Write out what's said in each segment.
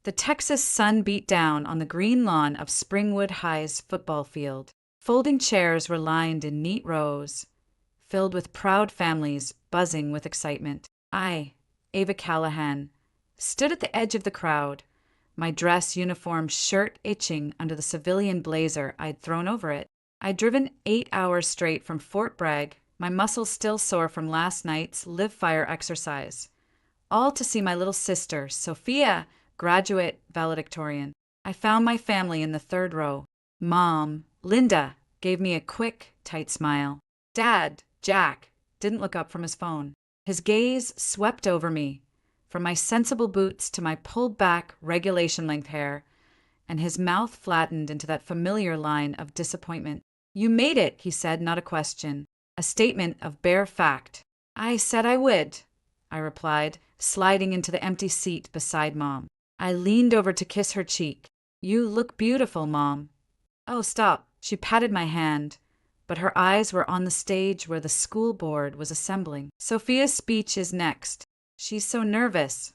The Texas sun beat down on the green lawn of Springwood High's football field. Folding chairs were lined in neat rows, filled with proud families buzzing with excitement. I, Ava Callahan, stood at the edge of the crowd, my dress uniform shirt itching under the civilian blazer I'd thrown over it. I'd driven 8 hours straight from Fort Bragg, my muscles still sore from last night's live fire exercise, all to see my little sister, Sophia, graduate valedictorian. I found my family in the third row. Mom, Linda, gave me a quick, tight smile. Dad, Jack, didn't look up from his phone. His gaze swept over me, from my sensible boots to my pulled-back, regulation-length hair, and his mouth flattened into that familiar line of disappointment. You made it, he said, not a question, a statement of bare fact. I said I would, I replied, sliding into the empty seat beside Mom. I leaned over to kiss her cheek. You look beautiful, Mom. Oh, stop. She patted my hand, but her eyes were on the stage where the school board was assembling. Sophia's speech is next. She's so nervous.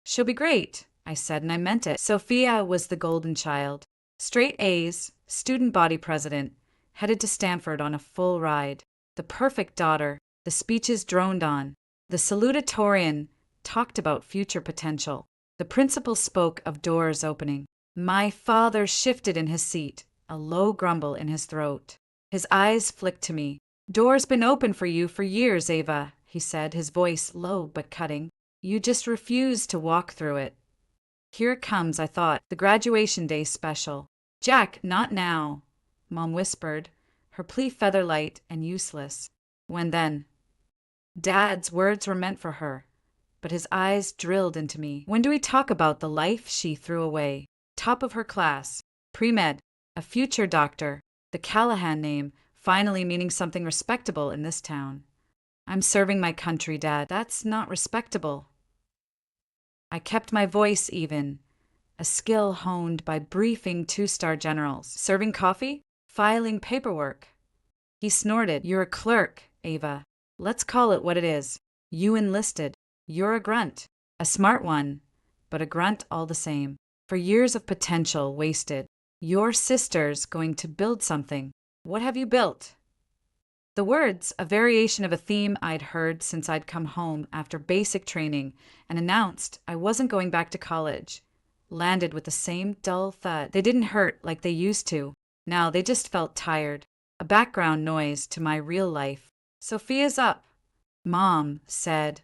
She'll be great, I said, and I meant it. Sophia was the golden child. Straight A's, student body president, headed to Stanford on a full ride. The perfect daughter. The speeches droned on. The salutatorian talked about future potential. The principal spoke of doors opening. My father shifted in his seat, a low grumble in his throat. His eyes flicked to me. Doors been open for you for years, Ava, he said, his voice low but cutting. You just refuse to walk through it. Here it comes, I thought, the graduation day special. Jack, not now, Mom whispered, her plea featherlight and useless. When then? Dad's words were meant for her, but his eyes drilled into me. When do we talk about the life she threw away? Top of her class, pre-med, a future doctor, the Callahan name finally meaning something respectable in this town. I'm serving my country, Dad. That's not respectable. I kept my voice even, a skill honed by briefing two-star generals. Serving coffee? Filing paperwork. He snorted. You're a clerk, Ava. Let's call it what it is. You enlisted. You're a grunt. A smart one, but a grunt all the same. For years of potential wasted. Your sister's going to build something. What have you built? The words, a variation of a theme I'd heard since I'd come home after basic training and announced I wasn't going back to college, landed with the same dull thud. They didn't hurt like they used to. Now they just felt tired. A background noise to my real life. Sophia's up, Mom said,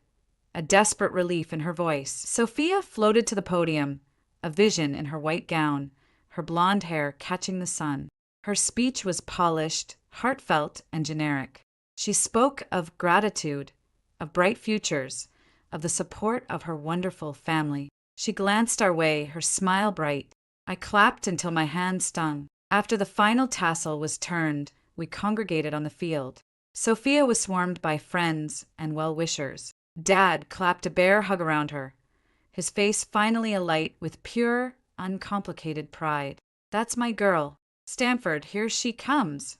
a desperate relief in her voice. Sophia floated to the podium, a vision in her white gown, her blonde hair catching the sun. Her speech was polished, heartfelt, and generic. She spoke of gratitude, of bright futures, of the support of her wonderful family. She glanced our way, her smile bright. I clapped until my hand stung. After the final tassel was turned, we congregated on the field. Sophia was swarmed by friends and well-wishers. Dad clapped a bear hug around her, his face finally alight with pure, uncomplicated pride. That's my girl. Stanford, here she comes.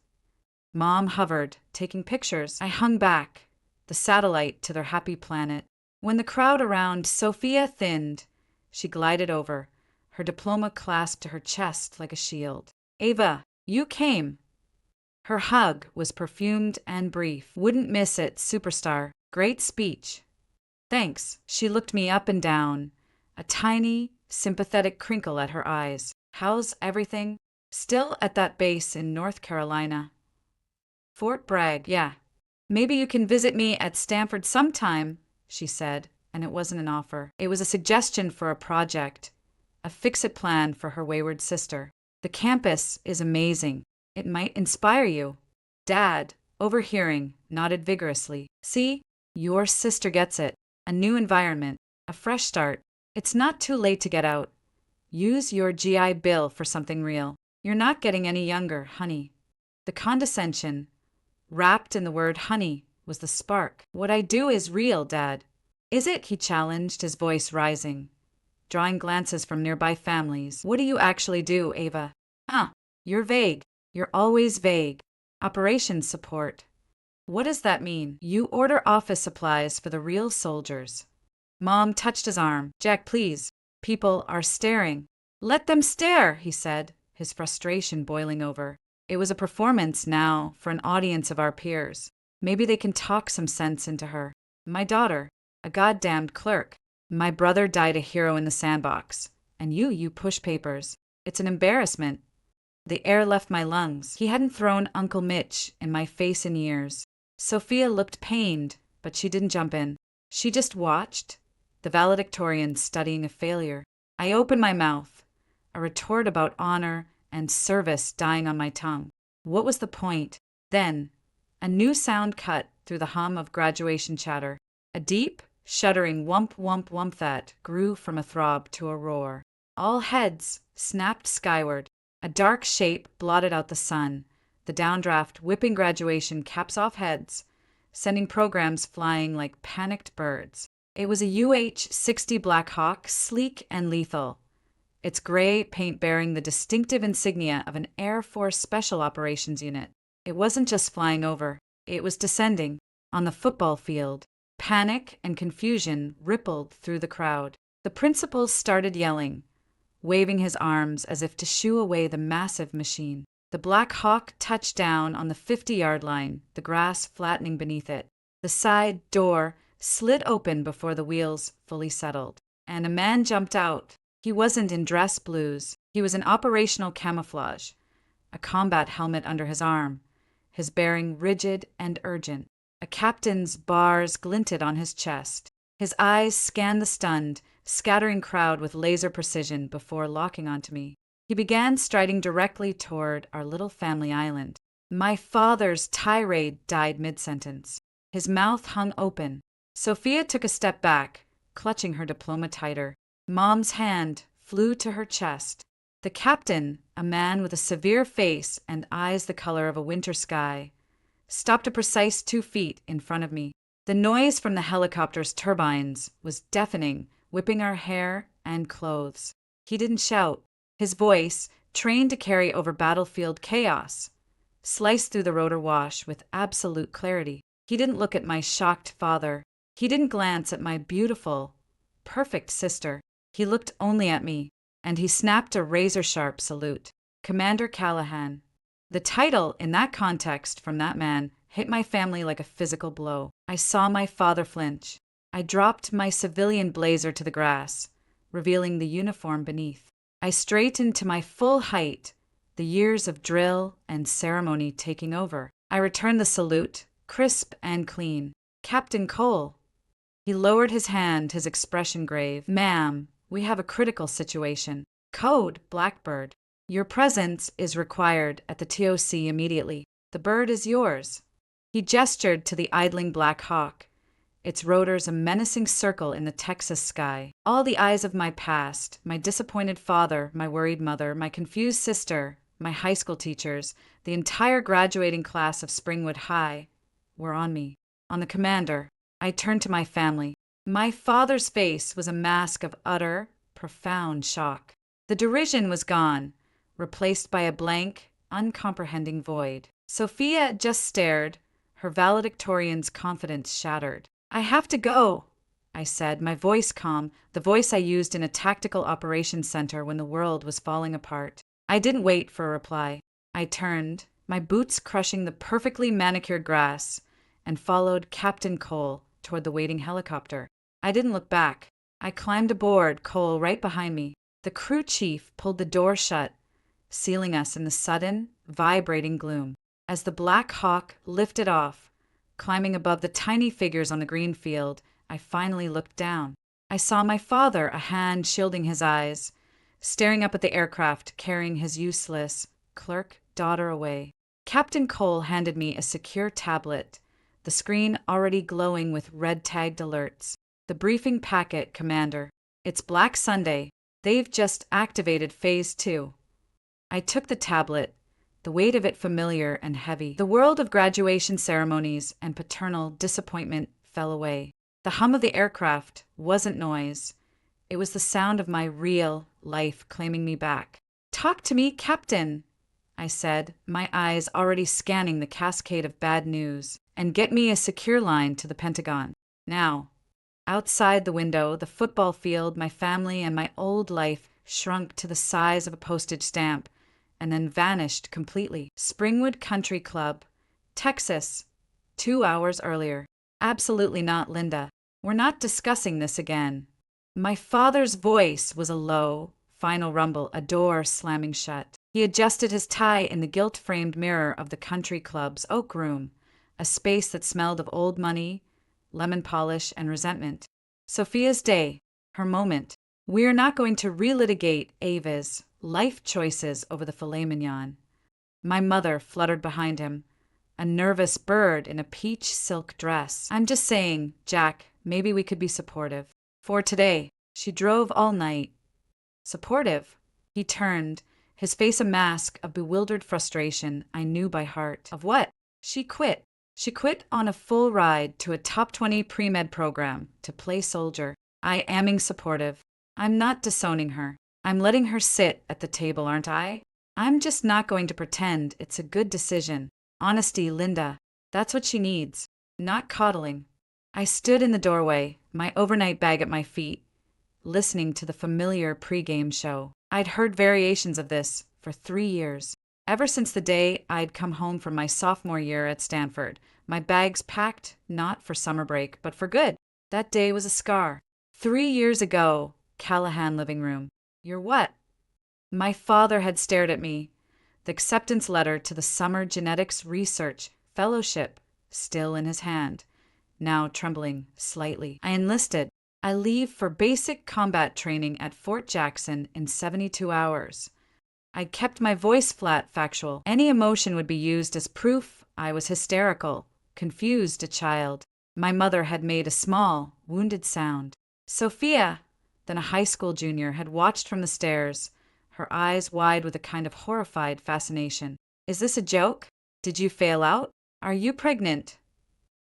Mom hovered, taking pictures. I hung back, the satellite to their happy planet. When the crowd around Sophia thinned, she glided over, her diploma clasped to her chest like a shield. Ava, you came. Her hug was perfumed and brief. Wouldn't miss it, superstar. Great speech. Thanks. She looked me up and down, a tiny, sympathetic crinkle at her eyes. How's everything? Still at that base in North Carolina. Fort Bragg, yeah. Maybe you can visit me at Stanford sometime, she said, and it wasn't an offer. It was a suggestion for a project, a fix-it plan for her wayward sister. The campus is amazing. It might inspire you. Dad, overhearing, nodded vigorously. See, your sister gets it. A new environment, a fresh start. It's not too late to get out. Use your GI Bill for something real. You're not getting any younger, honey. The condescension, wrapped in the word honey, was the spark. What I do is real, Dad. Is it? He challenged, his voice rising, drawing glances from nearby families. What do you actually do, Ava? You're vague. You're always vague. Operations support. What does that mean? You order office supplies for the real soldiers. Mom touched his arm. Jack, please. People are staring. Let them stare, he said, his frustration boiling over. It was a performance now for an audience of our peers. Maybe they can talk some sense into her. My daughter, a goddamned clerk. My brother died a hero in the sandbox. And you push papers. It's an embarrassment. The air left my lungs. He hadn't thrown Uncle Mitch in my face in years. Sophia looked pained, but she didn't jump in. She just watched, the valedictorian studying a failure. I opened my mouth, a retort about honor and service dying on my tongue. What was the point? Then, a new sound cut through the hum of graduation chatter. A deep, shuddering whump whump whump that grew from a throb to a roar. All heads snapped skyward. A dark shape blotted out the sun, the downdraft whipping graduation caps off heads, sending programs flying like panicked birds. It was a UH-60 Black Hawk, sleek and lethal, its gray paint bearing the distinctive insignia of an Air Force Special Operations Unit. It wasn't just flying over, it was descending on the football field. Panic and confusion rippled through the crowd. The principal started yelling, waving his arms as if to shoo away the massive machine. The Black Hawk touched down on the 50-yard line, the grass flattening beneath it. The side door slid open before the wheels fully settled, and a man jumped out. He wasn't in dress blues. He was in operational camouflage, a combat helmet under his arm, his bearing rigid and urgent. A captain's bars glinted on his chest. His eyes scanned the stunned, scattering crowd with laser precision before locking onto me. He began striding directly toward our little family island. My father's tirade died mid-sentence. His mouth hung open. Sophia took a step back, clutching her diploma tighter. Mom's hand flew to her chest. The captain, a man with a severe face and eyes the color of a winter sky, stopped a precise 2 feet in front of me. The noise from the helicopter's turbines was deafening, whipping our hair and clothes. He didn't shout. His voice, trained to carry over battlefield chaos, sliced through the rotor wash with absolute clarity. He didn't look at my shocked father. He didn't glance at my beautiful, perfect sister. He looked only at me, and he snapped a razor-sharp salute. Commander Callahan. The title, in that context, from that man, hit my family like a physical blow. I saw my father flinch. I dropped my civilian blazer to the grass, revealing the uniform beneath. I straightened to my full height, the years of drill and ceremony taking over. I returned the salute, crisp and clean. Captain Cole. He lowered his hand, his expression grave. Ma'am, we have a critical situation. Code, Blackbird. Your presence is required at the TOC immediately. The bird is yours. He gestured to the idling Black Hawk, its rotors a menacing circle in the Texas sky. All the eyes of my past, my disappointed father, my worried mother, my confused sister, my high school teachers, the entire graduating class of Springwood High, were on me, on the commander. I turned to my family. My father's face was a mask of utter, profound shock. The derision was gone, replaced by a blank, uncomprehending void. Sophia just stared, her valedictorian's confidence shattered. I have to go, I said, my voice calm, the voice I used in a tactical operations center when the world was falling apart. I didn't wait for a reply. I turned, my boots crushing the perfectly manicured grass, and followed Captain Cole toward the waiting helicopter. I didn't look back. I climbed aboard, Cole right behind me. The crew chief pulled the door shut, sealing us in the sudden, vibrating gloom. As the Black Hawk lifted off, climbing above the tiny figures on the green field, I finally looked down. I saw my father, a hand shielding his eyes, staring up at the aircraft, carrying his useless clerk daughter away. Captain Cole handed me a secure tablet, the screen already glowing with red-tagged alerts. The briefing packet, Commander. It's Black Sunday. They've just activated Phase 2. I took the tablet, the weight of it familiar and heavy. The world of graduation ceremonies and paternal disappointment fell away. The hum of the aircraft wasn't noise. It was the sound of my real life claiming me back. Talk to me, Captain, I said, my eyes already scanning the cascade of bad news. And get me a secure line to the Pentagon. Now. Outside the window, the football field, my family, and my old life shrunk to the size of a postage stamp and then vanished completely. Springwood Country Club, Texas, 2 hours earlier. Absolutely not, Linda. We're not discussing this again. My father's voice was a low, final rumble, a door slamming shut. He adjusted his tie in the gilt-framed mirror of the country club's oak room, a space that smelled of old money, lemon polish, and resentment. Sophia's day, her moment. We're not going to relitigate Ava's life choices over the filet mignon. My mother fluttered behind him, a nervous bird in a peach silk dress. I'm just saying, Jack, maybe we could be supportive. For today, she drove all night. Supportive? He turned, his face a mask of bewildered frustration I knew by heart. Of what? She quit. She quit on a full ride to a top 20 pre-med program to play soldier. I aming supportive. I'm not disowning her. I'm letting her sit at the table, aren't I? I'm just not going to pretend it's a good decision. Honesty, Linda. That's what she needs. Not coddling. I stood in the doorway, my overnight bag at my feet, listening to the familiar pre-game show. I'd heard variations of this for 3 years. Ever since the day I'd come home from my sophomore year at Stanford, my bags packed not for summer break, but for good. That day was a scar. 3 years ago, Callahan living room. You're what? My father had stared at me, the acceptance letter to the Summer Genetics Research Fellowship still in his hand, now trembling slightly. I enlisted. I leave for basic combat training at Fort Jackson in 72 hours. I kept my voice flat, factual. Any emotion would be used as proof I was hysterical, confused a child. My mother had made a small, wounded sound. Sophia, then a high school junior, had watched from the stairs, her eyes wide with a kind of horrified fascination. Is this a joke? Did you fail out? Are you pregnant?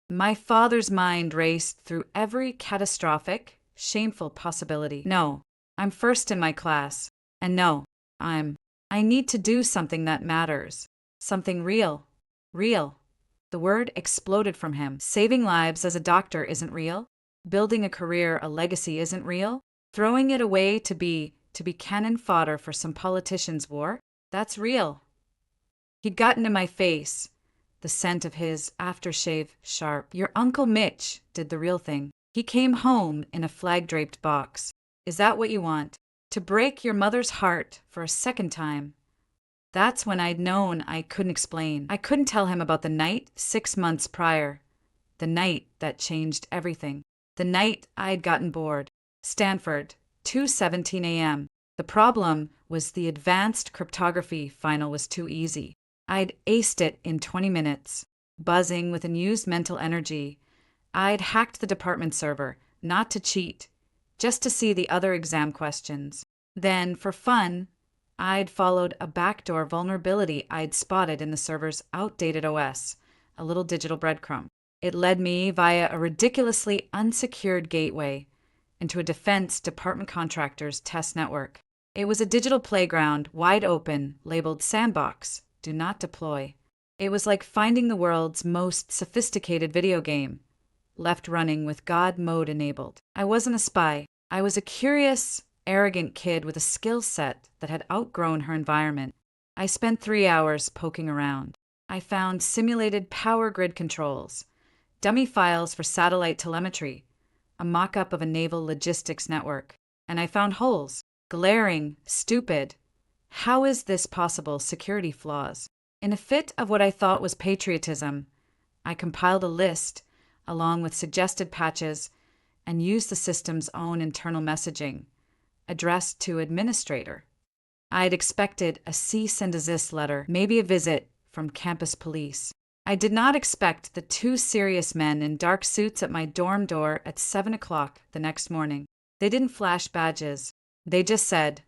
My father's mind raced through every catastrophic, shameful possibility. No, I'm first in my class. And no, I need to do something that matters. Something real. Real. The word exploded from him. Saving lives as a doctor isn't real. Building a career, a legacy isn't real. Throwing it away to be cannon fodder for some politician's war, that's real. He'd gotten in my face, the scent of his aftershave sharp. Your Uncle Mitch did the real thing. He came home in a flag-draped box. Is that what you want? To break your mother's heart for a second time? That's when I'd known I couldn't explain. I couldn't tell him about the night 6 months prior. The night that changed everything. The night I'd gotten bored. Stanford, 2:17 a.m. The problem was the advanced cryptography final was too easy. I'd aced it in 20 minutes. Buzzing with unused mental energy, I'd hacked the department server, not to cheat, just to see the other exam questions. Then, for fun, I'd followed a backdoor vulnerability I'd spotted in the server's outdated OS, a little digital breadcrumb. It led me via a ridiculously unsecured gateway into a Defense Department contractor's test network. It was a digital playground, wide open, labeled Sandbox, Do Not Deploy. It was like finding the world's most sophisticated video game, left running with God mode enabled. I wasn't a spy. I was a curious, arrogant kid with a skill set that had outgrown her environment. I spent 3 hours poking around. I found simulated power grid controls, dummy files for satellite telemetry, a mock-up of a naval logistics network, and I found holes, glaring, stupid. How is this possible? Security flaws. In a fit of what I thought was patriotism, I compiled a list, along with suggested patches, and used the system's own internal messaging, addressed to administrator. I'd expected a cease and desist letter, maybe a visit from campus police. I did not expect the 2 serious men in dark suits at my dorm door at 7 o'clock the next morning. They didn't flash badges. They just said,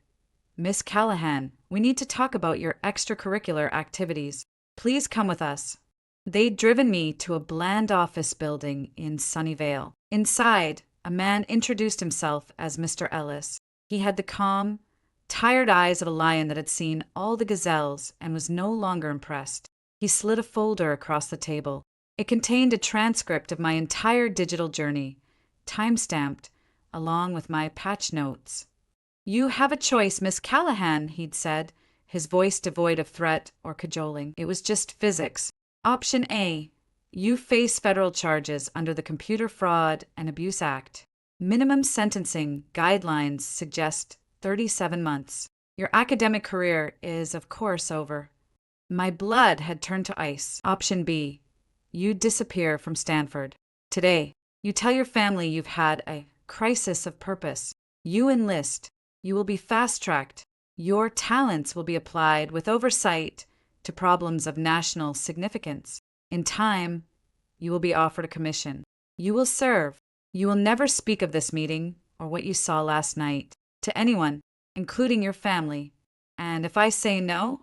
Miss Callahan, we need to talk about your extracurricular activities. Please come with us. They'd driven me to a bland office building in Sunnyvale. Inside, a man introduced himself as Mr. Ellis. He had the calm, tired eyes of a lion that had seen all the gazelles and was no longer impressed. He slid a folder across the table. It contained a transcript of my entire digital journey, time-stamped, along with my patch notes. "You have a choice, Miss Callahan," he'd said, his voice devoid of threat or cajoling. It was just physics. Option A. You face federal charges under the Computer Fraud and Abuse Act. Minimum sentencing guidelines suggest 37 months. Your academic career is, of course, over. My blood had turned to ice. Option B. You disappear from Stanford. Today, you tell your family you've had a crisis of purpose. You enlist. You will be fast-tracked. Your talents will be applied with oversight to problems of national significance. In time, you will be offered a commission. You will serve. You will never speak of this meeting or what you saw last night to anyone, including your family. And if I say no,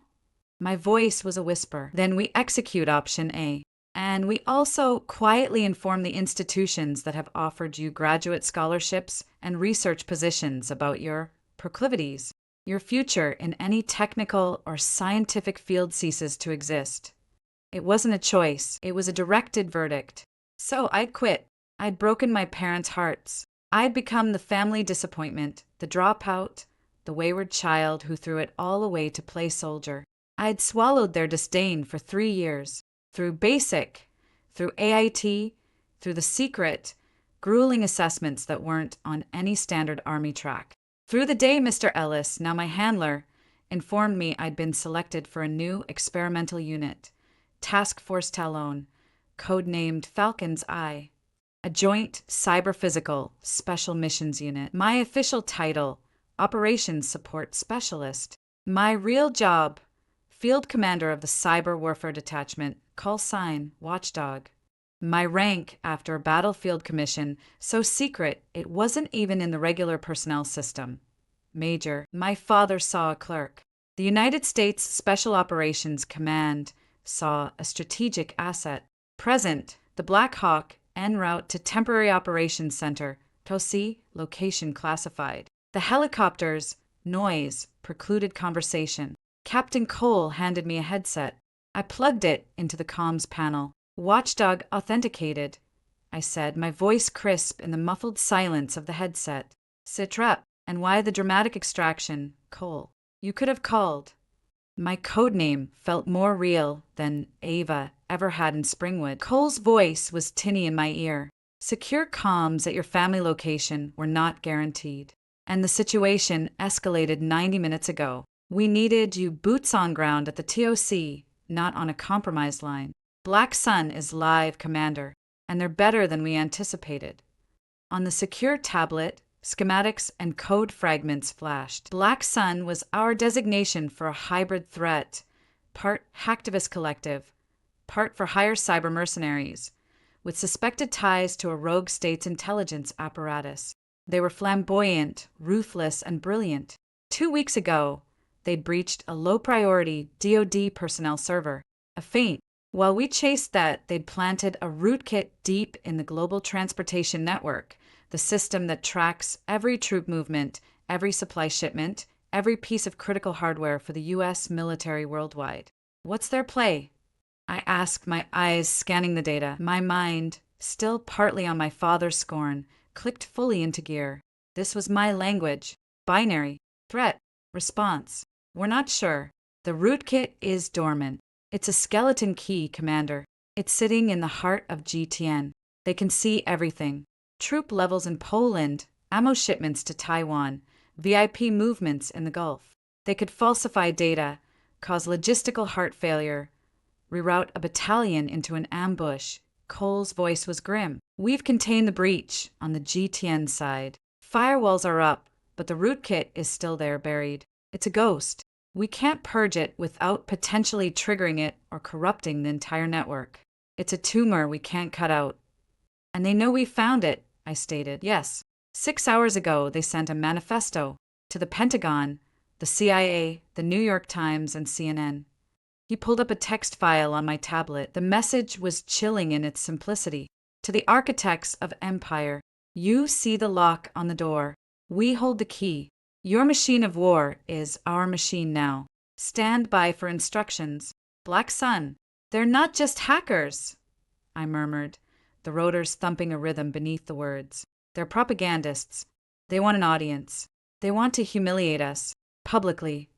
my voice was a whisper. Then we execute option A. And we also quietly inform the institutions that have offered you graduate scholarships and research positions about your proclivities. Your future in any technical or scientific field ceases to exist. It wasn't a choice, it was a directed verdict. So I'd quit. I'd broken my parents' hearts. I'd become the family disappointment, the dropout, the wayward child who threw it all away to play soldier. I'd swallowed their disdain for 3 years, through basic, through AIT, through the secret, grueling assessments that weren't on any standard Army track. Through the day, Mr. Ellis, now my handler, informed me I'd been selected for a new experimental unit, Task Force Talon, codenamed Falcon's Eye, a joint cyber-physical special missions unit. My official title, Operations Support Specialist. My real job, Field Commander of the Cyber Warfare Detachment, call sign, Watchdog. My rank after a battlefield commission, so secret it wasn't even in the regular personnel system. Major. My father saw a clerk. The United States Special Operations Command saw a strategic asset. Present, the Black Hawk en route to Temporary Operations Center, TOSI, location classified. The helicopter's noise precluded conversation. Captain Cole handed me a headset. I plugged it into the comms panel. Watchdog authenticated, I said, my voice crisp in the muffled silence of the headset. Sitrep, and why the dramatic extraction, Cole? You could have called. My codename felt more real than Ava ever had in Springwood. Cole's voice was tinny in my ear. Secure comms at your family location were not guaranteed. And the situation escalated 90 minutes ago. We needed you boots on ground at the TOC, not on a compromised line. Black Sun is live, Commander, and they're better than we anticipated. On the secure tablet, schematics and code fragments flashed. Black Sun was our designation for a hybrid threat, part hacktivist collective, part for hire cyber mercenaries, with suspected ties to a rogue state's intelligence apparatus. They were flamboyant, ruthless, and brilliant. 2 weeks ago, they'd breached a low-priority DoD personnel server, a feint. While we chased that, they'd planted a rootkit deep in the global transportation network, the system that tracks every troop movement, every supply shipment, every piece of critical hardware for the U.S. military worldwide. What's their play? I asked, my eyes scanning the data. My mind, still partly on my father's scorn, clicked fully into gear. This was my language. Binary. Threat. Response. We're not sure. The rootkit is dormant. It's a skeleton key, Commander. It's sitting in the heart of GTN. They can see everything. Troop levels in Poland, ammo shipments to Taiwan, VIP movements in the Gulf. They could falsify data, cause logistical heart failure, reroute a battalion into an ambush. Cole's voice was grim. We've contained the breach on the GTN side. Firewalls are up, but the rootkit is still there buried. It's a ghost. We can't purge it without potentially triggering it or corrupting the entire network. It's a tumor we can't cut out. And they know we found it, I stated. Yes. 6 hours ago, they sent a manifesto to the Pentagon, the CIA, the New York Times, and CNN. He pulled up a text file on my tablet. The message was chilling in its simplicity. To the architects of empire, you see the lock on the door. We hold the key. Your machine of war is our machine now. Stand by for instructions. Black Sun. They're not just hackers, I murmured, the rotors thumping a rhythm beneath the words. They're propagandists. They want an audience. They want to humiliate us. Publicly.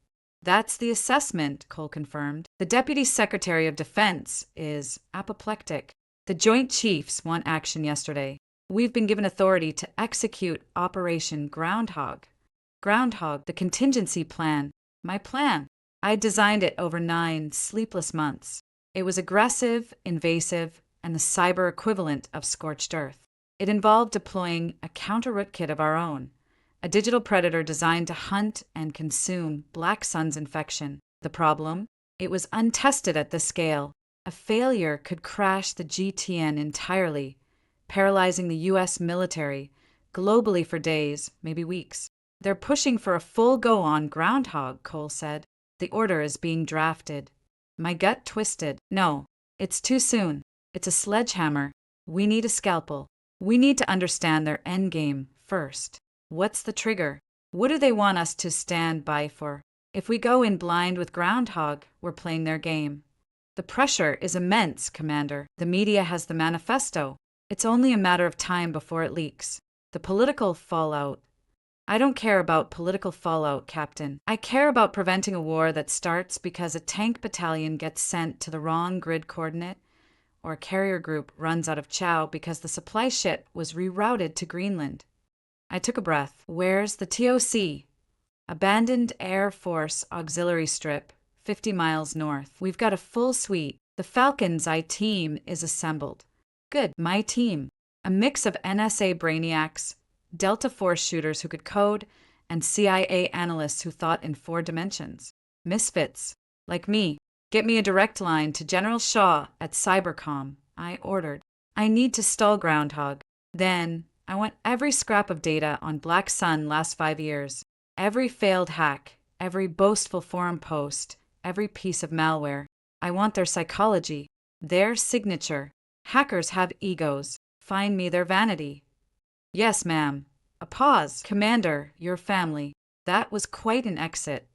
That's the assessment, Cole confirmed. The Deputy Secretary of Defense is apoplectic. The Joint Chiefs want action yesterday. We've been given authority to execute Operation Groundhog. Groundhog, the contingency plan. My plan. I designed it over 9 sleepless months. It was aggressive, invasive, and the cyber equivalent of scorched earth. It involved deploying a counter-rootkit of our own, a digital predator designed to hunt and consume Black Sun's infection. The problem? It was untested at this scale. A failure could crash the GTN entirely, paralyzing the U.S. military, globally for days, maybe weeks. They're pushing for a full go-on Groundhog, Cole said. The order is being drafted. My gut twisted. No, it's too soon. It's a sledgehammer. We need a scalpel. We need to understand their endgame first. What's the trigger? What do they want us to stand by for? If we go in blind with Groundhog, we're playing their game. The pressure is immense, Commander. The media has the manifesto. It's only a matter of time before it leaks. The political fallout. I don't care about political fallout, Captain. I care about preventing a war that starts because a tank battalion gets sent to the wrong grid coordinate, or a carrier group runs out of chow because the supply ship was rerouted to Greenland. I took a breath. Where's the TOC? Abandoned Air Force Auxiliary Strip, 50 miles north. We've got a full suite. The Falcon's I-team is assembled. Good, my team. A mix of NSA brainiacs, Delta Force shooters who could code, and CIA analysts who thought in 4 dimensions. Misfits, like me. Get me a direct line to General Shaw at Cybercom, I ordered. I need to stall Groundhog. Then, I want every scrap of data on Black Sun last 5 years. Every failed hack, every boastful forum post, every piece of malware. I want their psychology, their signature. Hackers have egos. Find me their vanity. Yes, ma'am. A pause. Commander, your family. That was quite an exit.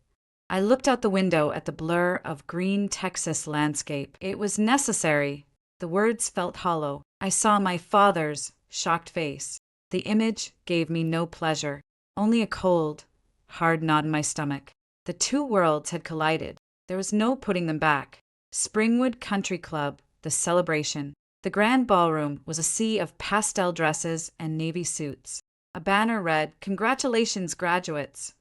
I looked out the window at the blur of green Texas landscape. It was necessary. The words felt hollow. I saw my father's shocked face. The image gave me no pleasure, only a cold, hard knot in my stomach. The 2 worlds had collided. There was no putting them back. Springwood Country Club, the celebration. The grand ballroom was a sea of pastel dresses and navy suits. A banner read, "Congratulations, graduates."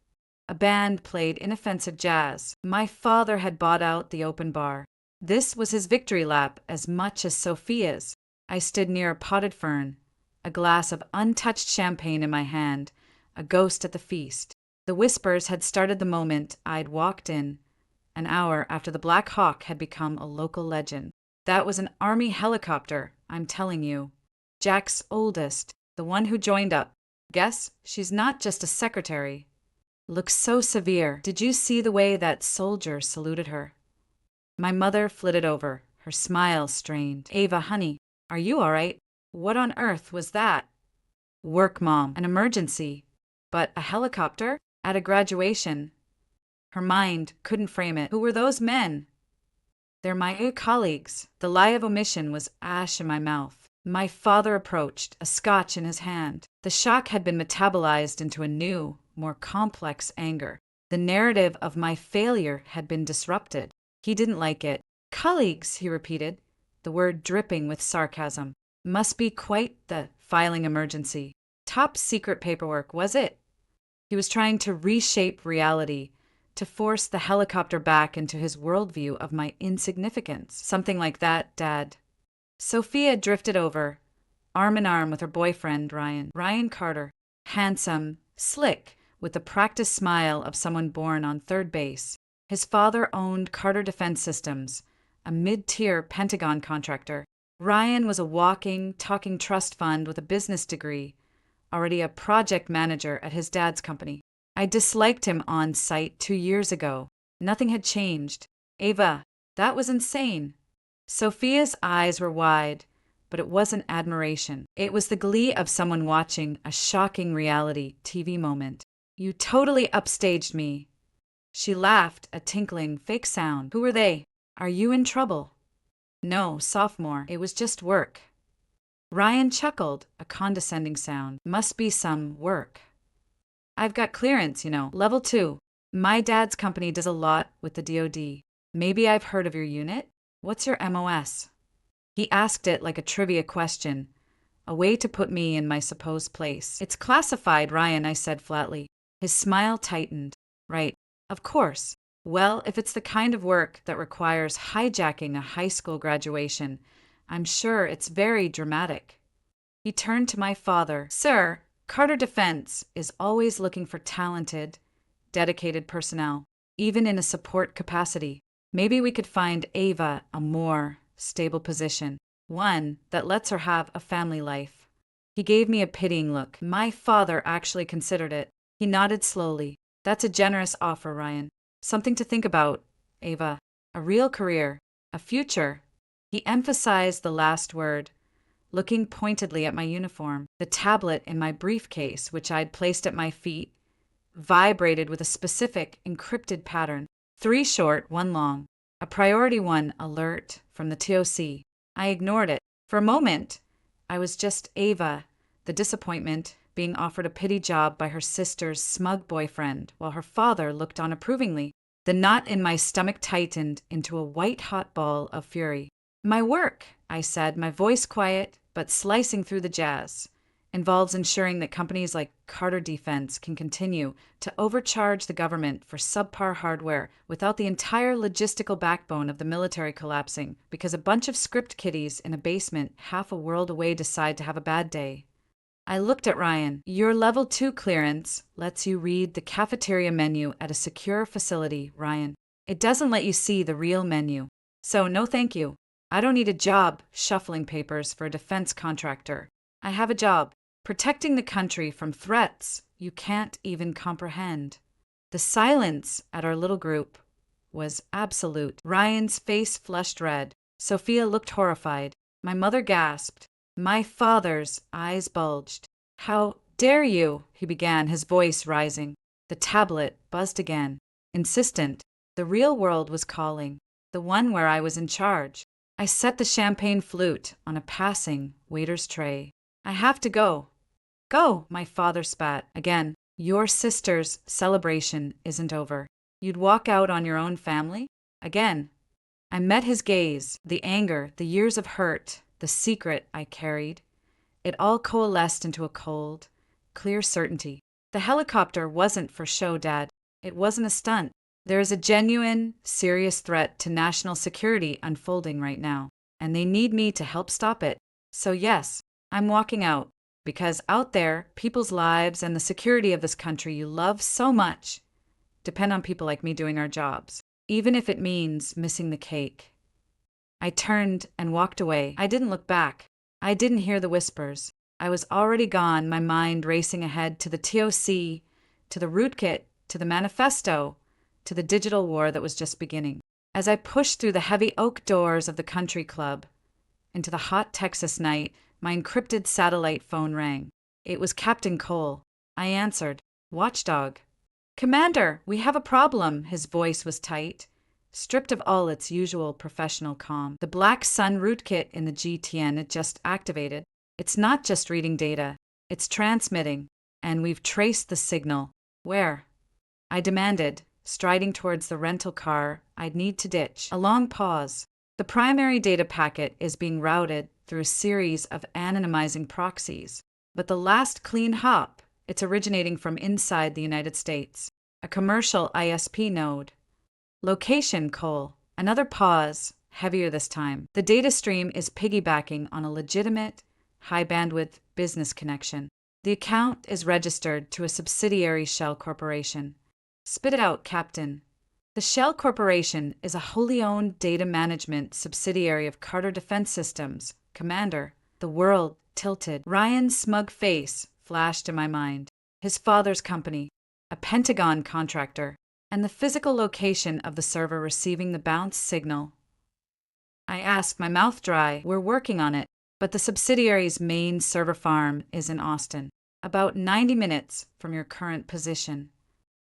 A band played inoffensive jazz. My father had bought out the open bar. This was his victory lap as much as Sophia's. I stood near a potted fern, a glass of untouched champagne in my hand, a ghost at the feast. The whispers had started the moment I'd walked in, an hour after the Black Hawk had become a local legend. That was an Army helicopter, I'm telling you. Jack's oldest, the one who joined up. Guess she's not just a secretary. Looks so severe. Did you see the way that soldier saluted her? My mother flitted over, her smile strained. Ava, honey, are you all right? What on earth was that? Work, Mom. An emergency. But a helicopter? At a graduation. Her mind couldn't frame it. Who were those men? They're my colleagues. The lie of omission was ash in my mouth. My father approached, a scotch in his hand. The shock had been metabolized into a new, more complex anger. The narrative of my failure had been disrupted. He didn't like it. Colleagues, he repeated, the word dripping with sarcasm. Must be quite the filing emergency. Top secret paperwork, was it? He was trying to reshape reality, to force the helicopter back into his worldview of my insignificance. Something like that, Dad. Sophia drifted over, arm in arm with her boyfriend, Ryan. Ryan Carter, handsome, slick, with the practiced smile of someone born on third base. His father owned Carter Defense Systems, a mid-tier Pentagon contractor. Ryan was a walking, talking trust fund with a business degree, already a project manager at his dad's company. I disliked him on sight 2 years ago. Nothing had changed. Ava, that was insane. Sophia's eyes were wide, but it wasn't admiration. It was the glee of someone watching a shocking reality TV moment. You totally upstaged me. She laughed, a tinkling, fake sound. Who were they? Are you in trouble? No, sophomore. It was just work. Ryan chuckled, a condescending sound. Must be some work. I've got clearance, level 2. My dad's company does a lot with the DoD. Maybe I've heard of your unit? What's your MOS? He asked it like a trivia question, a way to put me in my supposed place. It's classified, Ryan, I said flatly. His smile tightened. Right, of course. Well, if it's the kind of work that requires hijacking a high school graduation, I'm sure it's very dramatic. He turned to my father. Sir, Carter Defense is always looking for talented, dedicated personnel, even in a support capacity. Maybe we could find Ava a more stable position, one that lets her have a family life. He gave me a pitying look. My father actually considered it. He nodded slowly. That's a generous offer, Ryan. Something to think about, Ava. A real career, a future. He emphasized the last word, looking pointedly at my uniform. The tablet in my briefcase, which I'd placed at my feet, vibrated with a specific, encrypted pattern. 3 short, 1 long. A priority 1 alert from the TOC. I ignored it. For a moment, I was just Ava, the disappointment, being offered a pity job by her sister's smug boyfriend, while her father looked on approvingly. The knot in my stomach tightened into a white-hot ball of fury. My work, I said, my voice quiet but slicing through the jazz, involves ensuring that companies like Carter Defense can continue to overcharge the government for subpar hardware without the entire logistical backbone of the military collapsing because a bunch of script kiddies in a basement half a world away decide to have a bad day. I looked at Ryan. Your level 2 clearance lets you read the cafeteria menu at a secure facility, Ryan. It doesn't let you see the real menu. So no thank you. I don't need a job shuffling papers for a defense contractor. I have a job protecting the country from threats you can't even comprehend. The silence at our little group was absolute. Ryan's face flushed red. Sophia looked horrified. My mother gasped. My father's eyes bulged. How dare you? He began, his voice rising. The tablet buzzed again. Insistent. The real world was calling. The one where I was in charge. I set the champagne flute on a passing waiter's tray. I have to go. Go, my father spat. Again, your sister's celebration isn't over. You'd walk out on your own family? Again. I met his gaze, the anger, the years of hurt, the secret I carried. It all coalesced into a cold, clear certainty. The helicopter wasn't for show, Dad. It wasn't a stunt. There is a genuine, serious threat to national security unfolding right now, and they need me to help stop it. So yes, I'm walking out, because out there, people's lives and the security of this country you love so much depend on people like me doing our jobs, even if it means missing the cake. I turned and walked away. I didn't look back. I didn't hear the whispers. I was already gone, my mind racing ahead to the TOC, to the rootkit, to the manifesto, to the digital war that was just beginning. As I pushed through the heavy oak doors of the country club into the hot Texas night, my encrypted satellite phone rang. It was Captain Cole. I answered. Watchdog. Commander, we have a problem. His voice was tight, stripped of all its usual professional calm. The Black Sun rootkit in the GTN had just activated. It's not just reading data. It's transmitting. And we've traced the signal. Where? I demanded, striding towards the rental car I'd need to ditch. A long pause. The primary data packet is being routed through a series of anonymizing proxies. But the last clean hop, it's originating from inside the United States. A commercial ISP node. Location, Cole. Another pause, heavier this time. The data stream is piggybacking on a legitimate, high-bandwidth business connection. The account is registered to a subsidiary shell corporation. Spit it out, Captain. The Shell Corporation is a wholly owned data management subsidiary of Carter Defense Systems. Commander. The world tilted. Ryan's smug face flashed in my mind. His father's company, a Pentagon contractor, and the physical location of the server receiving the bounce signal. I asked, my mouth dry. We're working on it, but the subsidiary's main server farm is in Austin, about 90 minutes from your current position.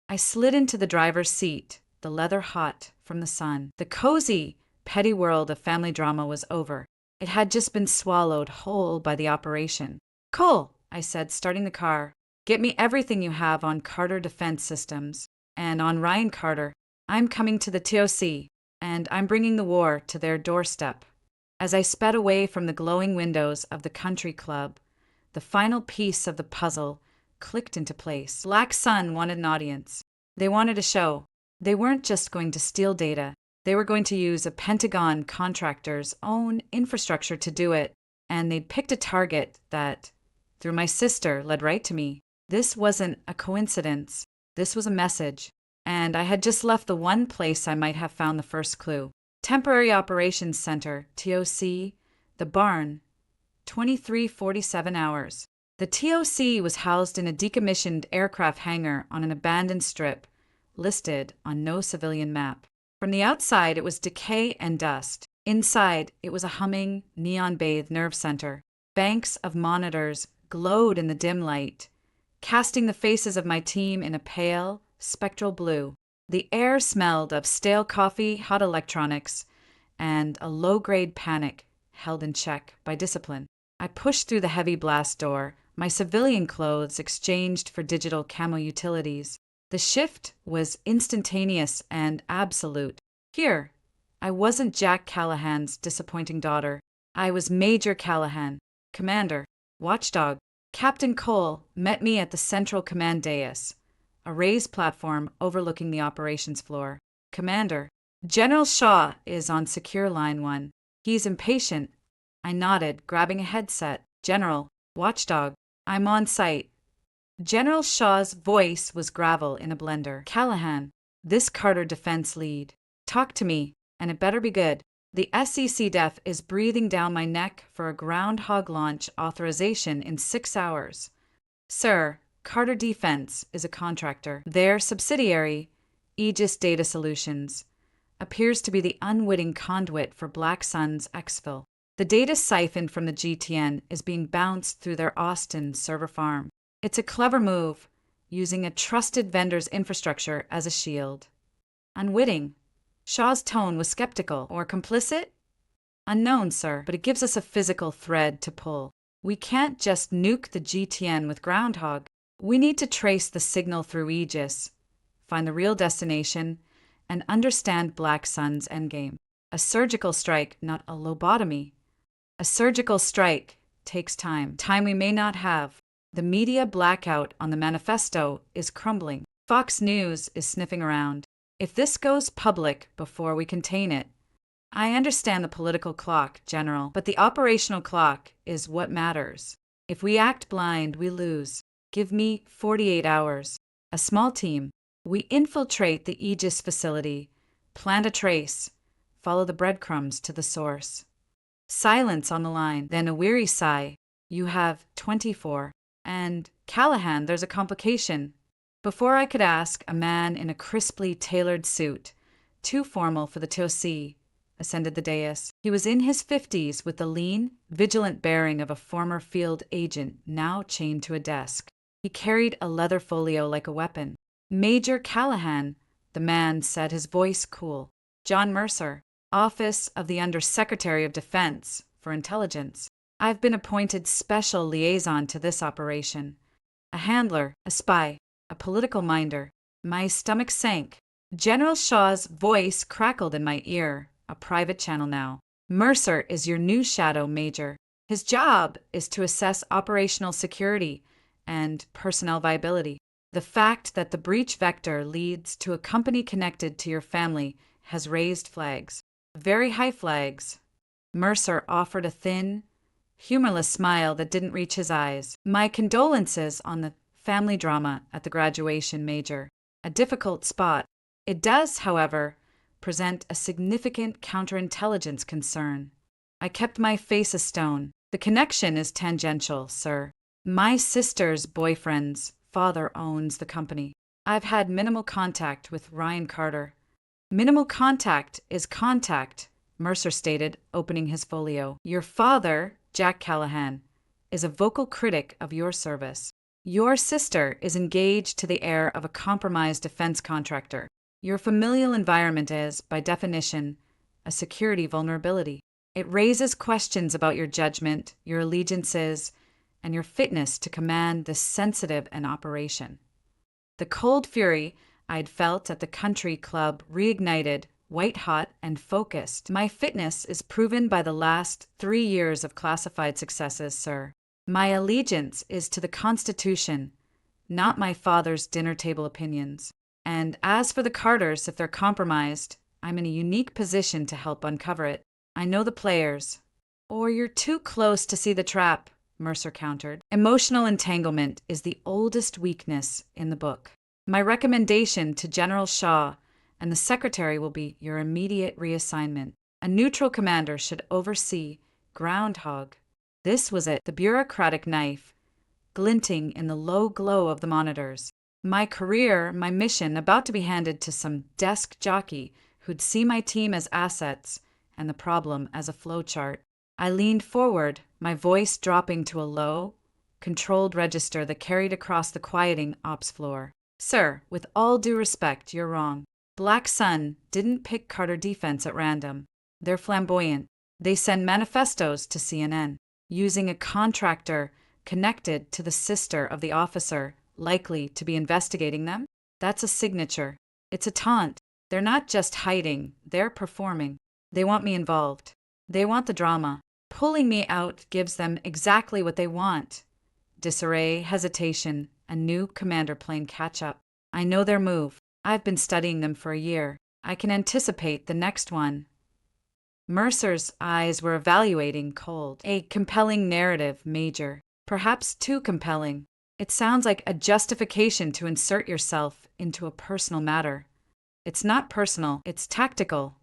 I slid into the driver's seat, the leather hot from the sun. The cozy, petty world of family drama was over. It had just been swallowed whole by the operation. "Cole," I said, starting the car, "get me everything you have on Carter Defense Systems. And on Ryan Carter. I'm coming to the TOC, and I'm bringing the war to their doorstep." As I sped away from the glowing windows of the country club, the final piece of the puzzle clicked into place. Black Sun wanted an audience. They wanted a show. They weren't just going to steal data. They were going to use a Pentagon contractor's own infrastructure to do it, and they'd picked a target that, through my sister, led right to me. This wasn't a coincidence. This was a message, and I had just left the one place I might have found the first clue. Temporary Operations Center, TOC, the barn, 2347 hours. The TOC was housed in a decommissioned aircraft hangar on an abandoned strip, listed on no civilian map. From the outside, it was decay and dust. Inside, it was a humming, neon-bathed nerve center. Banks of monitors glowed in the dim light, casting the faces of my team in a pale, spectral blue. The air smelled of stale coffee, hot electronics, and a low-grade panic held in check by discipline. I pushed through the heavy blast door, my civilian clothes exchanged for digital camo utilities. The shift was instantaneous and absolute. Here, I wasn't Jack Callahan's disappointing daughter. I was Major Callahan, commander, watchdog. Captain Cole met me at the Central Command dais, a raised platform overlooking the operations floor. "Commander, General Shaw is on Secure Line 1. He's impatient." I nodded, grabbing a headset. "General, watchdog, I'm on site." General Shaw's voice was gravel in a blender. "Callahan, this Carter defense lead. Talk to me, and it better be good. The SEC-DEF is breathing down my neck for a groundhog launch authorization in 6 hours. Sir, Carter Defense is a contractor. Their subsidiary, Aegis Data Solutions, appears to be the unwitting conduit for Black Sun's exfil. The data siphoned from the GTN is being bounced through their Austin server farm. It's a clever move, using a trusted vendor's infrastructure as a shield." "Unwitting?" Shaw's tone was skeptical. "Or complicit?" "Unknown, sir, but it gives us a physical thread to pull. We can't just nuke the GTN with Groundhog. We need to trace the signal through Aegis, find the real destination, and understand Black Sun's endgame. A surgical strike, not a lobotomy. A surgical strike takes time we may not have. The media blackout on the manifesto is crumbling. Fox News is sniffing around. If this goes public before we contain it, I understand the political clock, General, but the operational clock is what matters. If we act blind, we lose. Give me 48 hours. A small team. We infiltrate the Aegis facility, plant a trace, follow the breadcrumbs to the source." Silence on the line, then a weary sigh. "You have 24. And, Callahan, there's a complication." Before I could ask, a man in a crisply tailored suit, too formal for the TOC, ascended the dais. He was in his 50s with the lean, vigilant bearing of a former field agent now chained to a desk. He carried a leather folio like a weapon. "Major Callahan," the man said, his voice cool. "John Mercer, Office of the Undersecretary of Defense for Intelligence. I've been appointed special liaison to this operation. A handler, a spy, a political minder." My stomach sank. General Shaw's voice crackled in my ear, a private channel now. "Mercer is your new shadow, Major. His job is to assess operational security and personnel viability. The fact that the breach vector leads to a company connected to your family has raised flags. Very high flags." Mercer offered a thin, humorless smile that didn't reach his eyes. "My condolences on the family drama at the graduation, Major. A difficult spot. It does, however, present a significant counterintelligence concern." I kept my face a stone. "The connection is tangential, sir. My sister's boyfriend's father owns the company. I've had minimal contact with Ryan Carter." "Minimal contact is contact," Mercer stated, opening his folio. "Your father, Jack Callahan, is a vocal critic of your service. Your sister is engaged to the heir of a compromised defense contractor. Your familial environment is, by definition, a security vulnerability. It raises questions about your judgment, your allegiances, and your fitness to command this sensitive an operation. The cold fury I'd felt at the country club reignited, white-hot and focused. My fitness is proven by the last 3 years of classified successes, sir. My allegiance is to the Constitution, not my father's dinner table opinions. And as for the Carters, if they're compromised, I'm in a unique position to help uncover it. I know the players. Or you're too close to see the trap, Mercer countered. Emotional entanglement is the oldest weakness in the book. My recommendation to General Shaw and the Secretary will be your immediate reassignment. A neutral commander should oversee Groundhog. This was it, the bureaucratic knife, glinting in the low glow of the monitors. My career, my mission, about to be handed to some desk jockey who'd see my team as assets and the problem as a flowchart. I leaned forward, my voice dropping to a low, controlled register that carried across the quieting ops floor. Sir, with all due respect, you're wrong. Black Sun didn't pick Carter defense at random. They're flamboyant. They send manifestos to CNN, using a contractor connected to the sister of the officer likely to be investigating them. That's a signature. It's a taunt. They're not just hiding, they're performing. They want me involved. They want the drama. Pulling me out gives them exactly what they want. Disarray, hesitation, a new commander playing catch-up. I know their move. I've been studying them for a year. I can anticipate the next one. Mercer's eyes were evaluating cold. A compelling narrative, Major. Perhaps too compelling. It sounds like a justification to insert yourself into a personal matter. It's not personal, it's tactical.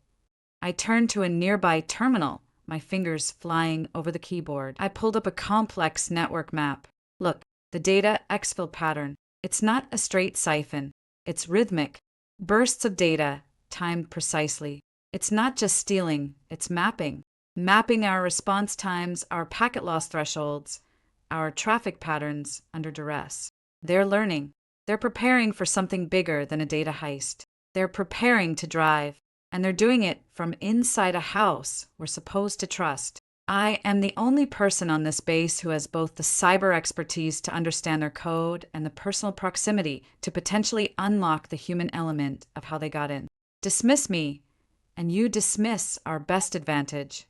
I turned to a nearby terminal, my fingers flying over the keyboard. I pulled up a complex network map. Look, the data exfil pattern. It's not a straight siphon. It's rhythmic. Bursts of data, timed precisely. It's not just stealing, it's mapping. Mapping our response times, our packet loss thresholds, our traffic patterns under duress. They're learning. They're preparing for something bigger than a data heist. They're preparing to drive. And they're doing it from inside a house we're supposed to trust. I am the only person on this base who has both the cyber expertise to understand their code and the personal proximity to potentially unlock the human element of how they got in. Dismiss me, and you dismiss our best advantage.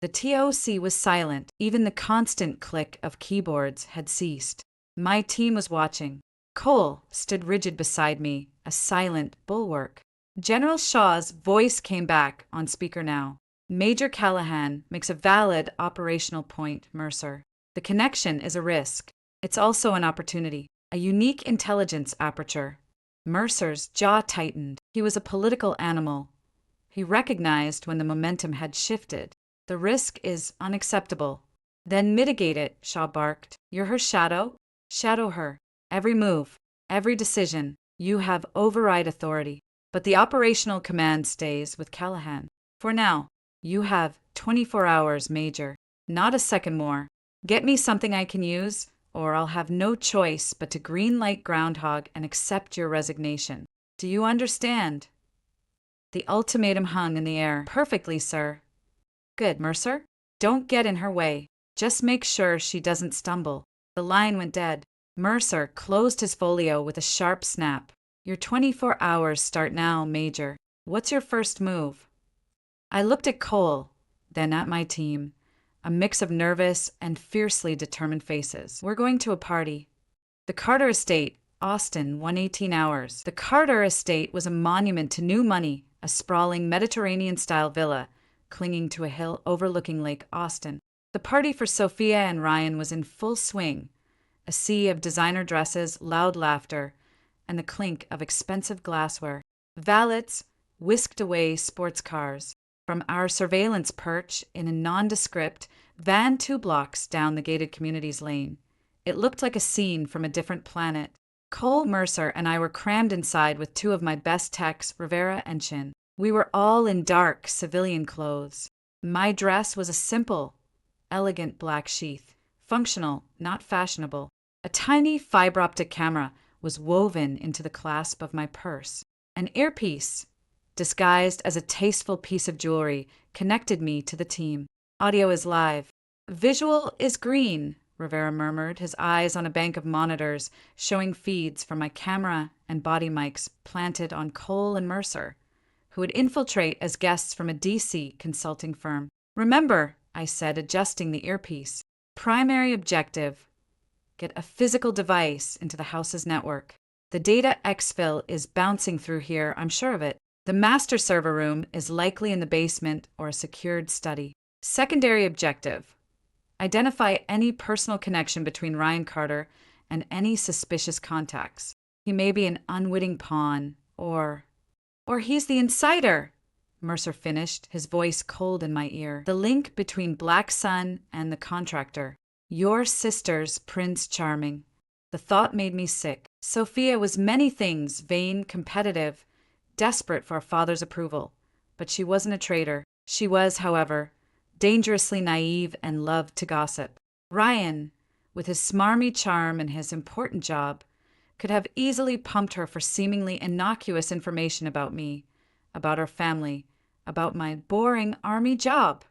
The TOC was silent. Even the constant click of keyboards had ceased. My team was watching. Cole stood rigid beside me, a silent bulwark. General Shaw's voice came back on speaker now. Major Callahan makes a valid operational point, Mercer. The connection is a risk. It's also an opportunity, a unique intelligence aperture. Mercer's jaw tightened. He was a political animal. He recognized when the momentum had shifted. The risk is unacceptable. Then mitigate it, Shaw barked. You're her shadow? Shadow her. Every move, every decision. You have override authority. But the operational command stays with Callahan. For now, you have 24 hours, Major. Not a second more. Get me something I can use, or I'll have no choice but to green-light Groundhog and accept your resignation. Do you understand? The ultimatum hung in the air. Perfectly, sir. Good, Mercer. Don't get in her way. Just make sure she doesn't stumble. The line went dead. Mercer closed his folio with a sharp snap. Your 24 hours start now, Major. What's your first move? I looked at Cole, then at my team, a mix of nervous and fiercely determined faces. We're going to a party. The Carter Estate, Austin, 118 hours. The Carter Estate was a monument to new money, a sprawling Mediterranean-style villa clinging to a hill overlooking Lake Austin. The party for Sophia and Ryan was in full swing, a sea of designer dresses, loud laughter, and the clink of expensive glassware. Valets whisked away sports cars. From our surveillance perch in a nondescript van 2 blocks down the gated community's lane, it looked like a scene from a different planet. Cole, Mercer, and I were crammed inside with 2 of my best techs, Rivera and Chin. We were all in dark civilian clothes. My dress was a simple, elegant black sheath, functional, not fashionable. A tiny fiber-optic camera was woven into the clasp of my purse. An earpiece, disguised as a tasteful piece of jewelry, connected me to the team. Audio is live. Visual is green, Rivera murmured, his eyes on a bank of monitors showing feeds from my camera and body mics planted on Cole and Mercer, who would infiltrate as guests from a DC consulting firm. Remember, I said, adjusting the earpiece. Primary objective: get a physical device into the house's network. The data exfil is bouncing through here, I'm sure of it. The master server room is likely in the basement or a secured study. Secondary objective: identify any personal connection between Ryan Carter and any suspicious contacts. He may be an unwitting pawn, or he's the insider, Mercer finished, his voice cold in my ear. The link between Black Sun and the contractor. Your sister's Prince Charming. The thought made me sick. Sophia was many things: vain, competitive, desperate for her father's approval. But she wasn't a traitor. She was, however, dangerously naive and loved to gossip. Ryan, with his smarmy charm and his important job, could have easily pumped her for seemingly innocuous information about me, about our family, about my boring army job.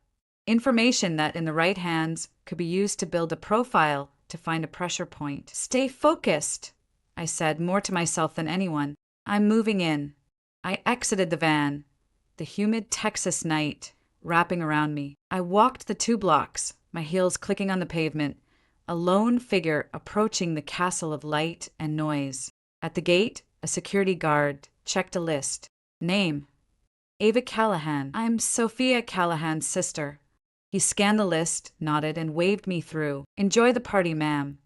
Information that, in the right hands, could be used to build a profile, to find a pressure point. Stay focused, I said, more to myself than anyone. I'm moving in. I exited the van, the humid Texas night wrapping around me. I walked the 2 blocks, my heels clicking on the pavement, a lone figure approaching the castle of light and noise. At the gate, a security guard checked a list. Name: Ava Callahan. I'm Sophia Callahan's sister. He scanned the list, nodded, and waved me through. Enjoy the party, ma'am.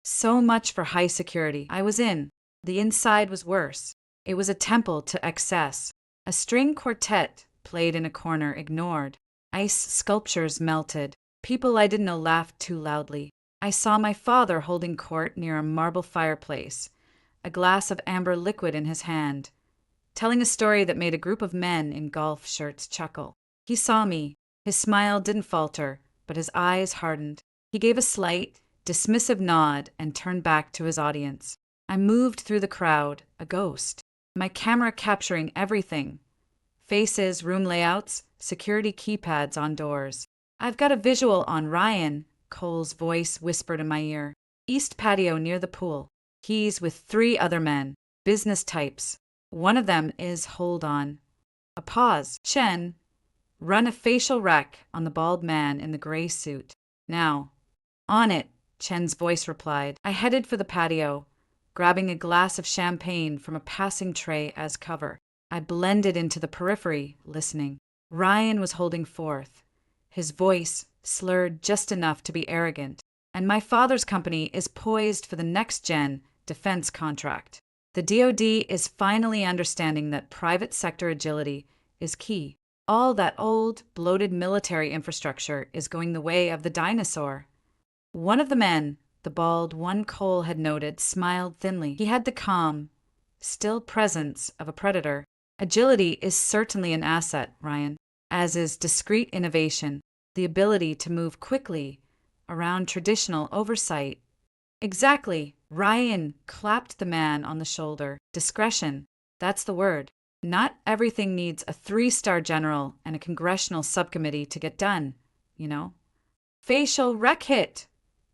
So much for high security. I was in. The inside was worse. It was a temple to excess. A string quartet played in a corner, ignored. Ice sculptures melted. People I didn't know laughed too loudly. I saw my father holding court near a marble fireplace, a glass of amber liquid in his hand, telling a story that made a group of men in golf shirts chuckle. He saw me. His smile didn't falter, but his eyes hardened. He gave a slight, dismissive nod and turned back to his audience. I moved through the crowd, a ghost, my camera capturing everything: faces, room layouts, security keypads on doors. I've got a visual on Ryan, Cole's voice whispered in my ear. East patio near the pool. He's with 3 other men, business types. One of them is, hold on. A pause. Chen, run a facial rec on the bald man in the gray suit. Now. On it, Chen's voice replied. I headed for the patio, grabbing a glass of champagne from a passing tray as cover. I blended into the periphery, listening. Ryan was holding forth, his voice slurred just enough to be arrogant. And my father's company is poised for the next-gen defense contract. The DoD is finally understanding that private sector agility is key. All that old, bloated military infrastructure is going the way of the dinosaur. One of the men, the bald one Cole had noted, smiled thinly. He had the calm, still presence of a predator. Agility is certainly an asset, Ryan, as is discrete innovation, the ability to move quickly around traditional oversight. Exactly. Ryan clapped the man on the shoulder. Discretion, that's the word. Not everything needs a 3-star general and a congressional subcommittee to get done, you know. Facial rec hit.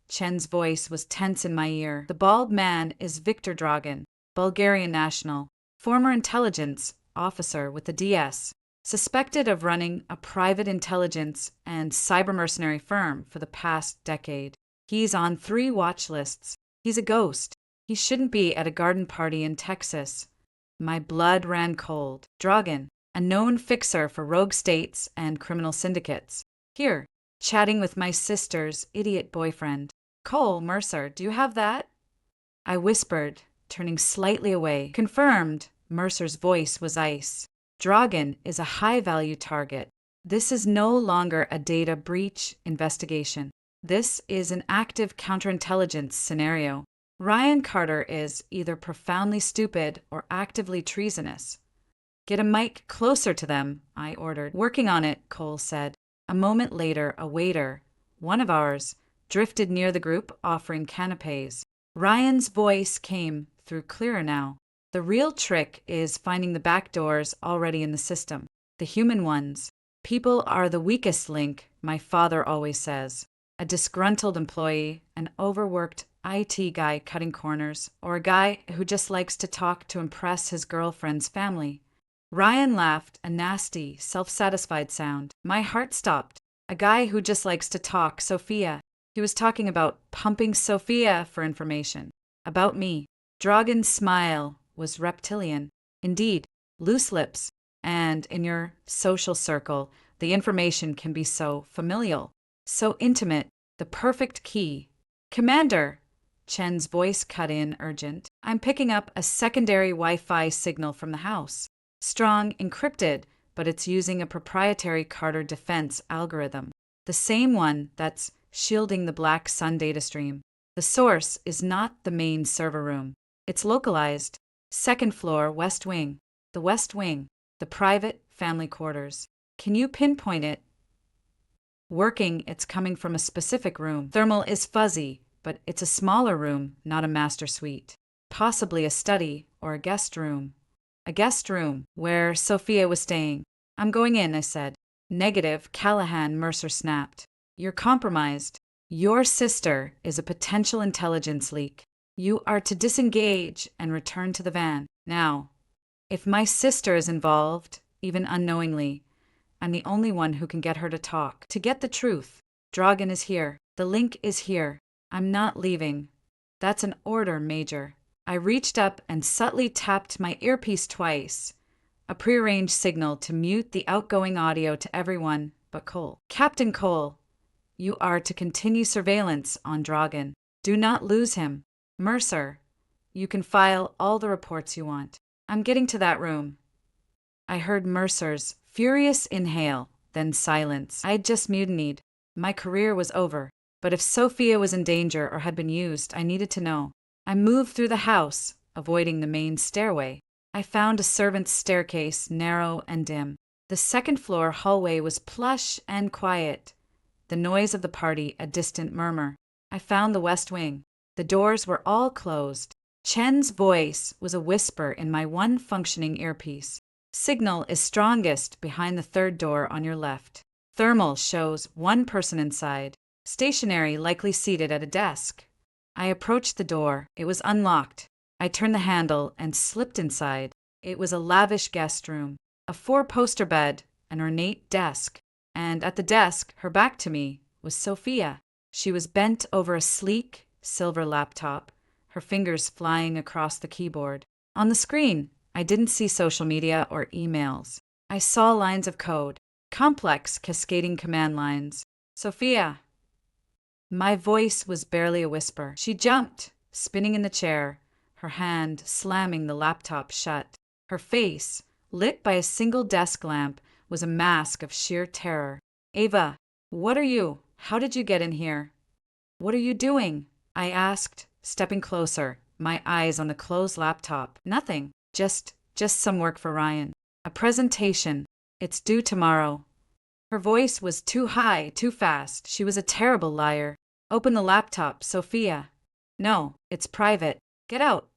Chen's voice was tense in my ear. The bald man is Viktor Dragan, Bulgarian national, former intelligence officer with the DS, suspected of running a private intelligence and cyber mercenary firm for the past decade. He's on 3 watch lists. He's a ghost. He shouldn't be at a garden party in Texas. My blood ran cold. Dragan, a known fixer for rogue states and criminal syndicates. Here, chatting with my sister's idiot boyfriend. Cole, Mercer, do you have that? I whispered, turning slightly away. Confirmed. Mercer's voice was ice. Dragan is a high-value target. This is no longer a data breach investigation. This is an active counterintelligence scenario. Ryan Carter is either profoundly stupid or actively treasonous. Get a mic closer to them, I ordered. Working on it, Cole said. A moment later, a waiter, one of ours, drifted near the group, offering canapes. Ryan's voice came through clearer now. The real trick is finding the back doors already in the system, the human ones. People are the weakest link, my father always says. A disgruntled employee, an overworked IT guy cutting corners, or a guy who just likes to talk to impress his girlfriend's family. Ryan laughed, a nasty, self-satisfied sound. My heart stopped. A guy who just likes to talk, Sophia. He was talking about pumping Sophia for information. About me. Dragon's smile was reptilian. Indeed, loose lips. And in your social circle, the information can be so familial, so intimate, the perfect key. Commander! Chen's voice cut in urgent. I'm picking up a secondary Wi-Fi signal from the house. Strong, encrypted, but it's using a proprietary Carter defense algorithm. The same one that's shielding the Black Sun data stream. The source is not the main server room. It's localized. Second floor, West Wing. The West Wing. The private family quarters. Can you pinpoint it? Working, it's coming from a specific room. Thermal is fuzzy, but it's a smaller room, not a master suite. Possibly a study or a guest room. A guest room, where Sophia was staying. I'm going in, I said. Negative, Callahan, Mercer snapped. You're compromised. Your sister is a potential intelligence leak. You are to disengage and return to the van. Now, if my sister is involved, even unknowingly, I'm the only one who can get her to talk, to get the truth. Dragon is here. The link is here. I'm not leaving. That's an order, Major. I reached up and subtly tapped my earpiece twice, a prearranged signal to mute the outgoing audio to everyone but Cole. Captain Cole, you are to continue surveillance on Dragon. Do not lose him. Mercer, you can file all the reports you want. I'm getting to that room. I heard Mercer's furious inhale, then silence. I had just mutinied. My career was over. But if Sophia was in danger or had been used, I needed to know. I moved through the house, avoiding the main stairway. I found a servant's staircase, narrow and dim. The second-floor hallway was plush and quiet. The noise of the party a distant murmur. I found the West Wing. The doors were all closed. Chen's voice was a whisper in my one functioning earpiece. Signal is strongest behind the third door on your left. Thermal shows one person inside. Stationary, likely seated at a desk. I approached the door. It was unlocked. I turned the handle and slipped inside. It was a lavish guest room, a 4-poster bed, an ornate desk. And at the desk, her back to me, was Sophia. She was bent over a sleek, silver laptop, her fingers flying across the keyboard. On the screen, I didn't see social media or emails. I saw lines of code, complex, cascading command lines. Sophia. My voice was barely a whisper. She jumped, spinning in the chair, her hand slamming the laptop shut. Her face, lit by a single desk lamp, was a mask of sheer terror. Ava, what are you? How did you get in here? What are you doing? I asked, stepping closer, my eyes on the closed laptop. Nothing. Just some work for Ryan. A presentation. It's due tomorrow. Her voice was too high, too fast. She was a terrible liar. Open the laptop, Sophia. No, it's private. Get out.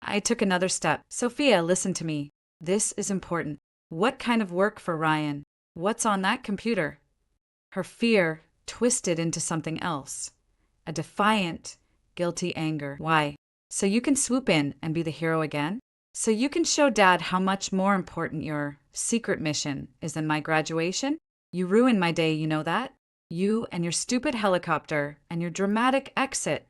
I took another step. Sophia, listen to me. This is important. What kind of work for Ryan? What's on that computer? Her fear twisted into something else. A defiant, guilty anger. Why? So you can swoop in and be the hero again? So you can show Dad how much more important your secret mission is than my graduation? You ruined my day, you know that? You and your stupid helicopter and your dramatic exit.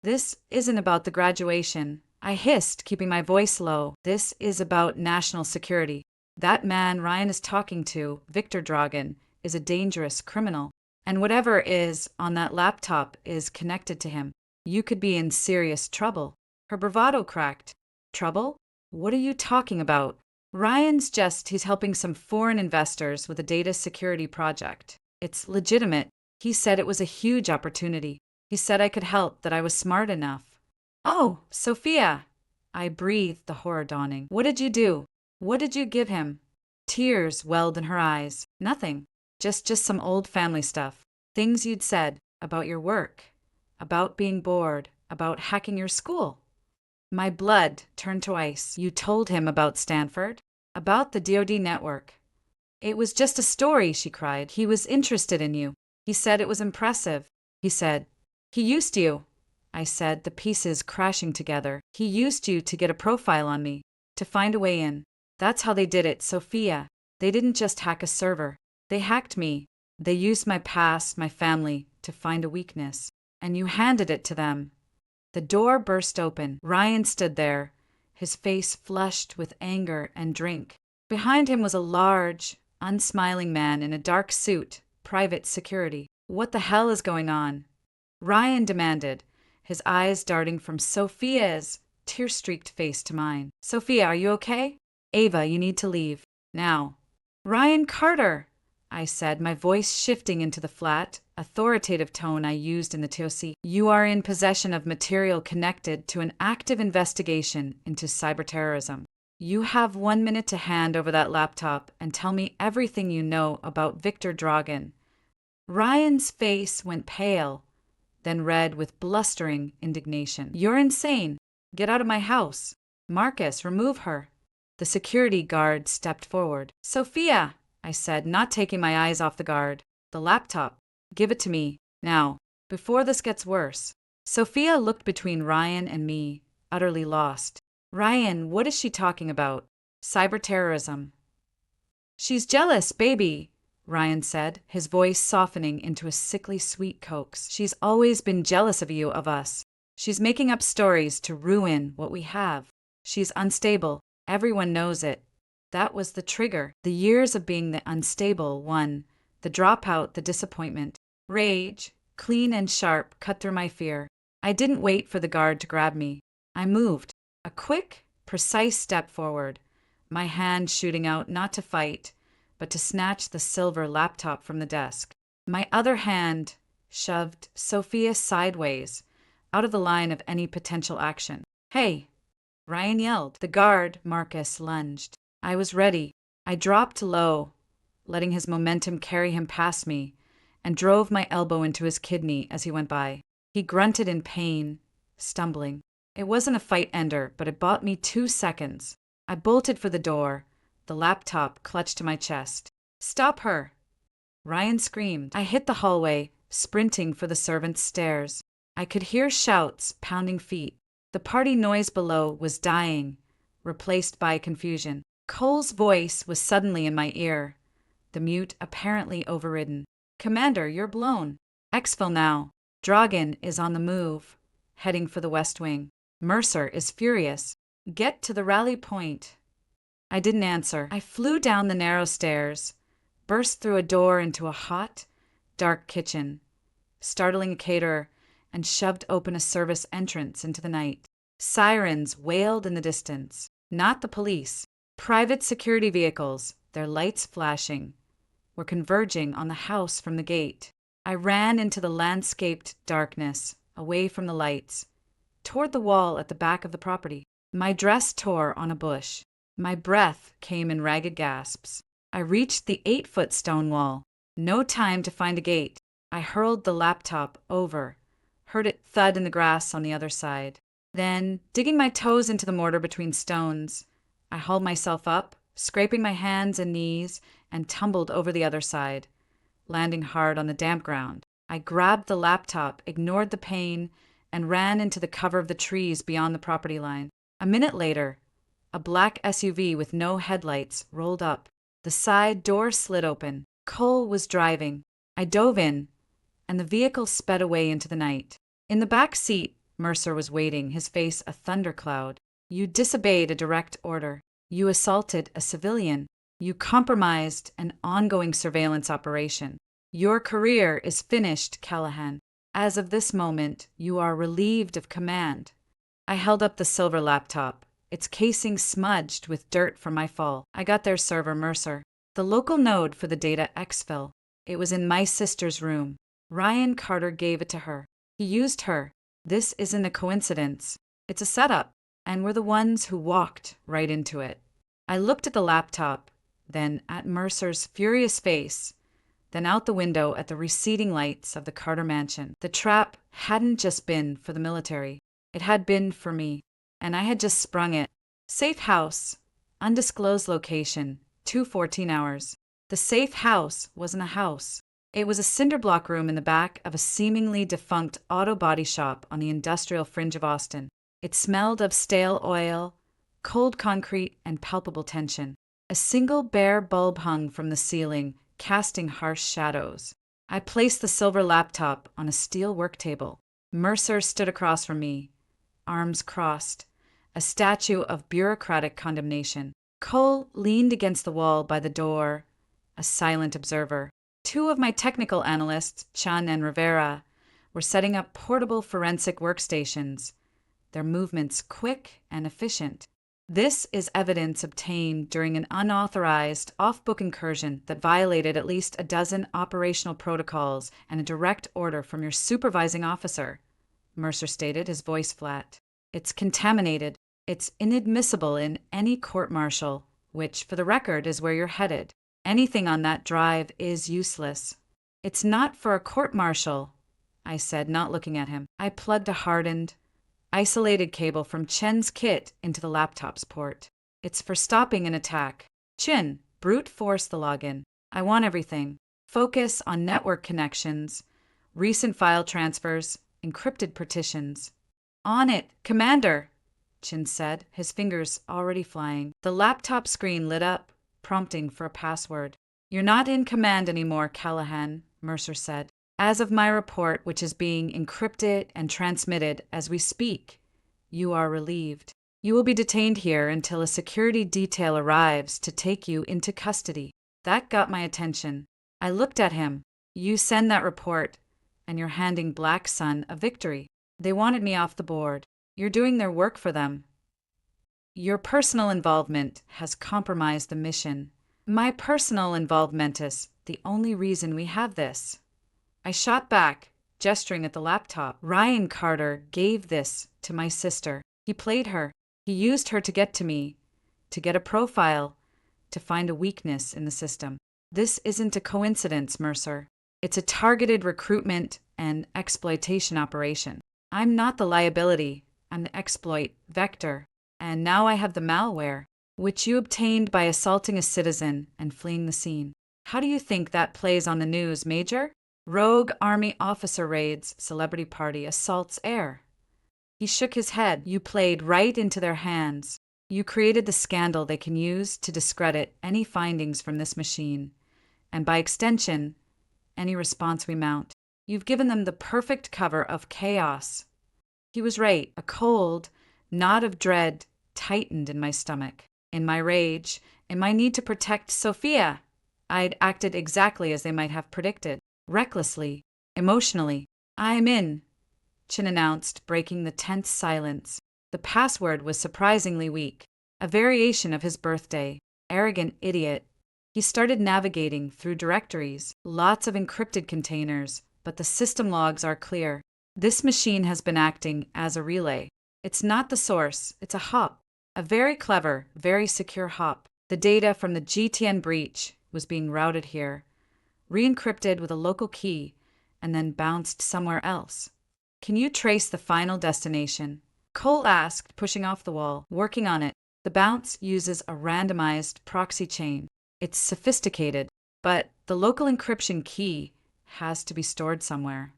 This isn't about the graduation. I hissed, keeping my voice low. This is about national security. That man Ryan is talking to, Victor Dragan, is a dangerous criminal. And whatever is on that laptop is connected to him. You could be in serious trouble. Her bravado cracked. Trouble? What are you talking about? He's helping some foreign investors with a data security project. It's legitimate. He said it was a huge opportunity. He said I could help, that I was smart enough. Oh, Sophia! I breathed, the horror dawning. What did you do? What did you give him? Tears welled in her eyes. Nothing. Just some old family stuff. Things you'd said about your work, about being bored, about hacking your school. My blood turned to ice. You told him about Stanford? About the DoD network? It was just a story, she cried. He was interested in you. He said it was impressive. He said, he used you. I said, the pieces crashing together. He used you to get a profile on me, to find a way in. That's how they did it, Sophia. They didn't just hack a server. They hacked me. They used my past, my family, to find a weakness. And you handed it to them. The door burst open. Ryan stood there, his face flushed with anger and drink. Behind him was a large, unsmiling man in a dark suit, private security. What the hell is going on? Ryan demanded, his eyes darting from Sophia's tear-streaked face to mine. Sophia, are you okay? Ava, you need to leave. Now. Ryan Carter, I said, my voice shifting into the flat, authoritative tone I used in the TOC. You are in possession of material connected to an active investigation into cyberterrorism. You have 1 minute to hand over that laptop and tell me everything you know about Victor Dragan. Ryan's face went pale, then red with blustering indignation. You're insane. Get out of my house. Marcus, remove her. The security guard stepped forward. Sophia, I said, not taking my eyes off the guard. The laptop. Give it to me, now, before this gets worse. Sophia looked between Ryan and me, utterly lost. Ryan, what is she talking about? Cyberterrorism. She's jealous, baby, Ryan said, his voice softening into a sickly sweet coax. She's always been jealous of you, of us. She's making up stories to ruin what we have. She's unstable. Everyone knows it. That was the trigger. The years of being the unstable one, the dropout, the disappointment. Rage, clean and sharp, cut through my fear. I didn't wait for the guard to grab me. I moved. A quick, precise step forward, my hand shooting out not to fight, but to snatch the silver laptop from the desk. My other hand shoved Sophia sideways, out of the line of any potential action. Hey! Ryan yelled. The guard, Marcus, lunged. I was ready. I dropped low, letting his momentum carry him past me, and drove my elbow into his kidney as he went by. He grunted in pain, stumbling. It wasn't a fight ender, but it bought me 2 seconds. I bolted for the door, the laptop clutched to my chest. Stop her! Ryan screamed. I hit the hallway, sprinting for the servants' stairs. I could hear shouts, pounding feet. The party noise below was dying, replaced by confusion. Cole's voice was suddenly in my ear, the mute apparently overridden. Commander, you're blown. Exfil now. Dragan is on the move, heading for the West Wing. Mercer is furious. Get to the rally point. I didn't answer. I flew down the narrow stairs, burst through a door into a hot, dark kitchen, startling a caterer, and shoved open a service entrance into the night. Sirens wailed in the distance. Not the police. Private security vehicles, their lights flashing, were converging on the house from the gate. I ran into the landscaped darkness, away from the lights, toward the wall at the back of the property. My dress tore on a bush. My breath came in ragged gasps. I reached the 8-foot stone wall. No time to find a gate. I hurled the laptop over, heard it thud in the grass on the other side. Then, digging my toes into the mortar between stones, I hauled myself up, scraping my hands and knees, and tumbled over the other side, landing hard on the damp ground. I grabbed the laptop, ignored the pain, and ran into the cover of the trees beyond the property line. A minute later, a black SUV with no headlights rolled up. The side door slid open. Cole was driving. I dove in, and the vehicle sped away into the night. In the back seat, Mercer was waiting, his face a thundercloud. You disobeyed a direct order. You assaulted a civilian. You compromised an ongoing surveillance operation. Your career is finished, Callahan. As of this moment, you are relieved of command. I held up the silver laptop, its casing smudged with dirt from my fall. I got their server, Mercer, the local node for the data exfil. It was in my sister's room. Ryan Carter gave it to her. He used her. This isn't a coincidence. It's a setup, and we're the ones who walked right into it. I looked at the laptop, then at Mercer's furious face, then out the window at the receding lights of the Carter mansion. The trap hadn't just been for the military. It had been for me, and I had just sprung it. Safe house, undisclosed location, 2 14 hours. The safe house wasn't a house. It was a cinderblock room in the back of a seemingly defunct auto body shop on the industrial fringe of Austin. It smelled of stale oil, cold concrete, and palpable tension. A single bare bulb hung from the ceiling, casting harsh shadows. I placed the silver laptop on a steel work table. Mercer stood across from me, arms crossed, a statue of bureaucratic condemnation. Cole leaned against the wall by the door, a silent observer. Two of my technical analysts, Chan and Rivera, were setting up portable forensic workstations, their movements quick and efficient. This is evidence obtained during an unauthorized off-book incursion that violated at least a dozen operational protocols and a direct order from your supervising officer, Mercer stated, his voice flat. It's contaminated. It's inadmissible in any court-martial, which, for the record, is where you're headed. Anything on that drive is useless. It's not for a court-martial, I said, not looking at him. I plugged a hardened, isolated cable from Chen's kit into the laptop's port. It's for stopping an attack. Chen, brute force the login. I want everything. Focus on network connections, recent file transfers, encrypted partitions. On it, Commander, Chen said, his fingers already flying. The laptop screen lit up, prompting for a password. You're not in command anymore, Callahan, Mercer said. As of my report, which is being encrypted and transmitted as we speak, you are relieved. You will be detained here until a security detail arrives to take you into custody. That got my attention. I looked at him. You send that report, and you're handing Black Sun a victory. They wanted me off the board. You're doing their work for them. Your personal involvement has compromised the mission. My personal involvement is the only reason we have this. I shot back, gesturing at the laptop. Ryan Carter gave this to my sister. He played her. He used her to get to me, to get a profile, to find a weakness in the system. This isn't a coincidence, Mercer. It's a targeted recruitment and exploitation operation. I'm not the liability. I'm the exploit vector. And now I have the malware, which you obtained by assaulting a citizen and fleeing the scene. How do you think that plays on the news, Major? Rogue Army officer raids, celebrity party, assaults air. He shook his head. You played right into their hands. You created the scandal they can use to discredit any findings from this machine, and by extension, any response we mount. You've given them the perfect cover of chaos. He was right. A cold knot of dread tightened in my stomach. In my rage, in my need to protect Sophia, I'd acted exactly as they might have predicted. Recklessly, emotionally. I'm in, Chin announced, breaking the tense silence. The password was surprisingly weak, a variation of his birthday. Arrogant idiot. He started navigating through directories, lots of encrypted containers, but the system logs are clear. This machine has been acting as a relay. It's not the source, it's a hop. A very clever, very secure hop. The data from the GTN breach was being routed here, re-encrypted with a local key, and then bounced somewhere else. Can you trace the final destination? Cole asked, pushing off the wall. Working on it. The bounce uses a randomized proxy chain. It's sophisticated, but the local encryption key has to be stored somewhere.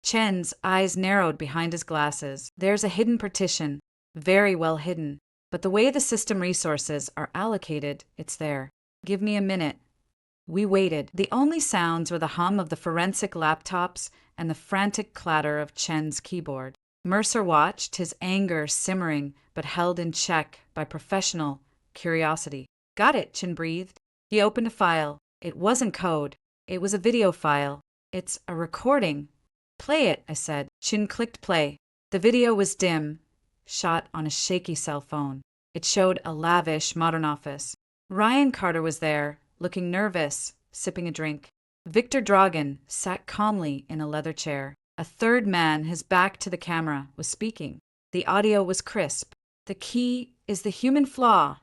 Chen's eyes narrowed behind his glasses. There's a hidden partition, very well hidden, but the way the system resources are allocated, it's there. Give me a minute. We waited. The only sounds were the hum of the forensic laptops and the frantic clatter of Chen's keyboard. Mercer watched, his anger simmering but held in check by professional curiosity. Got it, Chen breathed. He opened a file. It wasn't code. It was a video file. It's a recording. Play it, I said. Chen clicked play. The video was dim, shot on a shaky cell phone. It showed a lavish modern office. Ryan Carter was there, looking nervous, sipping a drink. Victor Dragan sat calmly in a leather chair. A third man, his back to the camera, was speaking. The audio was crisp. The key is the human flaw,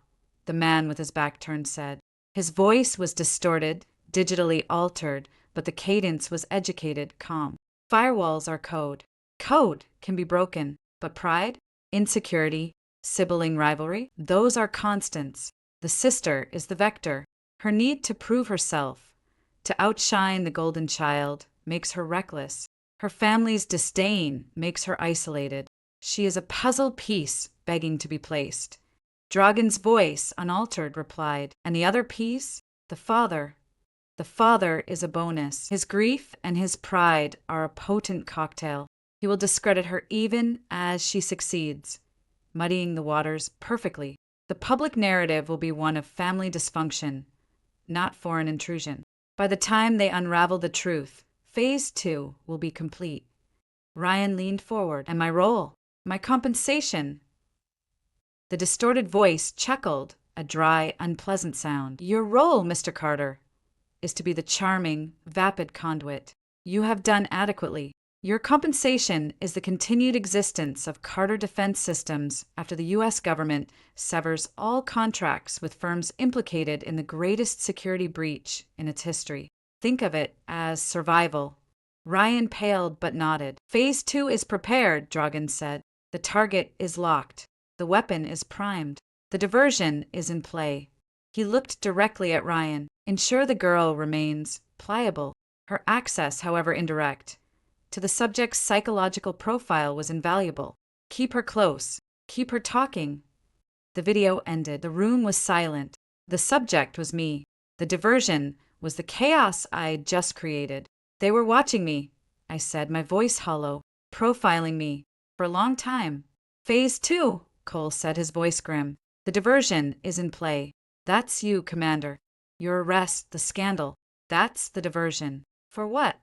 the man with his back turned said. His voice was distorted, digitally altered, but the cadence was educated, calm. Firewalls are code. Code can be broken, but pride, insecurity, sibling rivalry, those are constants. The sister is the vector. Her need to prove herself, to outshine the golden child, makes her reckless. Her family's disdain makes her isolated. She is a puzzle piece begging to be placed. Dragon's voice, unaltered, replied, and the other piece? The father. The father is a bonus. His grief and his pride are a potent cocktail. He will discredit her even as she succeeds, muddying the waters perfectly. The public narrative will be one of family dysfunction, not foreign intrusion. By the time they unravel the truth, Phase 2 will be complete. Ryan leaned forward. And my role? My compensation? The distorted voice chuckled, a dry, unpleasant sound. Your role, Mr. Carter, is to be the charming, vapid conduit. You have done adequately. Your compensation is the continued existence of Carter Defense Systems after the U.S. government severs all contracts with firms implicated in the greatest security breach in its history. Think of it as survival. Ryan paled but nodded. Phase 2 is prepared, Dragon said. The target is locked. The weapon is primed. The diversion is in play. He looked directly at Ryan. Ensure the girl remains pliable. Her access, however indirect, to the subject's psychological profile was invaluable. Keep her close. Keep her talking. The video ended. The room was silent. The subject was me. The diversion was the chaos I'd just created. They were watching me, I said, my voice hollow, profiling me, for a long time. Phase 2, Cole said, his voice grim. The diversion is in play. That's you, Commander. Your arrest, the scandal. That's the diversion. For what?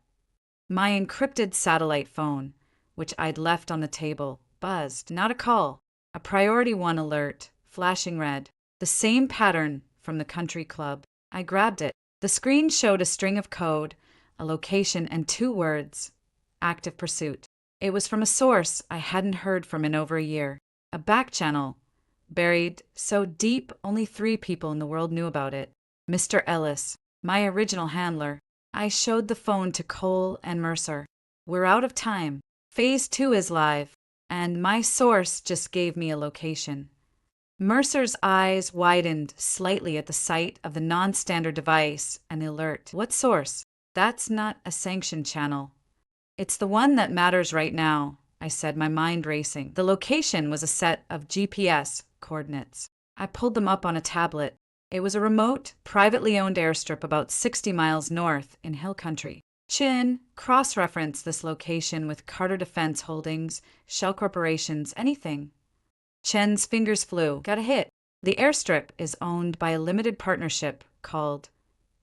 My encrypted satellite phone, which I'd left on the table, buzzed. Not a call. A Priority 1 alert, flashing red. The same pattern from the country club. I grabbed it. The screen showed a string of code, a location, and 2 words. Active pursuit. It was from a source I hadn't heard from in over a year. A back channel, buried so deep only 3 people in the world knew about it. Mr. Ellis, my original handler. I showed the phone to Cole and Mercer. We're out of time. Phase 2 is live, and my source just gave me a location. Mercer's eyes widened slightly at the sight of the non-standard device and the alert. What source? That's not a sanctioned channel. It's the one that matters right now, I said, my mind racing. The location was a set of GPS coordinates. I pulled them up on a tablet. It was a remote, privately owned airstrip about 60 miles north in hill country. Chin cross-referenced this location with Carter Defense Holdings, Shell Corporations, anything. Chen's fingers flew. Got a hit. The airstrip is owned by a limited partnership called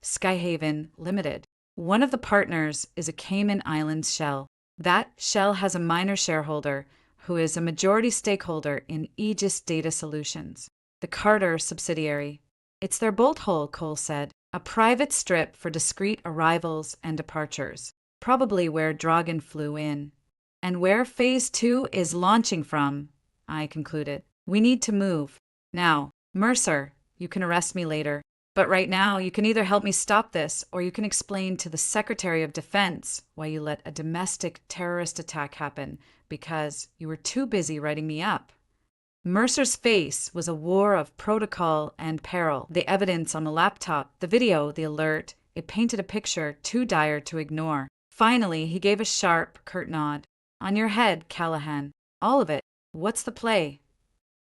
Skyhaven Limited. One of the partners is a Cayman Islands Shell. That Shell has a minor shareholder who is a majority stakeholder in Aegis Data Solutions, the Carter subsidiary. It's their bolt hole, Cole said, a private strip for discreet arrivals and departures, probably where Dragon flew in. And where Phase 2 is launching from, I concluded. We need to move. Now, Mercer, you can arrest me later. But right now, you can either help me stop this, or you can explain to the Secretary of Defense why you let a domestic terrorist attack happen, because you were too busy writing me up. Mercer's face was a war of protocol and peril. The evidence on the laptop, the video, the alert, it painted a picture too dire to ignore. Finally, he gave a sharp, curt nod. On your head, Callahan. All of it. What's the play?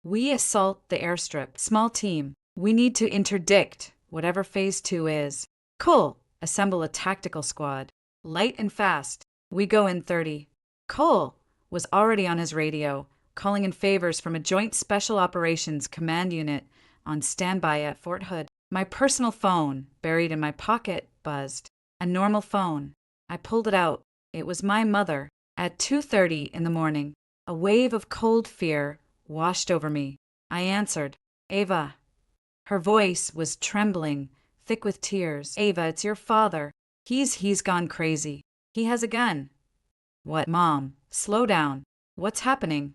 We assault the airstrip. Small team. We need to interdict whatever Phase 2 is. Cole, assemble a tactical squad. Light and fast. We go in 30. Cole was already on his radio, calling in favors from a Joint Special Operations Command unit on standby at Fort Hood. My personal phone, buried in my pocket, buzzed. A normal phone. I pulled it out. It was my mother. At 2:30 in the morning, a wave of cold fear washed over me. I answered. Ava. Her voice was trembling, thick with tears. Ava, it's your father. He's gone crazy. He has a gun. What, Mom? Slow down. What's happening?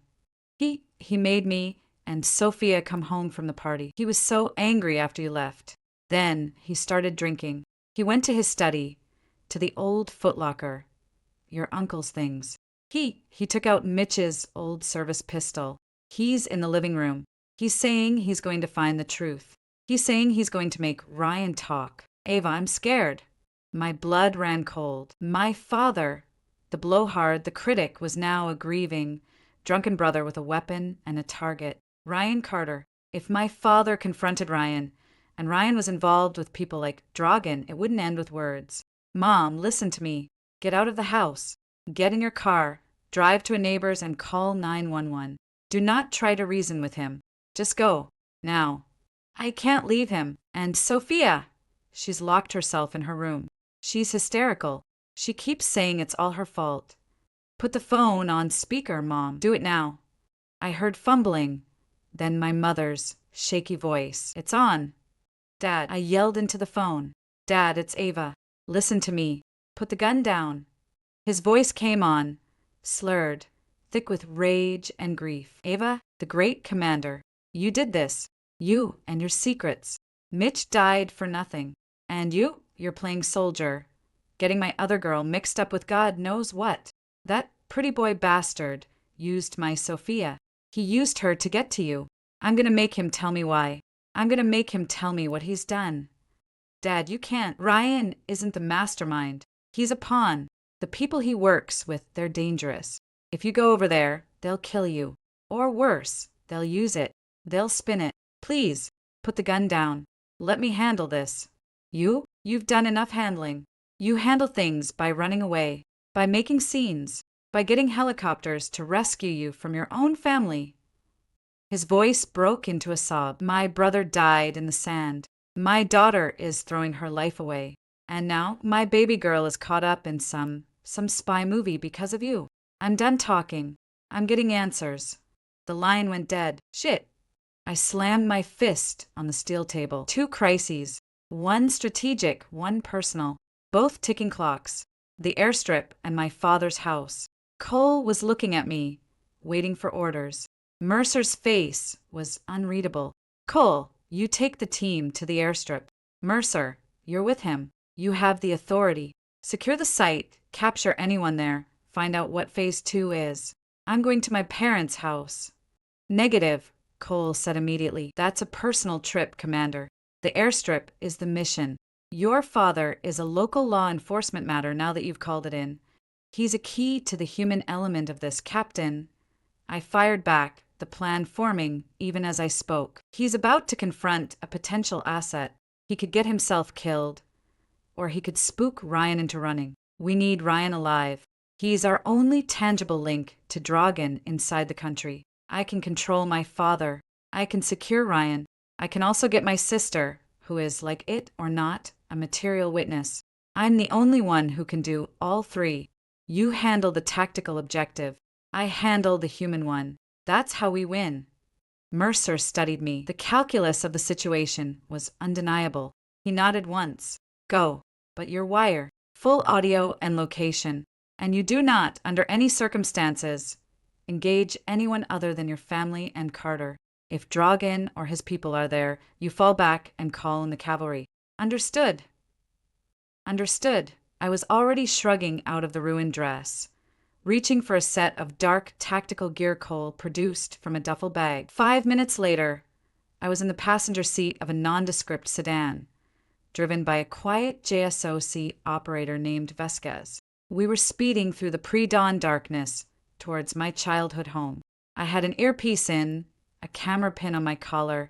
He made me and Sophia come home from the party. He was so angry after you left. Then he started drinking. He went to his study, to the old footlocker. Your uncle's things. He took out Mitch's old service pistol. He's in the living room. He's saying he's going to find the truth. He's saying he's going to make Ryan talk. Ava, I'm scared. My blood ran cold. My father, the blowhard, the critic, was now a grieving, drunken brother with a weapon and a target. Ryan Carter. If my father confronted Ryan, and Ryan was involved with people like Dragan, it wouldn't end with words. Mom, listen to me. Get out of the house. Get in your car. Drive to a neighbor's and call 911. Do not try to reason with him. Just go. Now. I can't leave him. And Sophia. She's locked herself in her room. She's hysterical. She keeps saying it's all her fault. Put the phone on speaker, Mom. Do it now. I heard fumbling. Then my mother's shaky voice. It's on. Dad, I yelled into the phone. Dad, it's Ava. Listen to me. Put the gun down. His voice came on, slurred, thick with rage and grief. Ava, the great commander, you did this. You and your secrets. Mitch died for nothing. And you're playing soldier, getting my other girl mixed up with God knows what. That pretty boy bastard used my Sophia. He used her to get to you. I'm gonna make him tell me why. I'm gonna make him tell me what he's done. Dad, you can't. Ryan isn't the mastermind. He's a pawn. The people he works with, they're dangerous. If you go over there, they'll kill you. Or worse, they'll use it. They'll spin it. Please, put the gun down. Let me handle this. You've done enough handling. You handle things by running away, by making scenes, by getting helicopters to rescue you from your own family. His voice broke into a sob. My brother died in the sand. My daughter is throwing her life away. And now my baby girl is caught up in some spy movie because of you. I'm done talking. I'm getting answers. The line went dead. Shit. I slammed my fist on the steel table. 2 crises. One strategic, one personal. Both ticking clocks. The airstrip and my father's house. Cole was looking at me, waiting for orders. Mercer's face was unreadable. Cole, you take the team to the airstrip. Mercer, you're with him. You have the authority. Secure the site, capture anyone there, find out what Phase 2 is. I'm going to my parents' house. Negative, Cole said immediately. That's a personal trip, Commander. The airstrip is the mission. Your father is a local law enforcement matter now that you've called it in. He's a key to the human element of this, Captain. I fired back, the plan forming even as I spoke. He's about to confront a potential asset. He could get himself killed, or he could spook Ryan into running. We need Ryan alive. He's our only tangible link to Dragan inside the country. I can control my father. I can secure Ryan. I can also get my sister, who is, like it or not, a material witness. I'm the only one who can do all 3. You handle the tactical objective. I handle the human one. That's how we win. Mercer studied me. The calculus of the situation was undeniable. He nodded once. Go. But your wire. Full audio and location. And you do not, under any circumstances, engage anyone other than your family and Carter. If Dragan or his people are there, you fall back and call in the cavalry. Understood. Understood. I was already shrugging out of the ruined dress, reaching for a set of dark tactical gear Cole produced from a duffel bag. 5 minutes later, I was in the passenger seat of a nondescript sedan, driven by a quiet JSOC operator named Vasquez. We were speeding through the pre-dawn darkness towards my childhood home. I had an earpiece in, a camera pin on my collar,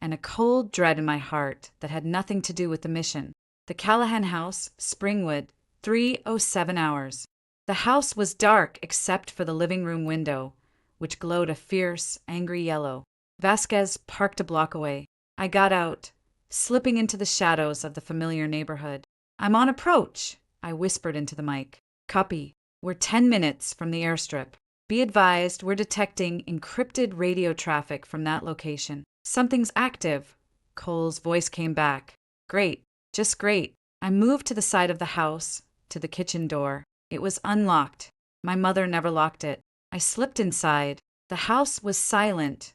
and a cold dread in my heart that had nothing to do with the mission. The Callahan House, Springwood, 3:07 hours. The house was dark except for the living room window, which glowed a fierce, angry yellow. Vasquez parked a block away. I got out, slipping into the shadows of the familiar neighborhood. I'm on approach, I whispered into the mic. Copy. We're 10 minutes from the airstrip. Be advised, we're detecting encrypted radio traffic from that location. Something's active. Cole's voice came back. Great. Just great. I moved to the side of the house, to the kitchen door. It was unlocked. My mother never locked it. I slipped inside. The house was silent,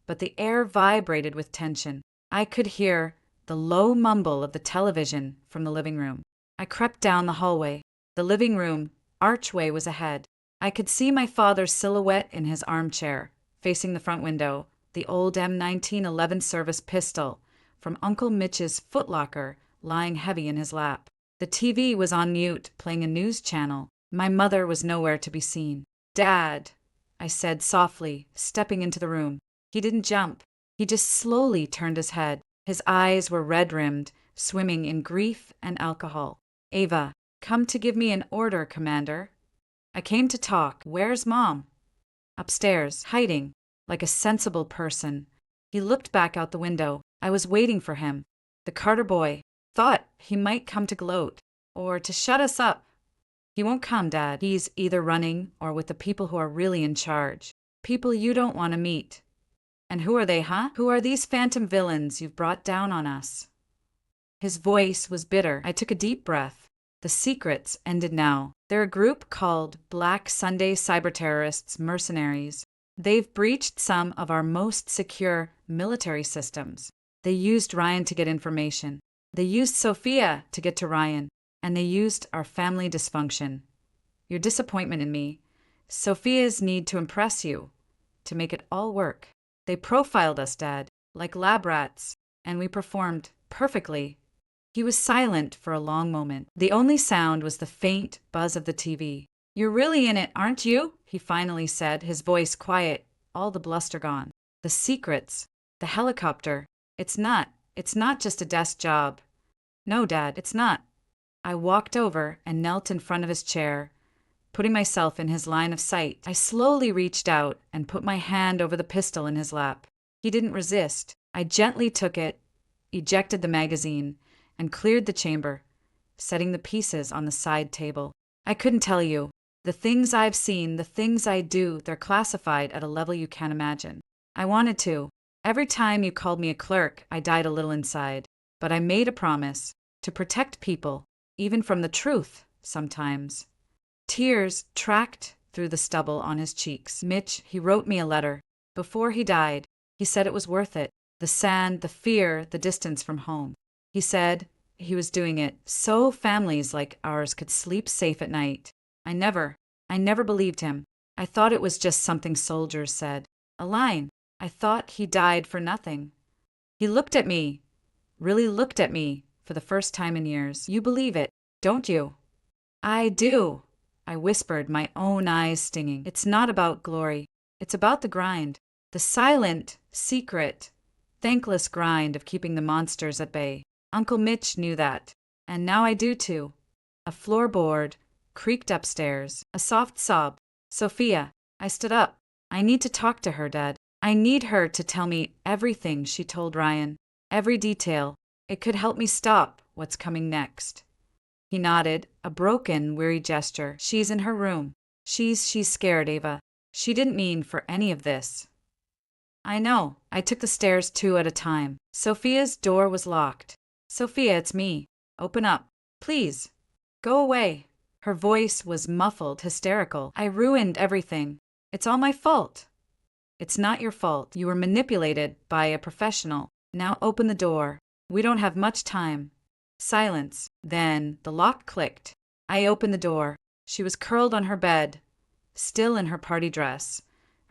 but the air vibrated with tension. I could hear the low mumble of the television from the living room. I crept down the hallway. The living room archway was ahead. I could see my father's silhouette in his armchair, facing the front window, the old M1911 service pistol from Uncle Mitch's footlocker lying heavy in his lap. The TV was on mute, playing a news channel. My mother was nowhere to be seen. "Dad," I said softly, stepping into the room. He didn't jump. He just slowly turned his head. His eyes were red-rimmed, swimming in grief and alcohol. "Ava, come to give me an order, Commander." "I came to talk. Where's Mom?" "Upstairs, hiding, like a sensible person." He looked back out the window. I was waiting for him. The Carter boy. Thought he might come to gloat, or to shut us up. "He won't come, Dad. He's either running or with the people who are really in charge. People you don't want to meet." "And who are they, huh? Who are these phantom villains you've brought down on us?" His voice was bitter. I took a deep breath. The secrets ended now. They're a group called Black Sunday Cyber-Terrorists Mercenaries. They've breached some of our most secure military systems. They used Ryan to get information. They used Sophia to get to Ryan. And they used our family dysfunction. Your disappointment in me. Sophia's need to impress you. To make it all work. They profiled us, Dad, like lab rats. And we performed perfectly. He was silent for a long moment. The only sound was the faint buzz of the TV. "You're really in it, aren't you?" he finally said, his voice quiet, all the bluster gone. "The secrets. The helicopter. It's not just a desk job." "No, Dad, it's not." I walked over and knelt in front of his chair, putting myself in his line of sight. I slowly reached out and put my hand over the pistol in his lap. He didn't resist. I gently took it, ejected the magazine, and cleared the chamber, setting the pieces on the side table. "I couldn't tell you. The things I've seen, the things I do, they're classified at a level you can't imagine. I wanted to. Every time you called me a clerk, I died a little inside. But I made a promise to protect people, even from the truth, sometimes." Tears tracked through the stubble on his cheeks. "Mitch, he wrote me a letter. Before he died, he said it was worth it. The sand, the fear, the distance from home. He said he was doing it so families like ours could sleep safe at night. I never believed him. I thought it was just something soldiers said. A line. I thought he died for nothing. He looked at me, really looked at me, for the first time in years. You believe it, don't you?" "I do," I whispered, my own eyes stinging. "It's not about glory. It's about the grind. The silent, secret, thankless grind of keeping the monsters at bay. Uncle Mitch knew that. And now I do too." A floorboard creaked upstairs. A soft sob. "Sophia." I stood up. "I need to talk to her, Dad. I need her to tell me everything she told Ryan. Every detail. It could help me stop what's coming next." He nodded, a broken, weary gesture. "She's in her room. She's scared, Ava. She didn't mean for any of this." "I know." I took the stairs 2 at a time. Sophia's door was locked. "Sophia, it's me. Open up. Please. Go away." Her voice was muffled, hysterical. "I ruined everything. It's all my fault." "It's not your fault. You were manipulated by a professional. Now open the door. We don't have much time." Silence. Then the lock clicked. I opened the door. She was curled on her bed, still in her party dress,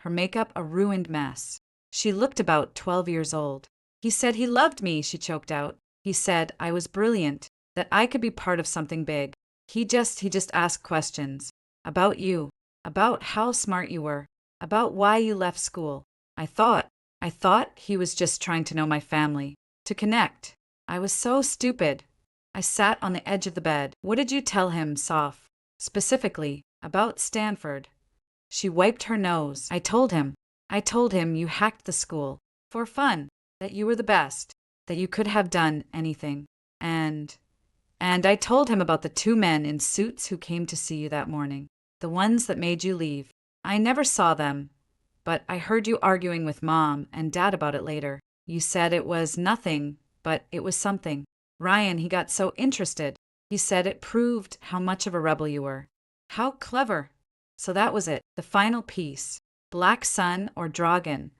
her makeup a ruined mess. She looked about 12 years old. "He said he loved me," she choked out. "He said I was brilliant, that I could be part of something big. He just asked questions. About you. About how smart you were. About why you left school. I thought he was just trying to know my family. To connect. I was so stupid." I sat on the edge of the bed. "What did you tell him, Soph? Specifically, about Stanford?" She wiped her nose. I told him you hacked the school. For fun. That you were the best. That you could have done anything. And I told him about the 2 men in suits who came to see you that morning. The ones that made you leave. I never saw them, but I heard you arguing with Mom and Dad about it later. You said it was nothing, but it was something. Ryan, he got so interested. He said it proved how much of a rebel you were. How clever. So that was it, the final piece. Black Sun or Dragon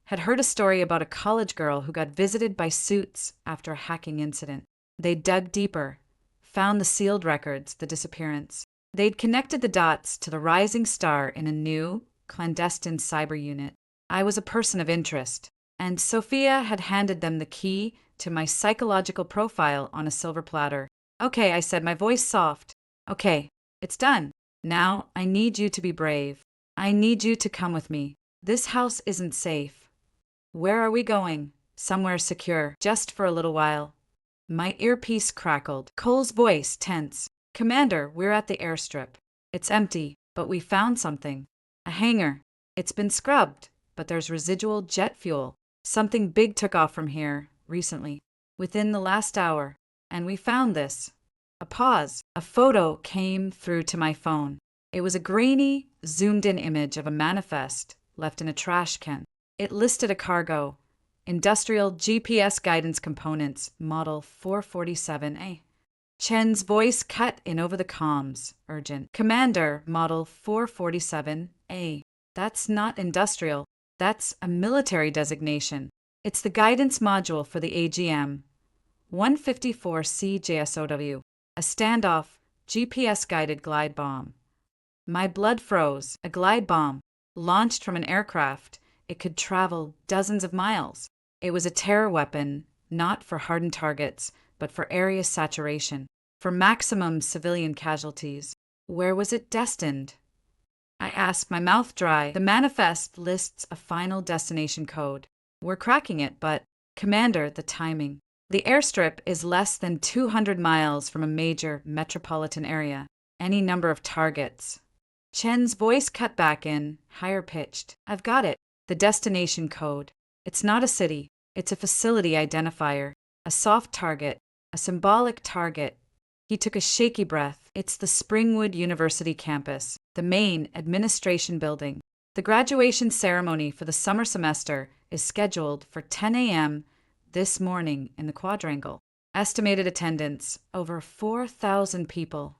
had heard a story about a college girl who got visited by suits after a hacking incident. They dug deeper, found the sealed records, the disappearance. They'd connected the dots to the rising star in a new, clandestine cyber unit. I was a person of interest, and Sophia had handed them the key to my psychological profile on a silver platter. "Okay," I said, my voice soft. "Okay, it's done. Now I need you to be brave. I need you to come with me. This house isn't safe." "Where are we going?" "Somewhere secure, just for a little while." My earpiece crackled. Cole's voice tense. "Commander, we're at the airstrip. It's empty, but we found something. A hangar. It's been scrubbed, but there's residual jet fuel. Something big took off from here, recently, within the last hour, and we found this." A pause. A photo came through to my phone. It was a grainy, zoomed-in image of a manifest left in a trash can. It listed a cargo: Industrial GPS Guidance Components, Model 447A. Chen's voice cut in over the comms, urgent. "Commander, Model 447A. That's not industrial. That's a military designation. It's the guidance module for the AGM 154C JSOW, a standoff, GPS-guided glide bomb." My blood froze. A glide bomb, launched from an aircraft. It could travel dozens of miles. It was a terror weapon, not for hardened targets, but for area saturation, for maximum civilian casualties. Where was it destined? I asked, my mouth dry. The manifest lists a final destination code. We're cracking it, but, Commander, the timing. The airstrip is less than 200 miles from a major metropolitan area. Any number of targets. Chen's voice cut back in, higher pitched. "I've got it. The destination code. It's not a city. It's a facility identifier. A soft target. A symbolic target." He took a shaky breath. "It's the Springwood University campus, the main administration building. The graduation ceremony for the summer semester is scheduled for 10 a.m. this morning in the quadrangle. Estimated attendance, over 4,000 people."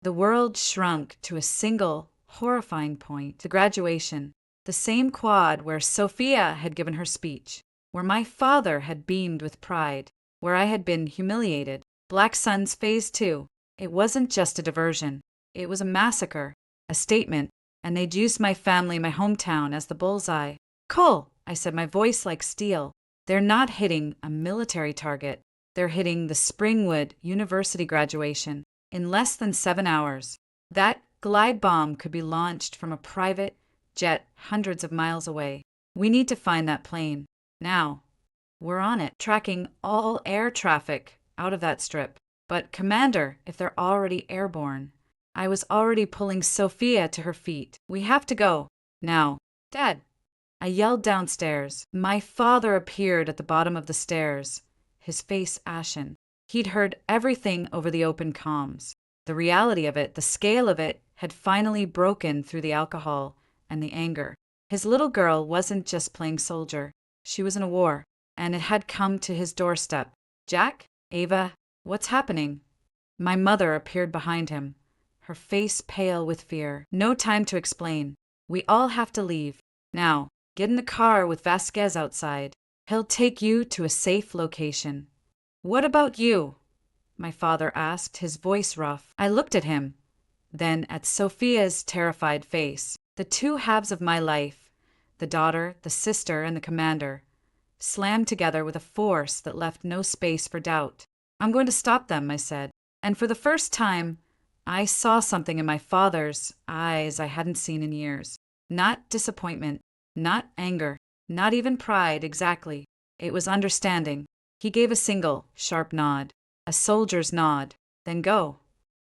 The world shrunk to a single, horrifying point. The graduation. The same quad where Sophia had given her speech, where my father had beamed with pride, where I had been humiliated. Black Sun's Phase 2. It wasn't just a diversion. It was a massacre, a statement, and they'd used my family, my hometown, as the bullseye. "Cole," I said, my voice like steel, "they're not hitting a military target. They're hitting the Springwood University graduation in less than 7 hours. That glide bomb could be launched from a private jet hundreds of miles away. We need to find that plane. Now. We're on it, tracking all air traffic out of that strip. But, Commander, if they're already airborne." I was already pulling Sophia to her feet. "We have to go. Now. Dad." I yelled downstairs. My father appeared at the bottom of the stairs, his face ashen. He'd heard everything over the open comms. The reality of it, the scale of it, had finally broken through the alcohol and the anger. His little girl wasn't just playing soldier. She was in a war, and it had come to his doorstep. "Jack? Ava? What's happening?" My mother appeared behind him, her face pale with fear. "No time to explain. We all have to leave. Now, get in the car with Vasquez outside. He'll take you to a safe location." "What about you?" my father asked, his voice rough. I looked at him, then at Sophia's terrified face. The two halves of my life, the daughter, the sister, and the commander, slammed together with a force that left no space for doubt. "I'm going to stop them," I said. And for the first time, I saw something in my father's eyes I hadn't seen in years. Not disappointment, not anger, not even pride exactly. It was understanding. He gave a single, sharp nod, a soldier's nod, then go.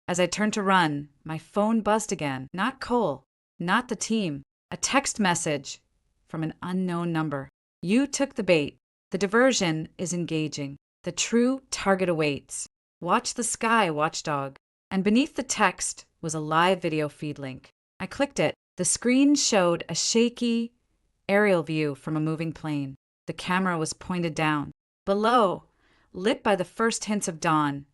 As I turned to run, my phone buzzed again. Not Cole, not the team. A text message from an unknown number. "You took the bait. The diversion is engaging. The true target awaits. Watch the sky, watchdog." And beneath the text was a live video feed link. I clicked it. The screen showed a shaky aerial view from a moving plane. The camera was pointed down. Below, lit by the first hints of dawn,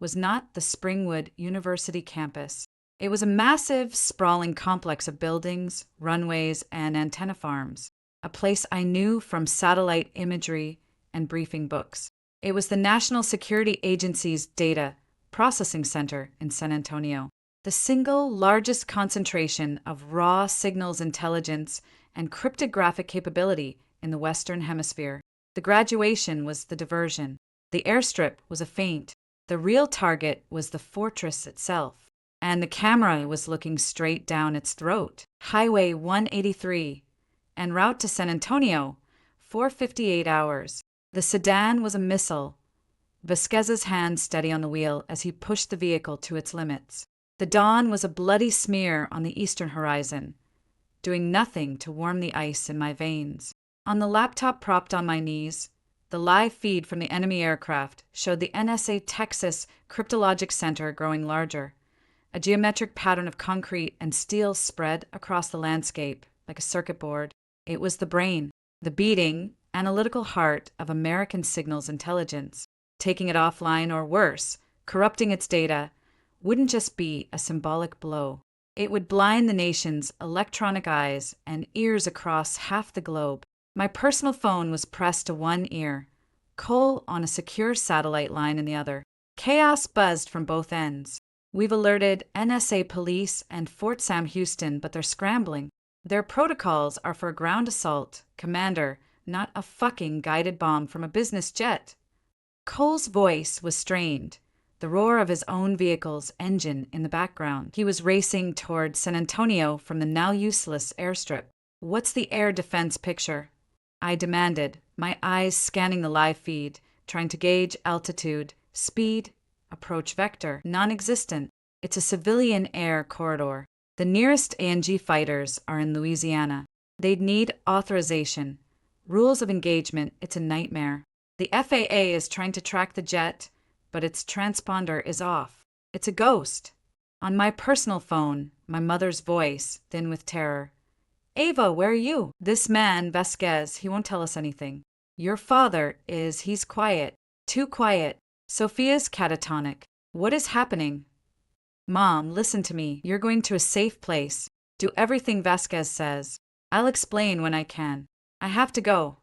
was not the Springwood University campus. It was a massive, sprawling complex of buildings, runways, and antenna farms, a place I knew from satellite imagery and briefing books. It was the National Security Agency's data processing center in San Antonio, the single largest concentration of raw signals intelligence and cryptographic capability in the Western Hemisphere. The graduation was the diversion. The airstrip was a feint. The real target was the fortress itself. And the camera was looking straight down its throat. Highway 183. En route to San Antonio. 4:58 hours. The sedan was a missile. Vasquez's hand steady on the wheel as he pushed the vehicle to its limits. The dawn was a bloody smear on the eastern horizon, doing nothing to warm the ice in my veins. On the laptop propped on my knees, the live feed from the enemy aircraft showed the NSA Texas Cryptologic Center growing larger. A geometric pattern of concrete and steel spread across the landscape like a circuit board. It was the brain, the beating, analytical heart of American signals intelligence. Taking it offline, or worse, corrupting its data, wouldn't just be a symbolic blow. It would blind the nation's electronic eyes and ears across half the globe. My personal phone was pressed to one ear, Cole on a secure satellite line in the other. Chaos buzzed from both ends. We've alerted NSA police and Fort Sam Houston, but they're scrambling. Their protocols are for a ground assault, Commander, not a fucking guided bomb from a business jet. Cole's voice was strained, the roar of his own vehicle's engine in the background. He was racing toward San Antonio from the now useless airstrip. What's the air defense picture? I demanded, my eyes scanning the live feed, trying to gauge altitude, speed, approach vector. Non-existent. It's a civilian air corridor. The nearest ANG fighters are in Louisiana. They'd need authorization. Rules of engagement, it's a nightmare. The FAA is trying to track the jet, but its transponder is off. It's a ghost. On my personal phone, my mother's voice, thin with terror. Ava, where are you? This man, Vasquez, he won't tell us anything. Your father he's quiet. Too quiet. Sophia's catatonic. What is happening? Mom, listen to me. You're going to a safe place. Do everything Vasquez says. I'll explain when I can. I have to go.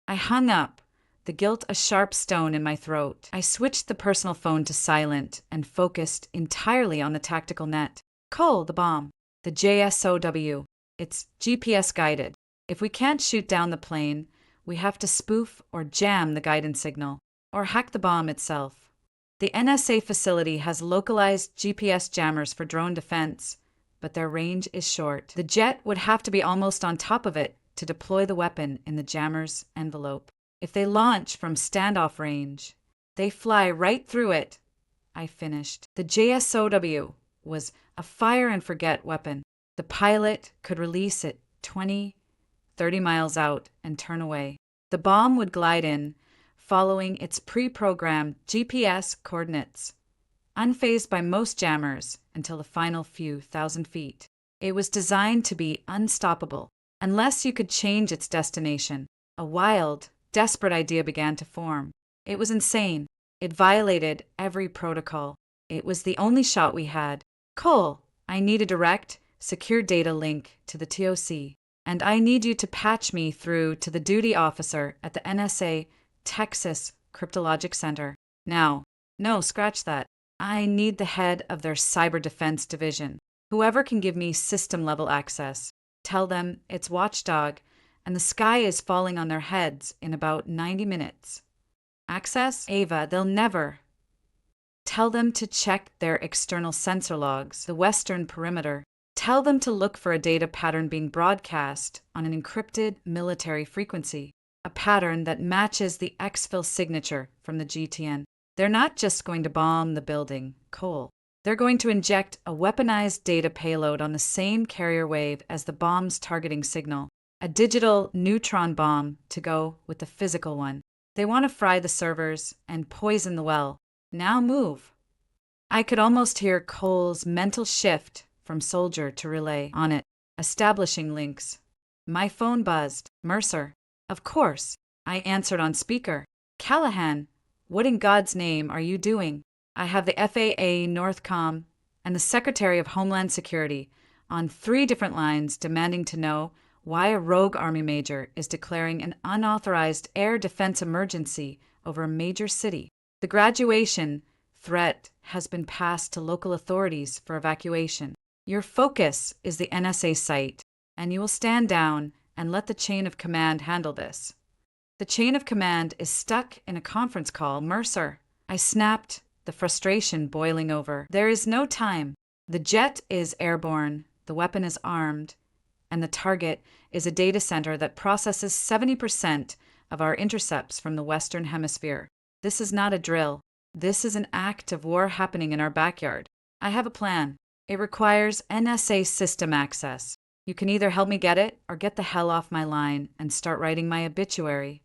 I hung up, the guilt a sharp stone in my throat. I switched the personal phone to silent and focused entirely on the tactical net. Cole, the bomb. The JSOW. It's GPS guided. If we can't shoot down the plane, we have to spoof or jam the guidance signal, or hack the bomb itself. The NSA facility has localized GPS jammers for drone defense, but their range is short. The jet would have to be almost on top of it to deploy the weapon in the jammer's envelope. If they launch from standoff range, they fly right through it. I finished. The JSOW was a fire-and-forget weapon. The pilot could release it 20, 30 miles out and turn away. The bomb would glide in, following its pre-programmed GPS coordinates, unfazed by most jammers until the final few thousand feet. It was designed to be unstoppable, unless you could change its destination. A wild, desperate idea began to form. It was insane. It violated every protocol. It was the only shot we had. Cole, I need a direct, secure data link to the TOC, and I need you to patch me through to the duty officer at the NSA Texas Cryptologic Center. Now. No, scratch that. I need the head of their cyber defense division. Whoever can give me system-level access. Tell them it's Watchdog, and the sky is falling on their heads in about 90 minutes. Access? Ava, they'll never. Tell them to check their external sensor logs, the western perimeter. Tell them to look for a data pattern being broadcast on an encrypted military frequency, a pattern that matches the exfil signature from the GTN. They're not just going to bomb the building, Cole. They're going to inject a weaponized data payload on the same carrier wave as the bomb's targeting signal, a digital neutron bomb to go with the physical one. They want to fry the servers and poison the well. Now move. I could almost hear Cole's mental shift from soldier to relay on it, establishing links. My phone buzzed. Mercer. Of course. I answered on speaker. Callahan, what in God's name are you doing? I have the FAA, Northcom, and the Secretary of Homeland Security on 3 different lines demanding to know why a rogue Army major is declaring an unauthorized air defense emergency over a major city. The graduation threat has been passed to local authorities for evacuation. Your focus is the NSA site, and you will stand down and let the chain of command handle this. The chain of command is stuck in a conference call, Mercer. I snapped, the frustration boiling over. There is no time. The jet is airborne, the weapon is armed, and the target is a data center that processes 70% of our intercepts from the Western Hemisphere. This is not a drill. This is an act of war happening in our backyard. I have a plan. It requires NSA system access. You can either help me get it or get the hell off my line and start writing my obituary.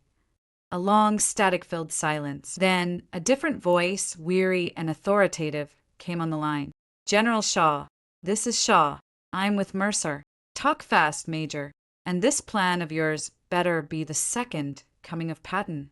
A long, static-filled silence. Then, a different voice, weary and authoritative, came on the line. General Shaw. This is Shaw. I'm with Mercer. Talk fast, Major. And this plan of yours better be the second coming of Patton.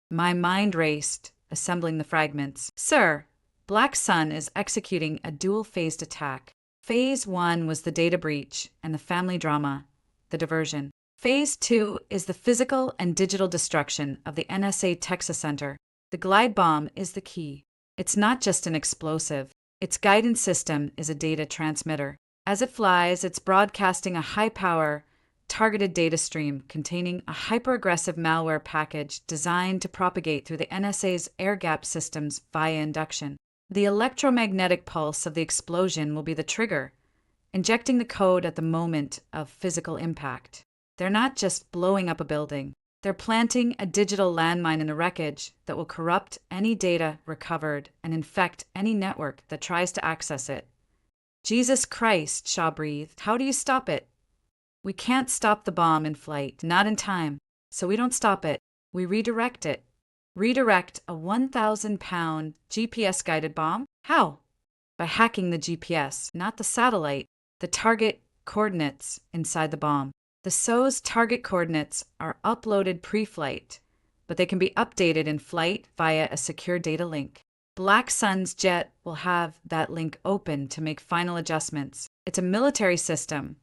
My mind raced, assembling the fragments. Sir, Black Sun is executing a dual-phased attack. Phase 1 was the data breach and the family drama, the diversion. Phase 2 is the physical and digital destruction of the NSA Texas Center. The glide bomb is the key. It's not just an explosive. Its guidance system is a data transmitter. As it flies, it's broadcasting a high-power, targeted data stream containing a hyper-aggressive malware package designed to propagate through the NSA's air-gap systems via induction. The electromagnetic pulse of the explosion will be the trigger, injecting the code at the moment of physical impact. They're not just blowing up a building. They're planting a digital landmine in the wreckage that will corrupt any data recovered and infect any network that tries to access it. Jesus Christ, Shaw breathed. How do you stop it? We can't stop the bomb in flight, not in time. So we don't stop it. We redirect it. Redirect a 1,000-pound GPS-guided bomb? How? By hacking the GPS, not the satellite, the target coordinates inside the bomb. The SO's target coordinates are uploaded pre-flight, but they can be updated in flight via a secure data link. Black Sun's jet will have that link open to make final adjustments. It's a military system,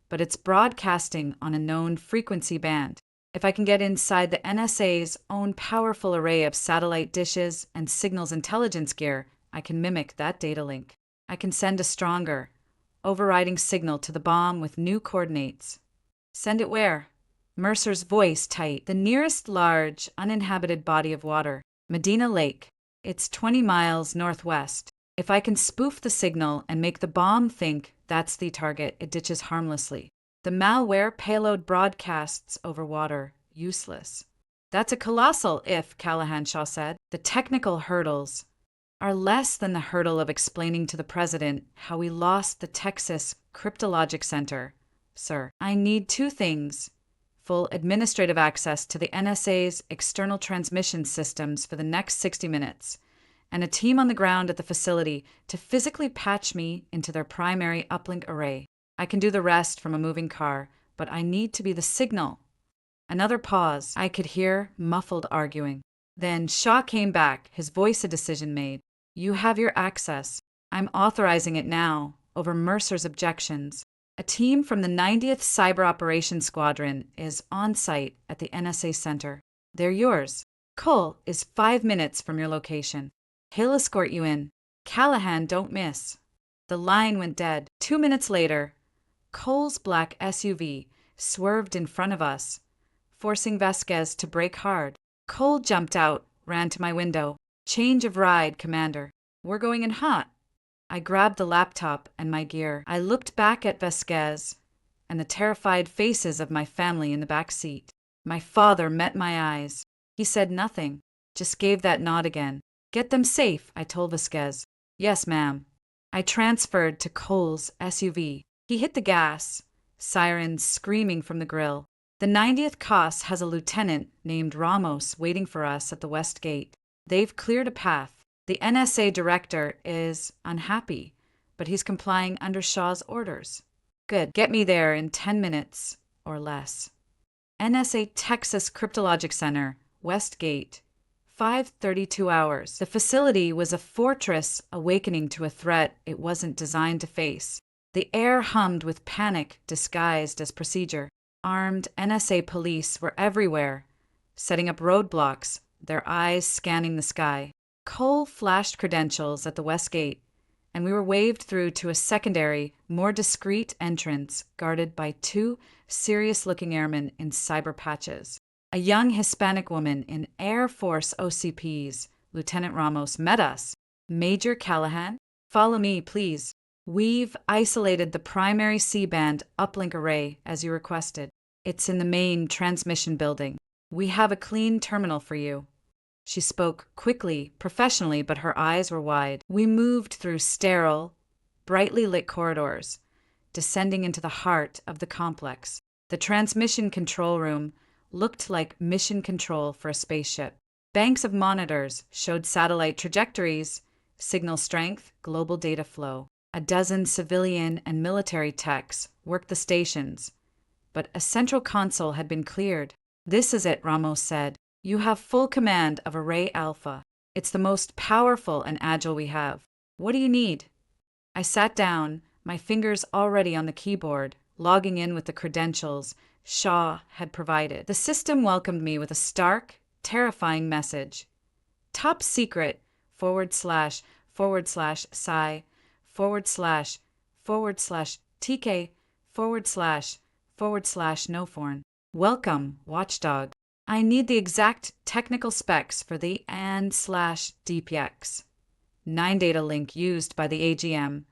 but it's broadcasting on a known frequency band. If I can get inside the NSA's own powerful array of satellite dishes and signals intelligence gear, I can mimic that data link. I can send a stronger, overriding signal to the bomb with new coordinates. Send it where? Mercer's voice tight. The nearest large, uninhabited body of water. Medina Lake. It's 20 miles northwest. If I can spoof the signal and make the bomb think that's the target, it ditches harmlessly. The malware payload broadcasts over water. Useless. That's a colossal if, Callahan Shaw said. The technical hurdles are less than the hurdle of explaining to the president how we lost the Texas Cryptologic Center. Sir, I need two things. Full administrative access to the NSA's external transmission systems for the next 60 minutes, and a team on the ground at the facility to physically patch me into their primary uplink array. I can do the rest from a moving car, but I need to be the signal. Another pause. I could hear muffled arguing. Then Shaw came back, his voice a decision made. You have your access. I'm authorizing it now, over Mercer's objections. A team from the 90th Cyber Operations Squadron is on site at the NSA Center. They're yours. Cole is 5 minutes from your location. He'll escort you in. Callahan, don't miss. The line went dead. 2 minutes later, Cole's black SUV swerved in front of us, forcing Vasquez to brake hard. Cole jumped out, ran to my window. Change of ride, Commander. We're going in hot. I grabbed the laptop and my gear. I looked back at Vasquez and the terrified faces of my family in the back seat. My father met my eyes. He said nothing, just gave that nod again. Get them safe, I told Vasquez. Yes, ma'am. I transferred to Cole's SUV. He hit the gas, sirens screaming from the grill. The 90th COS has a lieutenant named Ramos waiting for us at the west gate. They've cleared a path. The NSA director is unhappy, but he's complying under Shaw's orders. Good. Get me there in 10 minutes or less. NSA Texas Cryptologic Center, West Gate, 5:32 hours. The facility was a fortress awakening to a threat it wasn't designed to face. The air hummed with panic disguised as procedure. Armed NSA police were everywhere, setting up roadblocks, their eyes scanning the sky. Cole flashed credentials at the West Gate, and we were waved through to a secondary, more discreet entrance guarded by two serious-looking airmen in cyber patches. A young Hispanic woman in Air Force OCPs, Lieutenant Ramos, met us. Major Callahan, follow me, please. We've isolated the primary C-band uplink array as you requested. It's in the main transmission building. We have a clean terminal for you. She spoke quickly, professionally, but her eyes were wide. We moved through sterile, brightly lit corridors, descending into the heart of the complex. The transmission control room looked like mission control for a spaceship. Banks of monitors showed satellite trajectories, signal strength, global data flow. A dozen civilian and military techs worked the stations, but a central console had been cleared. "This is it," Ramos said. "You have full command of Array Alpha. It's the most powerful and agile we have. What do you need?" I sat down, my fingers already on the keyboard, logging in with the credentials Shaw had provided. The system welcomed me with a stark, terrifying message. "Top secret, //psi, //TK, //noforn. Welcome, watchdog. I need the exact technical specs for the AND/DPX. 9 data link used by the AGM.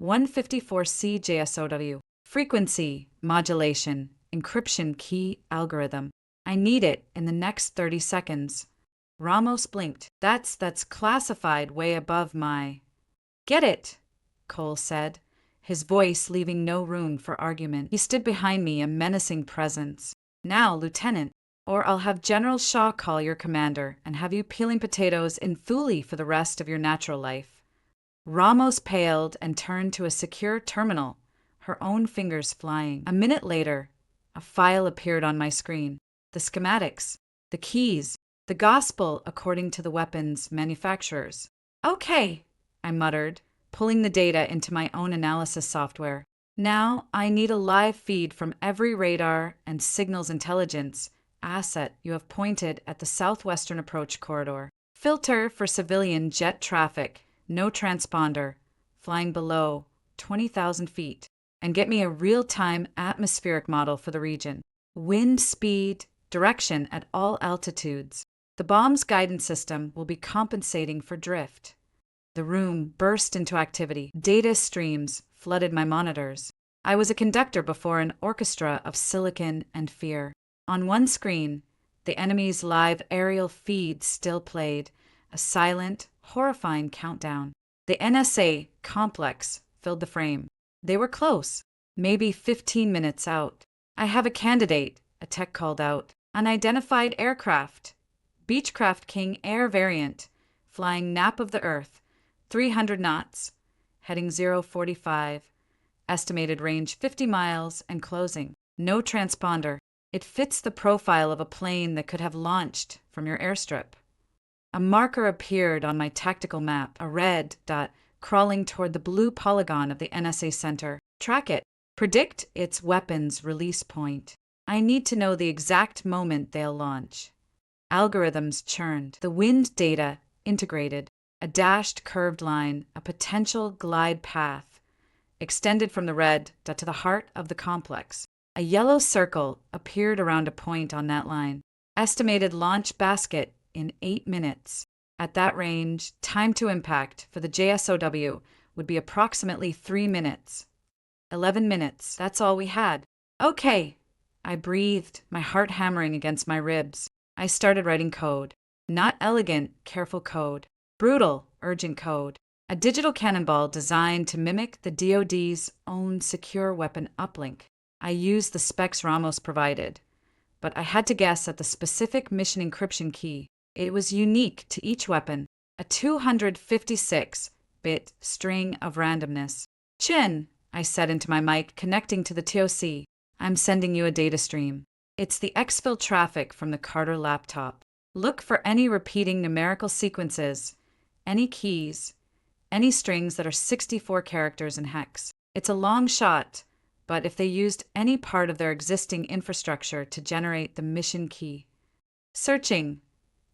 154C JSOW. Frequency, modulation, encryption key algorithm. I need it in the next 30 seconds. Ramos blinked. That's classified way above my... "Get it," Cole said, his voice leaving no room for argument. He stood behind me, a menacing presence. "Now, Lieutenant, or I'll have General Shaw call your commander and have you peeling potatoes in Thule for the rest of your natural life." Ramos paled and turned to a secure terminal, her own fingers flying. A minute later, a file appeared on my screen. The schematics, the keys, the gospel according to the weapons manufacturers. "Okay," I muttered, pulling the data into my own analysis software. "Now I need a live feed from every radar and signals intelligence asset you have pointed at the southwestern approach corridor. Filter for civilian jet traffic, no transponder, flying below 20,000 feet. And get me a real-time atmospheric model for the region. Wind speed, direction at all altitudes. The bomb's guidance system will be compensating for drift." The room burst into activity. Data streams flooded my monitors. I was a conductor before an orchestra of silicon and fear. On one screen, the enemy's live aerial feed still played, a silent, horrifying countdown. The NSA complex filled the frame. They were close, maybe 15 minutes out. "I have a candidate," a tech called out. "Unidentified aircraft. Beechcraft King Air variant, flying nap of the Earth, 300 knots, heading 045, estimated range 50 miles and closing. No transponder. It fits the profile of a plane that could have launched from your airstrip." A marker appeared on my tactical map, a red dot crawling toward the blue polygon of the NSA center. "Track it. Predict its weapons release point. I need to know the exact moment they'll launch." Algorithms churned. The wind data integrated. A dashed curved line, a potential glide path, extended from the red dot to the heart of the complex. A yellow circle appeared around a point on that line. Estimated launch basket in 8 minutes. At that range, time to impact for the JSOW would be approximately 3 minutes. 11 minutes, that's all we had. "Okay," I breathed, my heart hammering against my ribs. I started writing code. Not elegant, careful code. Brutal, urgent code. A digital cannonball designed to mimic the DoD's own secure weapon uplink. I used the specs Ramos provided, but I had to guess at the specific mission encryption key. It was unique to each weapon, a 256-bit string of randomness. "Chin," I said into my mic, connecting to the TOC. "I'm sending you a data stream. It's the exfil traffic from the Carter laptop. Look for any repeating numerical sequences, any keys, any strings that are 64 characters in hex. It's a long shot, but if they used any part of their existing infrastructure to generate the mission key." "Searching."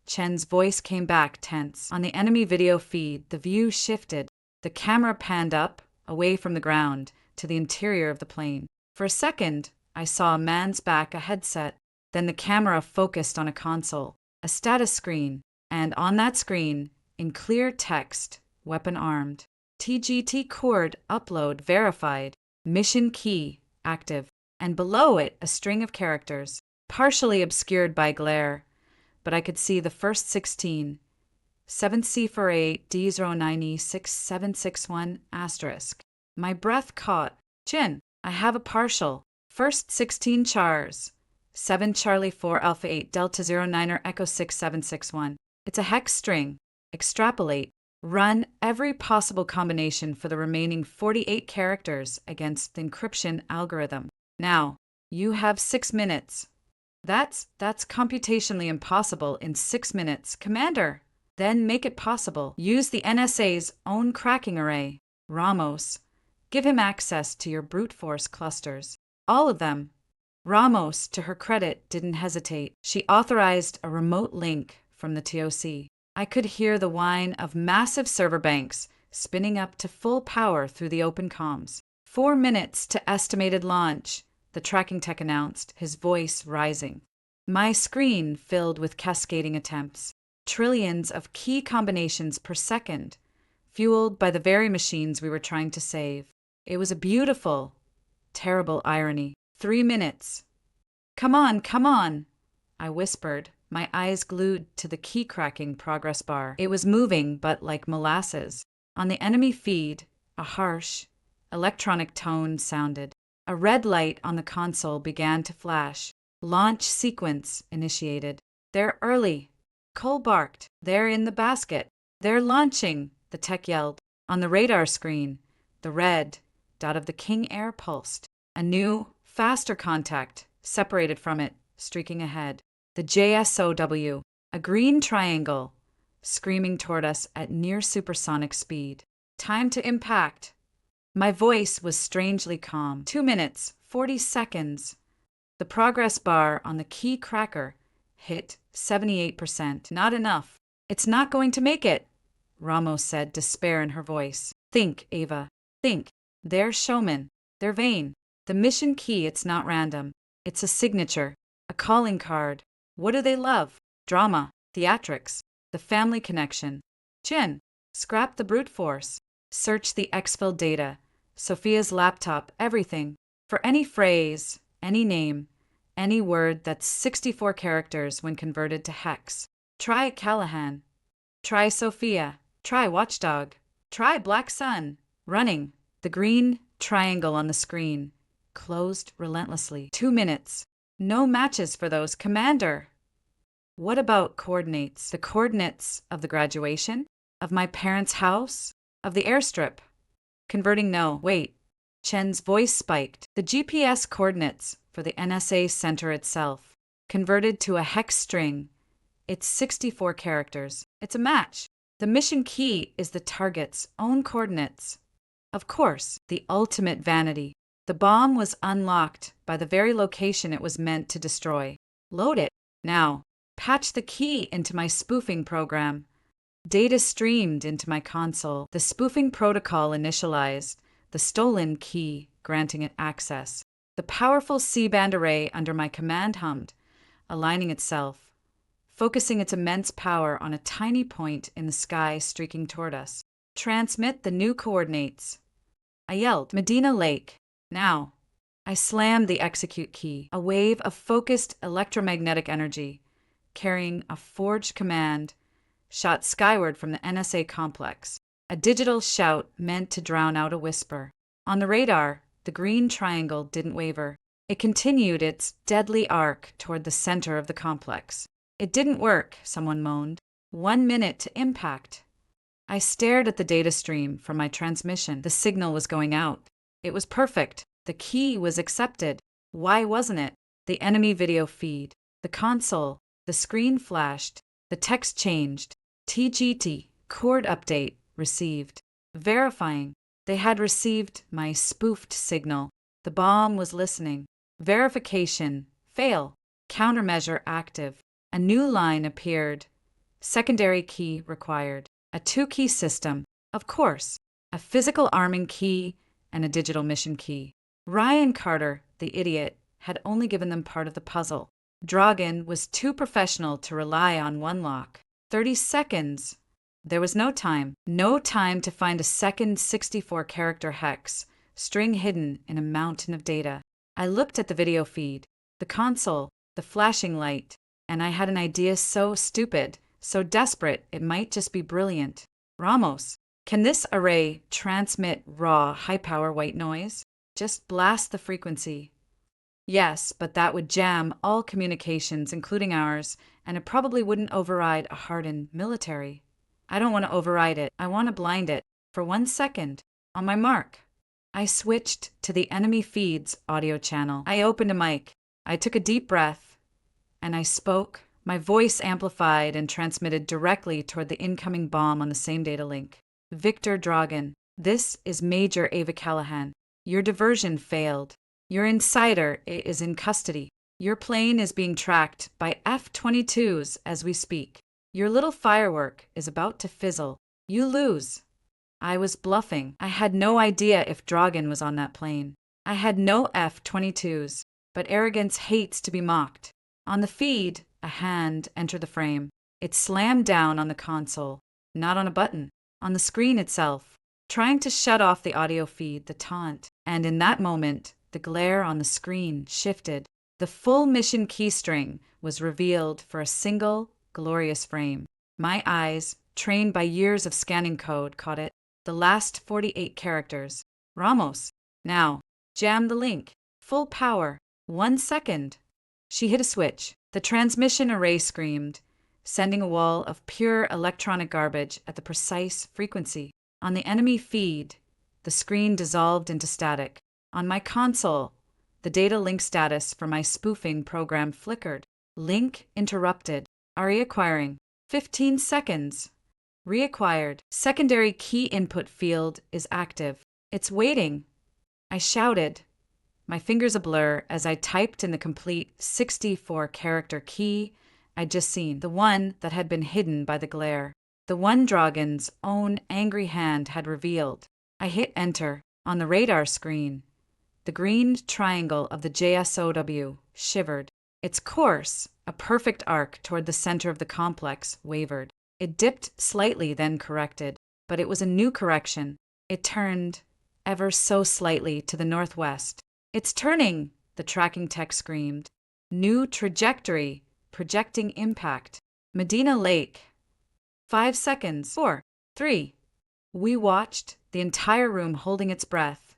Chen's voice came back tense. On the enemy video feed, the view shifted. The camera panned up, away from the ground, to the interior of the plane. For a second, I saw a man's back, a headset. Then the camera focused on a console, a status screen, and on that screen, in clear text, weapon armed. TGT cord upload verified, mission key active, and below it a string of characters, partially obscured by glare, but I could see the first 16. 7C48 D09E6761 asterisk. My breath caught. Jin, I have a partial. First 16 chars. 7 Charlie 4 Alpha 8 Delta 09er Echo 6761. It's a hex string. Extrapolate. Run every possible combination for the remaining 48 characters against the encryption algorithm. Now, you have 6 minutes. That's computationally impossible in 6 minutes, Commander. Then make it possible. Use the NSA's own cracking array. Ramos. Give him access to your brute force clusters. All of them. Ramos, to her credit, didn't hesitate. She authorized a remote link from the TOC. I could hear the whine of massive server banks spinning up to full power through the open comms. 4 minutes to estimated launch, the tracking tech announced, his voice rising. My screen filled with cascading attempts. Trillions of key combinations per second, fueled by the very machines we were trying to save. It was a beautiful, terrible irony. 3 minutes. Come on, I whispered, my eyes glued to the key-cracking progress bar. It was moving, but like molasses. On the enemy feed, a harsh, electronic tone sounded. A red light on the console began to flash. Launch sequence initiated. They're early. Cole barked. They're in the basket. They're launching, the tech yelled. On the radar screen, the red dot of the King Air pulsed. A new, faster contact separated from it, streaking ahead. The JSOW, a green triangle, screaming toward us at near supersonic speed. Time to impact. My voice was strangely calm. 2 minutes, 40 seconds. The progress bar on the key cracker hit 78%. Not enough. It's not going to make it, Ramos said, despair in her voice. Think, Ava. Think. They're showmen. They're vain. The mission key, it's not random. It's a signature. A calling card. What do they love? Drama. Theatrics. The family connection. Jin. Scrap the brute force. Search the exfil data. Sophia's laptop. Everything. For any phrase, any name, any word that's 64 characters when converted to hex. Try Callahan. Try Sophia. Try Watchdog. Try Black Sun. Running. The green triangle on the screen closed relentlessly. 2 minutes. No matches for those, Commander. What about coordinates? The coordinates of the graduation? Of my parents' house? Of the airstrip? Converting no. Wait. Chen's voice spiked. The GPS coordinates for the NSA center itself. Converted to a hex string. It's 64 characters. It's a match. The mission key is the target's own coordinates. Of course, the ultimate vanity. The bomb was unlocked by the very location it was meant to destroy. Load it. Now. Patch the key into my spoofing program. Data streamed into my console. The spoofing protocol initialized, the stolen key granting it access. The powerful C-band array under my command hummed, aligning itself, focusing its immense power on a tiny point in the sky streaking toward us. Transmit the new coordinates. I yelled, Medina Lake. Now. I slammed the execute key. A wave of focused electromagnetic energy, carrying a forged command, shot skyward from the NSA complex. A digital shout meant to drown out a whisper. On the radar, the green triangle didn't waver. It continued its deadly arc toward the center of the complex. It didn't work, someone moaned. 1 minute to impact. I stared at the data stream from my transmission. The signal was going out. It was perfect. The key was accepted. Why wasn't it? The enemy video feed. The console. The screen flashed. The text changed. TGT. Cord update. Received. Verifying. They had received my spoofed signal. The bomb was listening. Verification. Fail. Countermeasure active. A new line appeared. Secondary key required. A 2-key system. Of course. a physical arming key, and a digital mission key. Ryan Carter, the idiot, had only given them part of the puzzle. Dragan was too professional to rely on one lock. 30 seconds. There was no time. No time to find a second 64-character hex, string hidden in a mountain of data. I looked at the video feed, the console, the flashing light, and I had an idea so stupid, so desperate it might just be brilliant. Ramos, can this array transmit raw, high-power white noise? Just blast the frequency. Yes, but that would jam all communications, including ours, and it probably wouldn't override a hardened military. I don't want to override it. I want to blind it. For 1 second. On my mark. I switched to the enemy feed's audio channel. I opened a mic. I took a deep breath, and I spoke. My voice amplified and transmitted directly toward the incoming bomb on the same data link. Victor Dragan, this is Major Ava Callahan. Your diversion failed. Your insider is in custody. Your plane is being tracked by F-22s as we speak. Your little firework is about to fizzle. You lose. I was bluffing. I had no idea if Dragan was on that plane. I had no F-22s, but arrogance hates to be mocked. On the feed, a hand entered the frame. It slammed down on the console, not on a button, on the screen itself, trying to shut off the audio feed, the taunt. And in that moment, the glare on the screen shifted. The full mission keystring was revealed for a single, glorious frame. My eyes, trained by years of scanning code, caught it. The last 48 characters. Ramos. Now, jam the link. Full power. 1 second. She hit a switch. The transmission array screamed, sending a wall of pure electronic garbage at the precise frequency. On the enemy feed, the screen dissolved into static. On my console, the data link status for my spoofing program flickered. Link interrupted. Reacquiring. 15 seconds. Reacquired. Secondary key input field is active. It's waiting. I shouted, my fingers a blur as I typed in the complete 64-character key I'd just seen, the one that had been hidden by the glare, the one Dragan's own angry hand had revealed. I hit enter. On the radar screen, the green triangle of the JSOW shivered. Its course, a perfect arc toward the center of the complex, wavered. It dipped slightly, then corrected, but it was a new correction. It turned, ever so slightly, to the northwest. It's turning, the tracking tech screamed. New trajectory, projecting impact. Medina Lake. 5 seconds. 4, 3. We watched, the entire room holding its breath,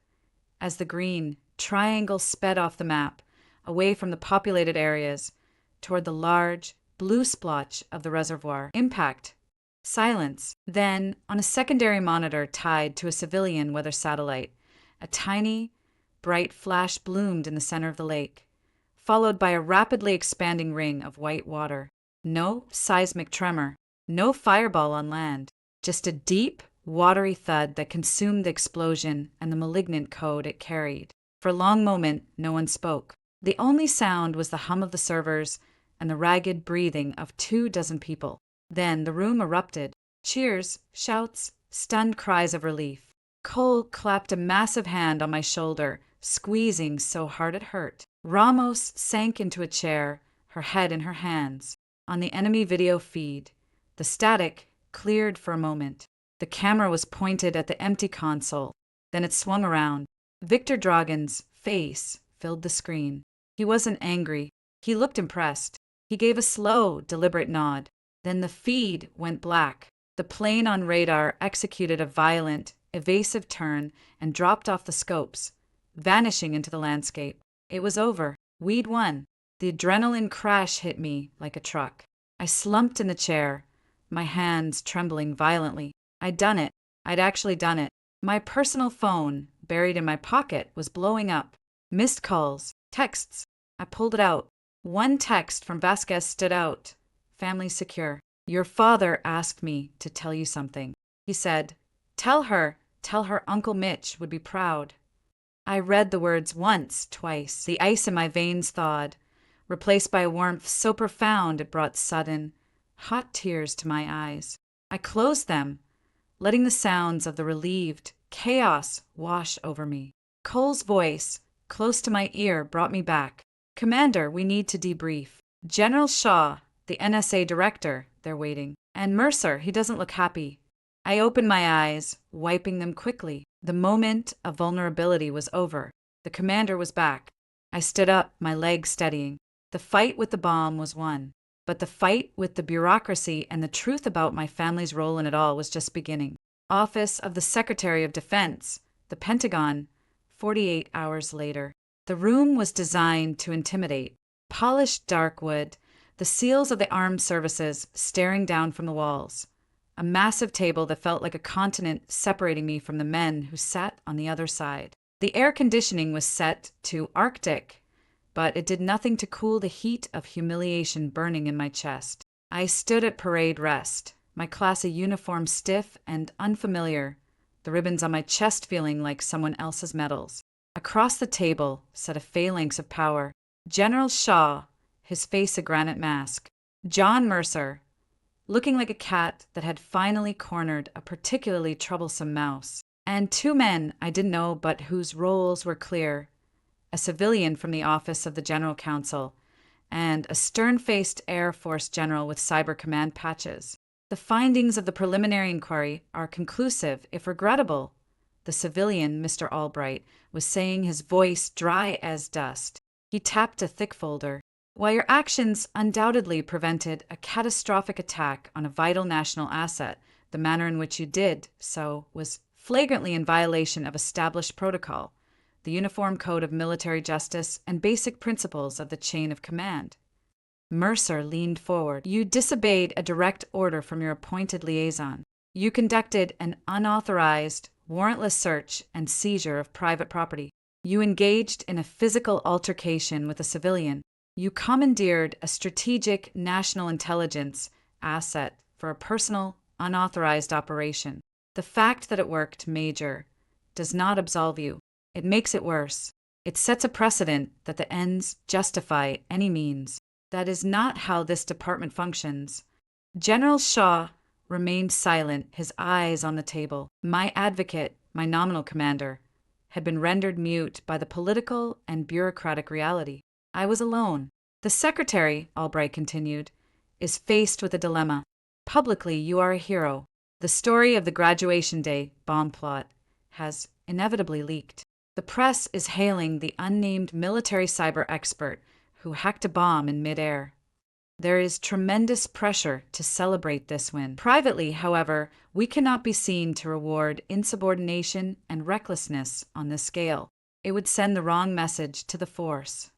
as the green triangle sped off the map, away from the populated areas, toward the large, blue splotch of the reservoir. Impact. Silence. Then, on a secondary monitor tied to a civilian weather satellite, a tiny, bright flash bloomed in the center of the lake, followed by a rapidly expanding ring of white water. No seismic tremor, no fireball on land, just a deep, watery thud that consumed the explosion and the malignant code it carried. For a long moment, no one spoke. The only sound was the hum of the servers and the ragged breathing of 24 people. Then the room erupted. Cheers, shouts, stunned cries of relief. Cole clapped a massive hand on my shoulder, squeezing so hard it hurt. Ramos sank into a chair, her head in her hands. On the enemy video feed, the static cleared for a moment. The camera was pointed at the empty console. Then it swung around. Victor Dragan's face filled the screen. He wasn't angry. He looked impressed. He gave a slow, deliberate nod. Then the feed went black. The plane on radar executed a violent, evasive turn and dropped off the scopes, vanishing into the landscape. It was over. We'd won. The adrenaline crash hit me like a truck. I slumped in the chair, my hands trembling violently. I'd done it. I'd actually done it. My personal phone, buried in my pocket, was blowing up. Missed calls, texts. I pulled it out. One text from Vasquez stood out. Family secure. Your father asked me to tell you something. He said, tell her Uncle Mitch would be proud. I read the words once, twice. The ice in my veins thawed, replaced by a warmth so profound it brought sudden, hot tears to my eyes. I closed them, letting the sounds of the relieved, Chaos washed over me. Cole's voice, close to my ear, brought me back. Commander, we need to debrief. General Shaw, the NSA director, they're waiting. And Mercer, he doesn't look happy. I opened my eyes, wiping them quickly. The moment of vulnerability was over. The commander was back. I stood up, my legs steadying. The fight with the bomb was won. But the fight with the bureaucracy and the truth about my family's role in it all was just beginning. Office of the Secretary of Defense, the Pentagon, 48 hours later. The room was designed to intimidate. Polished dark wood, the seals of the armed services staring down from the walls. A massive table that felt like a continent separating me from the men who sat on the other side. The air conditioning was set to Arctic, but it did nothing to cool the heat of humiliation burning in my chest. I stood at parade rest, my classy uniform stiff and unfamiliar, the ribbons on my chest feeling like someone else's medals. Across the table sat a phalanx of power. General Shaw, his face a granite mask. John Mercer, looking like a cat that had finally cornered a particularly troublesome mouse. And two men I didn't know but whose roles were clear. A civilian from the office of the General Counsel, and a stern-faced Air Force general with cyber command patches. The findings of the preliminary inquiry are conclusive, if regrettable. The civilian, Mr. Albright, was saying, his voice dry as dust. He tapped a thick folder. While your actions undoubtedly prevented a catastrophic attack on a vital national asset, the manner in which you did so was flagrantly in violation of established protocol, the Uniform Code of Military Justice, and basic principles of the chain of command. Mercer leaned forward. You disobeyed a direct order from your appointed liaison. You conducted an unauthorized, warrantless search and seizure of private property. You engaged in a physical altercation with a civilian. You commandeered a strategic national intelligence asset for a personal, unauthorized operation. The fact that it worked, Major, does not absolve you. It makes it worse. It sets a precedent that the ends justify any means. That is not how this department functions. General Shaw remained silent, his eyes on the table. My advocate, my nominal commander, had been rendered mute by the political and bureaucratic reality. I was alone. The secretary, Albright continued, is faced with a dilemma. Publicly, you are a hero. The story of the graduation day bomb plot has inevitably leaked. The press is hailing the unnamed military cyber expert who hacked a bomb in midair. There is tremendous pressure to celebrate this win. Privately, however, we cannot be seen to reward insubordination and recklessness on this scale. It would send the wrong message to the force.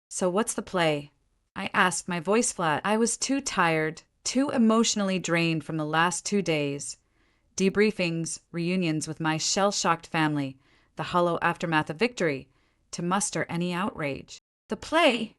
So what's the play? I asked, my voice flat. I was too tired, too emotionally drained from the last 2 days. Debriefings, reunions with my shell-shocked family, the hollow aftermath of victory, to muster any outrage. The play,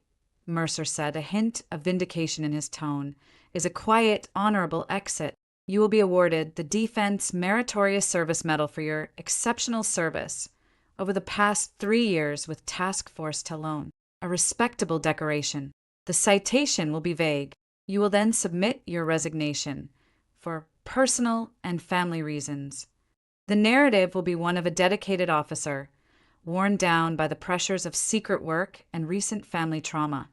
Mercer said, a hint of vindication in his tone, is a quiet, honorable exit. You will be awarded the Defense Meritorious Service Medal for your exceptional service over the past 3 years with Task Force Talon. A respectable decoration. The citation will be vague. You will then submit your resignation for personal and family reasons. The narrative will be one of a dedicated officer, worn down by the pressures of secret work and recent family trauma,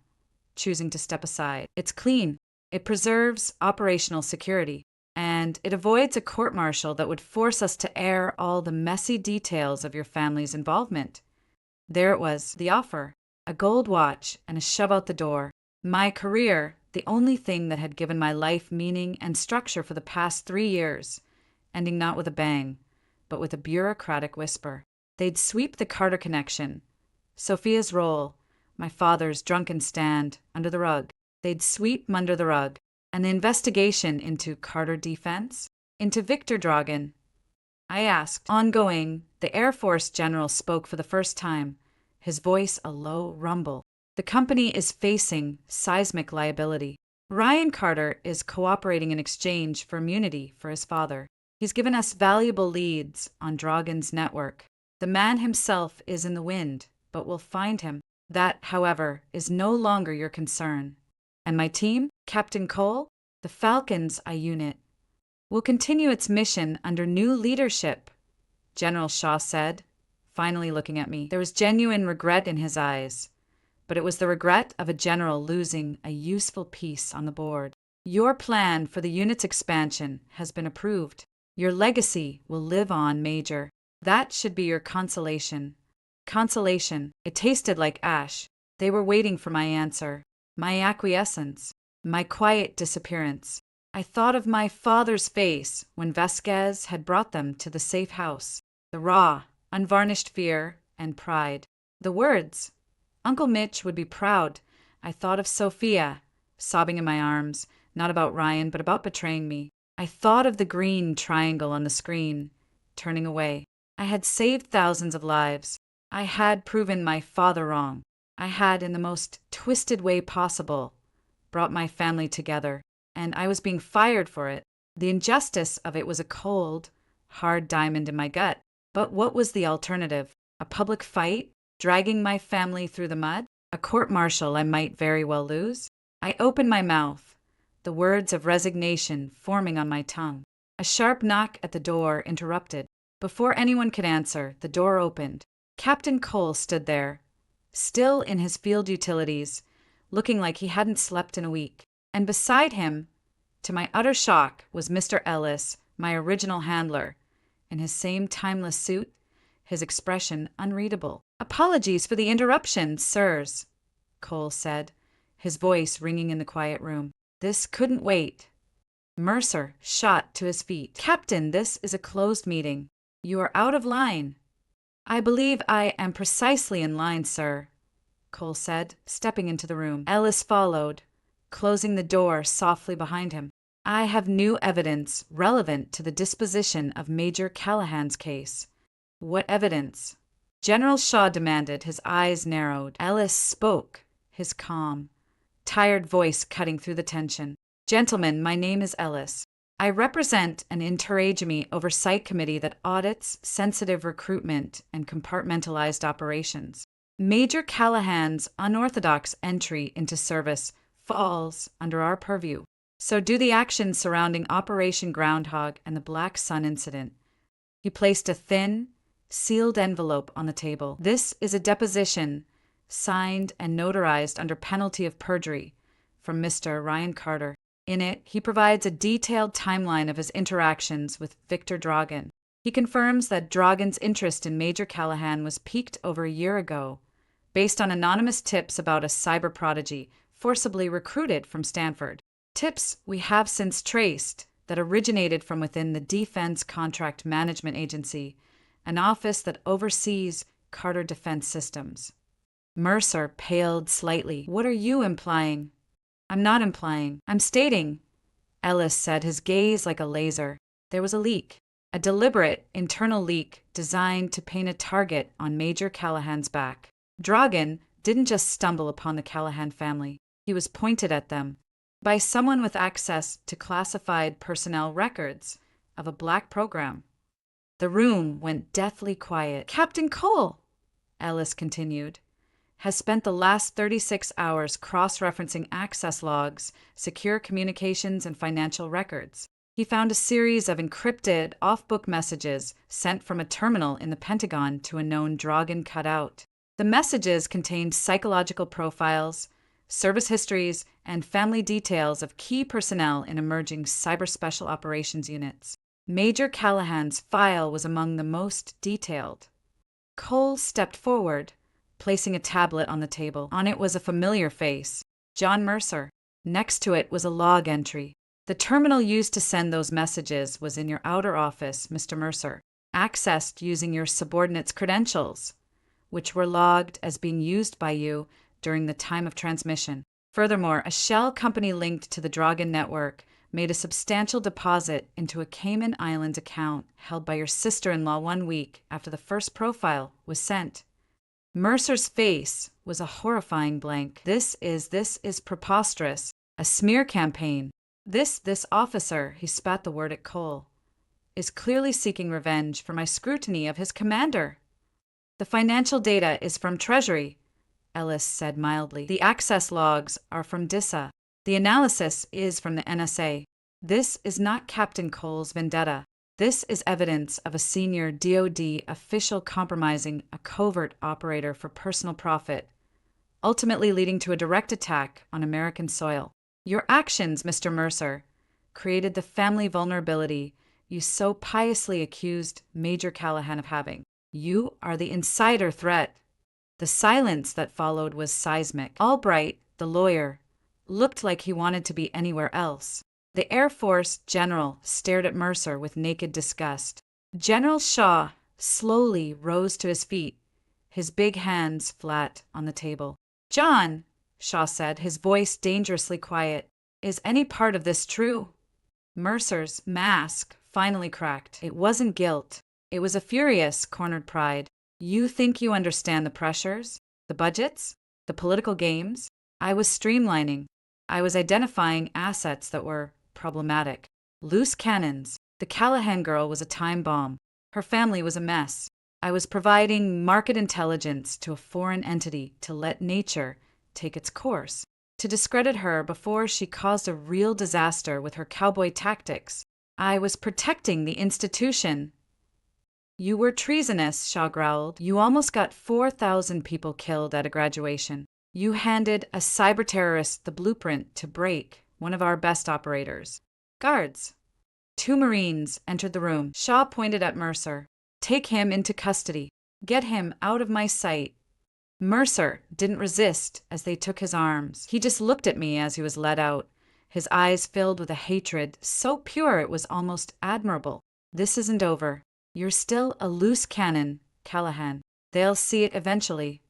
choosing to step aside. It's clean. It preserves operational security, and it avoids a court-martial that would force us to air all the messy details of your family's involvement. There it was, the offer. A gold watch and a shove out the door. My career, the only thing that had given my life meaning and structure for the past 3 years, ending not with a bang, but with a bureaucratic whisper. They'd sweep the Carter connection, Sophia's role, my father's drunken stand, under the rug. They'd sweep under the rug. And the investigation into Carter Defense? Into Victor Dragan? I asked. Ongoing, the Air Force general spoke for the first time, his voice a low rumble. The company is facing seismic liability. Ryan Carter is cooperating in exchange for immunity for his father. He's given us valuable leads on Dragan's network. The man himself is in the wind, but we'll find him. That, however, is no longer your concern. And my team, Captain Cole, the Falcons, a unit, will continue its mission under new leadership. General Shaw said, finally looking at me. There was genuine regret in his eyes, but it was the regret of a general losing a useful piece on the board. Your plan for the unit's expansion has been approved. Your legacy will live on, Major. That should be your consolation. Consolation. It tasted like ash. They were waiting for my answer, my acquiescence, my quiet disappearance. I thought of my father's face when Vasquez had brought them to the safe house. The raw, unvarnished fear and pride. The words, "Uncle Mitch would be proud." I thought of Sophia, sobbing in my arms, not about Ryan, but about betraying me. I thought of the green triangle on the screen, turning away. I had saved thousands of lives. I had proven my father wrong. I had, in the most twisted way possible, brought my family together, and I was being fired for it. The injustice of it was a cold, hard diamond in my gut. But what was the alternative? A public fight? Dragging my family through the mud? A court-martial I might very well lose? I opened my mouth, the words of resignation forming on my tongue. A sharp knock at the door interrupted. Before anyone could answer, the door opened. Captain Cole stood there, still in his field utilities, looking like he hadn't slept in a week. And beside him, to my utter shock, was Mr. Ellis, my original handler, in his same timeless suit, his expression unreadable. "Apologies for the interruption, sirs," Cole said, his voice ringing in the quiet room. "This couldn't wait." Mercer shot to his feet. "Captain, this is a closed meeting. You are out of line." "I believe I am precisely in line, sir," Cole said, stepping into the room. Ellis followed, closing the door softly behind him. "I have new evidence relevant to the disposition of Major Callahan's case." "What evidence?" General Shaw demanded, his eyes narrowed. Ellis spoke, his calm, tired voice cutting through the tension. "Gentlemen, my name is Ellis. I represent an Inter-Agency Oversight Committee that audits sensitive recruitment and compartmentalized operations. Major Callahan's unorthodox entry into service falls under our purview. So do the actions surrounding Operation Groundhog and the Black Sun incident." He placed a thin, sealed envelope on the table. "This is a deposition, signed and notarized under penalty of perjury, from Mr. Ryan Carter. In it, he provides a detailed timeline of his interactions with Victor Dragan. He confirms that Dragan's interest in Major Callahan was piqued over a year ago, based on anonymous tips about a cyber prodigy forcibly recruited from Stanford. Tips we have since traced that originated from within the Defense Contract Management Agency, an office that oversees Carter Defense Systems. Mercer paled slightly. "What are you implying?" "I'm not implying. I'm stating," Ellis said, his gaze like a laser. "There was a leak. A deliberate internal leak designed to paint a target on Major Callahan's back. Dragan didn't just stumble upon the Callahan family. He was pointed at them by someone with access to classified personnel records of a black program." The room went deathly quiet. "Captain Cole," Ellis continued, "has spent the last 36 hours cross-referencing access logs, secure communications, and financial records. He found a series of encrypted, off-book messages sent from a terminal in the Pentagon to a known Dragan cutout. The messages contained psychological profiles, service histories, and family details of key personnel in emerging cyber special operations units. Major Callahan's file was among the most detailed." Cole stepped forward, placing a tablet on the table. On it was a familiar face, John Mercer. Next to it was a log entry. "The terminal used to send those messages was in your outer office, Mr. Mercer, accessed using your subordinate's credentials, which were logged as being used by you during the time of transmission. Furthermore, a shell company linked to the Dragan network made a substantial deposit into a Cayman Islands account held by your sister-in-law 1 week after the first profile was sent." Mercer's face was a horrifying blank. This is preposterous. A smear campaign. This officer," he spat the word at Cole, "is clearly seeking revenge for my scrutiny of his commander." "The financial data is from Treasury," Ellis said mildly. "The access logs are from DISA. The analysis is from the NSA. This is not Captain Cole's vendetta. This is evidence of a senior DoD official compromising a covert operator for personal profit, ultimately leading to a direct attack on American soil. Your actions, Mr. Mercer, created the family vulnerability you so piously accused Major Callahan of having. You are the insider threat. The silence that followed was seismic. Albright, the lawyer, looked like he wanted to be anywhere else. The Air Force general stared at Mercer with naked disgust. General Shaw slowly rose to his feet, his big hands flat on the table. "John," Shaw said, his voice dangerously quiet, "is any part of this true?" Mercer's mask finally cracked. It wasn't guilt. It was a furious, cornered pride. "You think you understand the pressures? The budgets? The political games? I was streamlining. I was identifying assets that were problematic. Loose cannons. The Callahan girl was a time bomb. Her family was a mess. I was providing market intelligence to a foreign entity to let nature take its course, to discredit her before she caused a real disaster with her cowboy tactics. I was protecting the institution." "You were treasonous," Shaw growled. "You almost got 4,000 people killed at a graduation. You handed a cyber terrorist the blueprint to break one of our best operators." "Guards." 2 Marines entered the room. Shaw pointed at Mercer. "Take him into custody. Get him out of my sight." Mercer didn't resist as they took his arms. He just looked at me as he was led out, his eyes filled with a hatred so pure it was almost admirable. "This isn't over. You're still a loose cannon, Callahan. They'll see it eventually."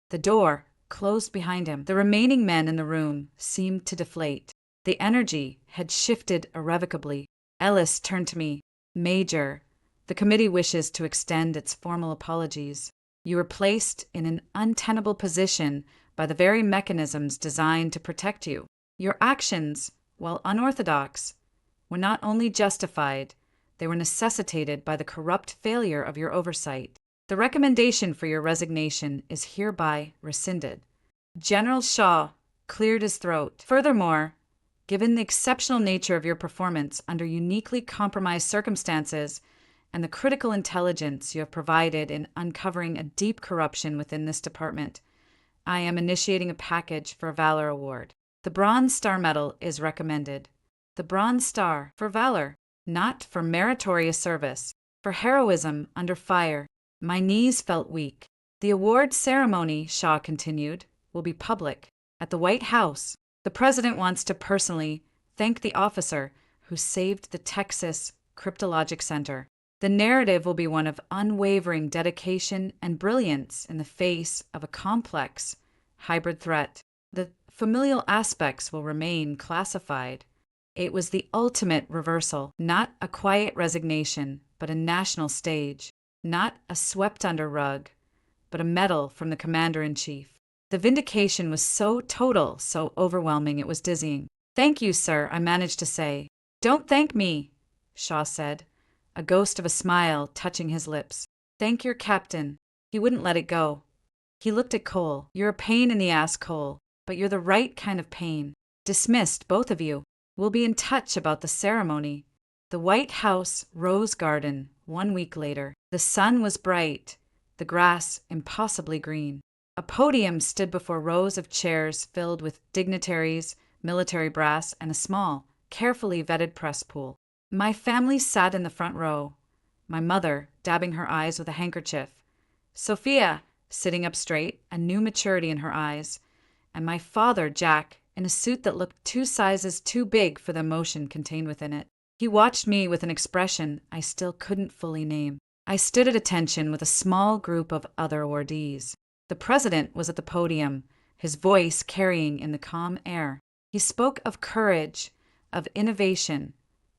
The door closed behind him. The remaining men in the room seemed to deflate. The energy had shifted irrevocably. Ellis turned to me. "Major, the committee wishes to extend its formal apologies. You were placed in an untenable position by the very mechanisms designed to protect you. Your actions, while unorthodox, were not only justified, they were necessitated by the corrupt failure of your oversight. The recommendation for your resignation is hereby rescinded." General Shaw cleared his throat. "Furthermore, given the exceptional nature of your performance under uniquely compromised circumstances and the critical intelligence you have provided in uncovering a deep corruption within this department, I am initiating a package for a Valor Award. The Bronze Star Medal is recommended. The Bronze Star for valor, not for meritorious service, for heroism under fire." My knees felt weak. "The award ceremony," Shaw continued, "will be public at the White House. The president wants to personally thank the officer who saved the Texas Cryptologic Center. The narrative will be one of unwavering dedication and brilliance in the face of a complex hybrid threat. The familial aspects will remain classified. It was the ultimate reversal, not a quiet resignation, but a national stage. Not a swept-under rug, but a medal from the commander-in-chief. The vindication was so total, so overwhelming, it was dizzying. "Thank you, sir," I managed to say. "Don't thank me," Shaw said, a ghost of a smile touching his lips. "Thank your captain." He wouldn't let it go. He looked at Cole. "You're a pain in the ass, Cole, but you're the right kind of pain. Dismissed, both of you. We'll be in touch about the ceremony." The White House Rose Garden, 1 week later. The sun was bright, the grass impossibly green. A podium stood before rows of chairs filled with dignitaries, military brass, and a small, carefully vetted press pool. My family sat in the front row, my mother dabbing her eyes with a handkerchief, Sophia sitting up straight, a new maturity in her eyes, and my father, Jack, in a suit that looked 2 sizes too big for the emotion contained within it. He watched me with an expression I still couldn't fully name. I stood at attention with a small group of other awardees. The president was at the podium, his voice carrying in the calm air. He spoke of courage, of innovation,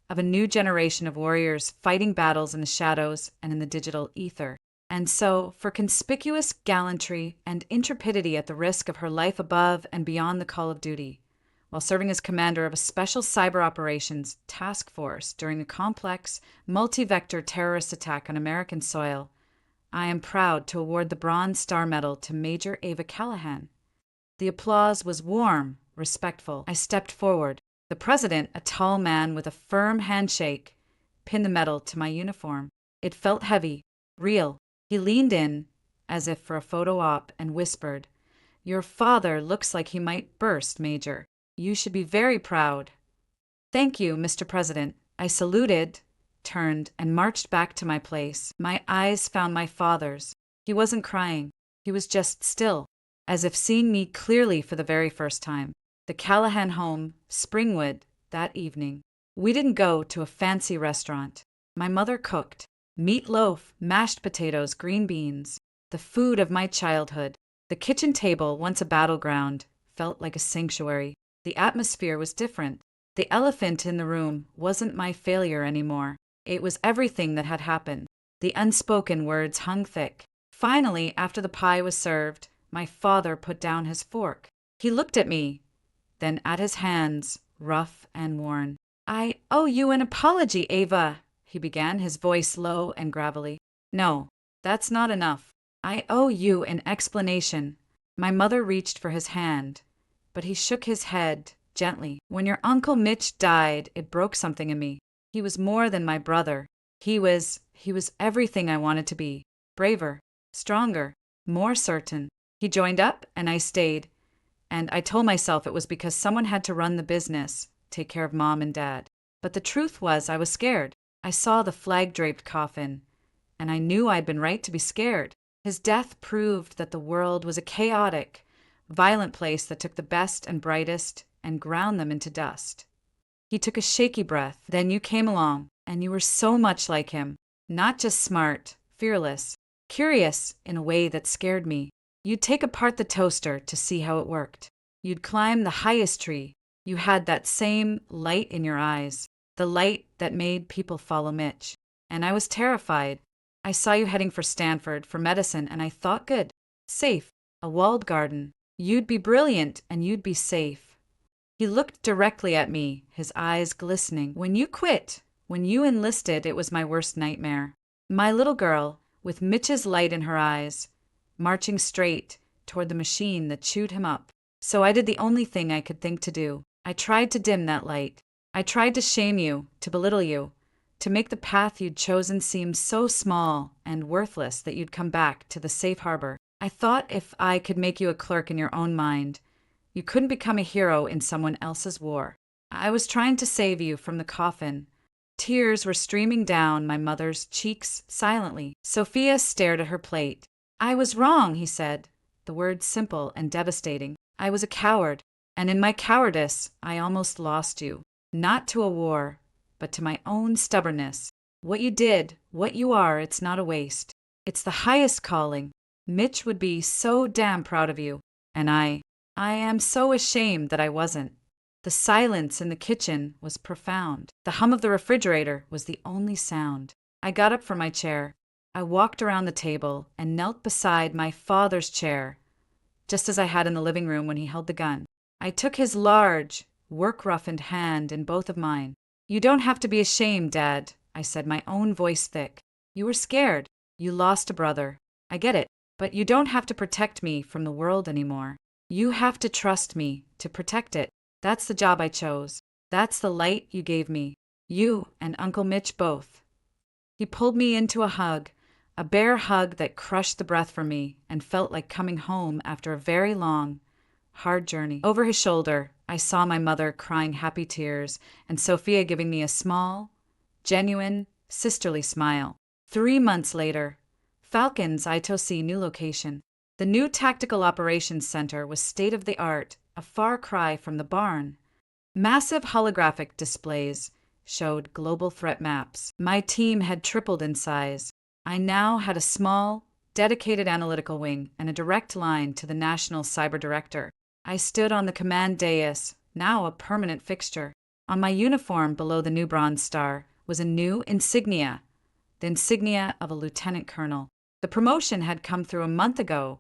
of a new generation of warriors fighting battles in the shadows and in the digital ether. And so, for conspicuous gallantry and intrepidity at the risk of her life above and beyond the call of duty, while serving as commander of a special cyber operations task force during a complex, multi-vector terrorist attack on American soil, I am proud to award the Bronze Star Medal to Major Ava Callahan. The applause was warm, respectful. I stepped forward. The president, a tall man with a firm handshake, pin the medal to my uniform. It felt heavy, real. He leaned in, as if for a photo op, and whispered, "Your father looks like he might burst, Major. You should be very proud." "Thank you, Mr. President." I saluted, turned, and marched back to my place. My eyes found my father's. He wasn't crying. He was just still, as if seeing me clearly for the very first time. The Callahan home, Springwood, that evening. We didn't go to a fancy restaurant. My mother cooked. Meatloaf, mashed potatoes, green beans. The food of my childhood. The kitchen table, once a battleground, felt like a sanctuary. The atmosphere was different. The elephant in the room wasn't my failure anymore. It was everything that had happened. The unspoken words hung thick. Finally, after the pie was served, my father put down his fork. He looked at me, then at his hands, rough and worn. "I owe you an apology, Ava," he began, his voice low and gravelly. "No, that's not enough. I owe you an explanation." My mother reached for his hand, but he shook his head gently. "When your Uncle Mitch died, it broke something in me. He was more than my brother. He was everything I wanted to be. Braver, stronger, more certain. He joined up, and I stayed. And I told myself it was because someone had to run the business, take care of Mom and Dad. But the truth was I was scared. I saw the flag-draped coffin, and I knew I'd been right to be scared. His death proved that the world was a chaotic, violent place that took the best and brightest and ground them into dust. He took a shaky breath. Then you came along, and you were so much like him. Not just smart, fearless, curious in a way that scared me. You'd take apart the toaster to see how it worked. You'd climb the highest tree. You had that same light in your eyes, the light that made people follow Mitch. And I was terrified. I saw you heading for Stanford, for medicine, and I thought good. Safe. A walled garden. You'd be brilliant, and you'd be safe. He looked directly at me, his eyes glistening. When you quit, when you enlisted, it was my worst nightmare. My little girl, with Mitch's light in her eyes, marching straight toward the machine that chewed him up. So I did the only thing I could think to do. I tried to dim that light. I tried to shame you, to belittle you, to make the path you'd chosen seem so small and worthless that you'd come back to the safe harbor. I thought if I could make you a clerk in your own mind, you couldn't become a hero in someone else's war. I was trying to save you from the coffin. Tears were streaming down my mother's cheeks silently. Sophia stared at her plate. "I was wrong," he said, the words simple and devastating. "I was a coward, and in my cowardice, I almost lost you. Not to a war, but to my own stubbornness. What you did, what you are, it's not a waste. It's the highest calling. Mitch would be so damn proud of you, and I am so ashamed that I wasn't." The silence in the kitchen was profound. The hum of the refrigerator was the only sound. I got up from my chair. I walked around the table and knelt beside my father's chair, just as I had in the living room when he held the gun. I took his large, work-roughened hand in both of mine. "You don't have to be ashamed, Dad," I said, my own voice thick. "You were scared. You lost a brother. I get it. But you don't have to protect me from the world anymore. You have to trust me to protect it. That's the job I chose. That's the light you gave me. You and Uncle Mitch both." He pulled me into a hug, a bare hug that crushed the breath from me and felt like coming home after a very long, hard journey. Over his shoulder, I saw my mother crying happy tears and Sophia giving me a small, genuine, sisterly smile. 3 months later, FALCON's I2C new location. The new Tactical Operations Center was state-of-the-art, a far cry from the barn. Massive holographic displays showed global threat maps. My team had tripled in size. I now had a small, dedicated analytical wing and a direct line to the National Cyber Director. I stood on the command dais, now a permanent fixture. On my uniform below the new Bronze Star was a new insignia, the insignia of a lieutenant colonel. The promotion had come through a month ago,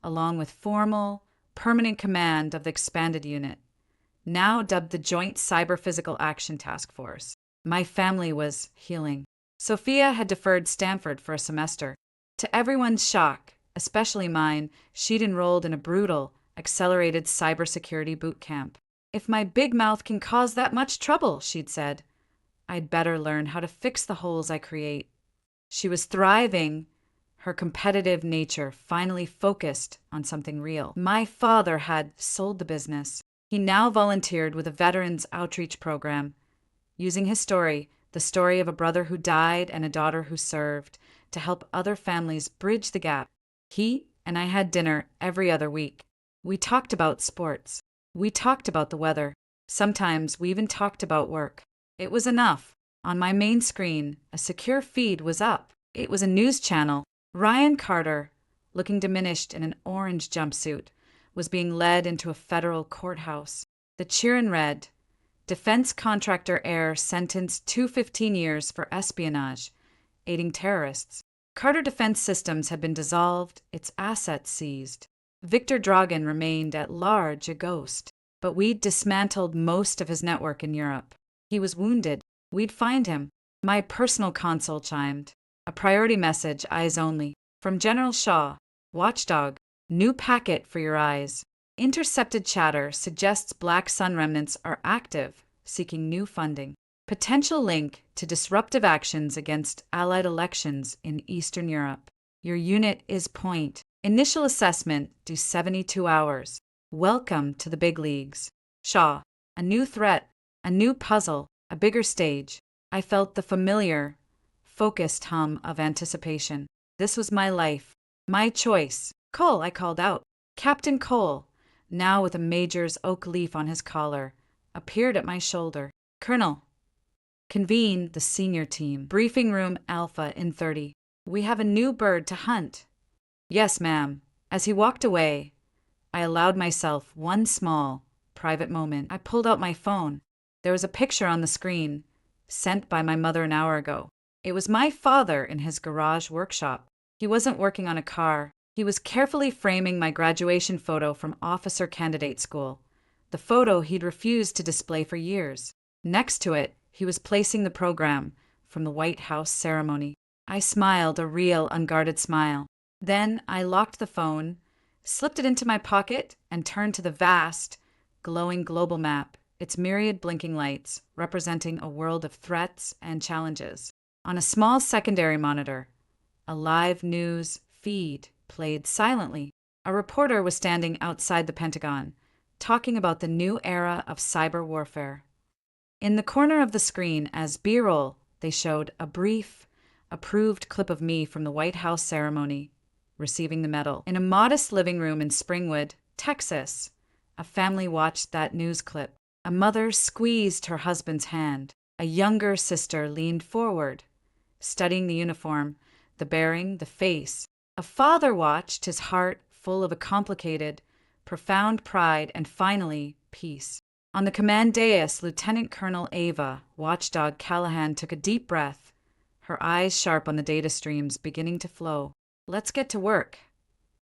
along with formal, permanent command of the expanded unit, now dubbed the Joint Cyber Physical Action Task Force. My family was healing. Sophia had deferred Stanford for a semester. To everyone's shock, especially mine, she'd enrolled in a brutal, accelerated cybersecurity boot camp. "If my big mouth can cause that much trouble," she'd said, I'd better learn how to fix the holes I create. She was thriving, her competitive nature finally focused on something real. My father had sold the business. He now volunteered with a veterans outreach program, using his story, the story of a brother who died and a daughter who served, to help other families bridge the gap. He and I had dinner every other week. We talked about sports. We talked about the weather. Sometimes we even talked about work. It was enough. On my main screen, a secure feed was up. It was a news channel. Ryan Carter, looking diminished in an orange jumpsuit, was being led into a federal courthouse. The cheer read, "Defense contractor heir sentenced to 15 years for espionage, aiding terrorists." Carter Defense Systems had been dissolved, its assets seized. Victor Dragan remained at large, a ghost, but we'd dismantled most of his network in Europe. He was wounded. We'd find him. My personal console chimed. A priority message, eyes only. From General Shaw. Watchdog. New packet for your eyes. Intercepted chatter suggests Black Sun remnants are active, seeking new funding. Potential link to disruptive actions against Allied elections in Eastern Europe. Your unit is point. Initial assessment due 72 hours. Welcome to the big leagues. Shaw. A new threat. A new puzzle. A bigger stage. I felt the familiar, focused hum of anticipation. This was my life. My choice. Cole, I called out. Captain Cole, now with a major's oak leaf on his collar, appeared at my shoulder. Colonel. Convene the senior team. Briefing room Alpha in 30. We have a new bird to hunt. Yes, ma'am. As he walked away, I allowed myself one small, private moment. I pulled out my phone. There was a picture on the screen, sent by my mother an hour ago. It was my father in his garage workshop. He wasn't working on a car. He was carefully framing my graduation photo from officer candidate school, the photo he'd refused to display for years. Next to it, he was placing the program from the White House ceremony. I smiled, a real, unguarded smile. Then I locked the phone, slipped it into my pocket, and turned to the vast, glowing global map, its myriad blinking lights representing a world of threats and challenges. On a small secondary monitor, a live news feed played silently. A reporter was standing outside the Pentagon, talking about the new era of cyber warfare. In the corner of the screen, as B-roll, they showed a brief, approved clip of me from the White House ceremony, receiving the medal. In a modest living room in Springwood, Texas, a family watched that news clip. A mother squeezed her husband's hand. A younger sister leaned forward, studying the uniform, the bearing, the face. A father watched, his heart full of a complicated, profound pride and finally peace. On the command dais, Lieutenant Colonel Ava, Watchdog Callahan, took a deep breath, her eyes sharp on the data streams beginning to flow. Let's get to work.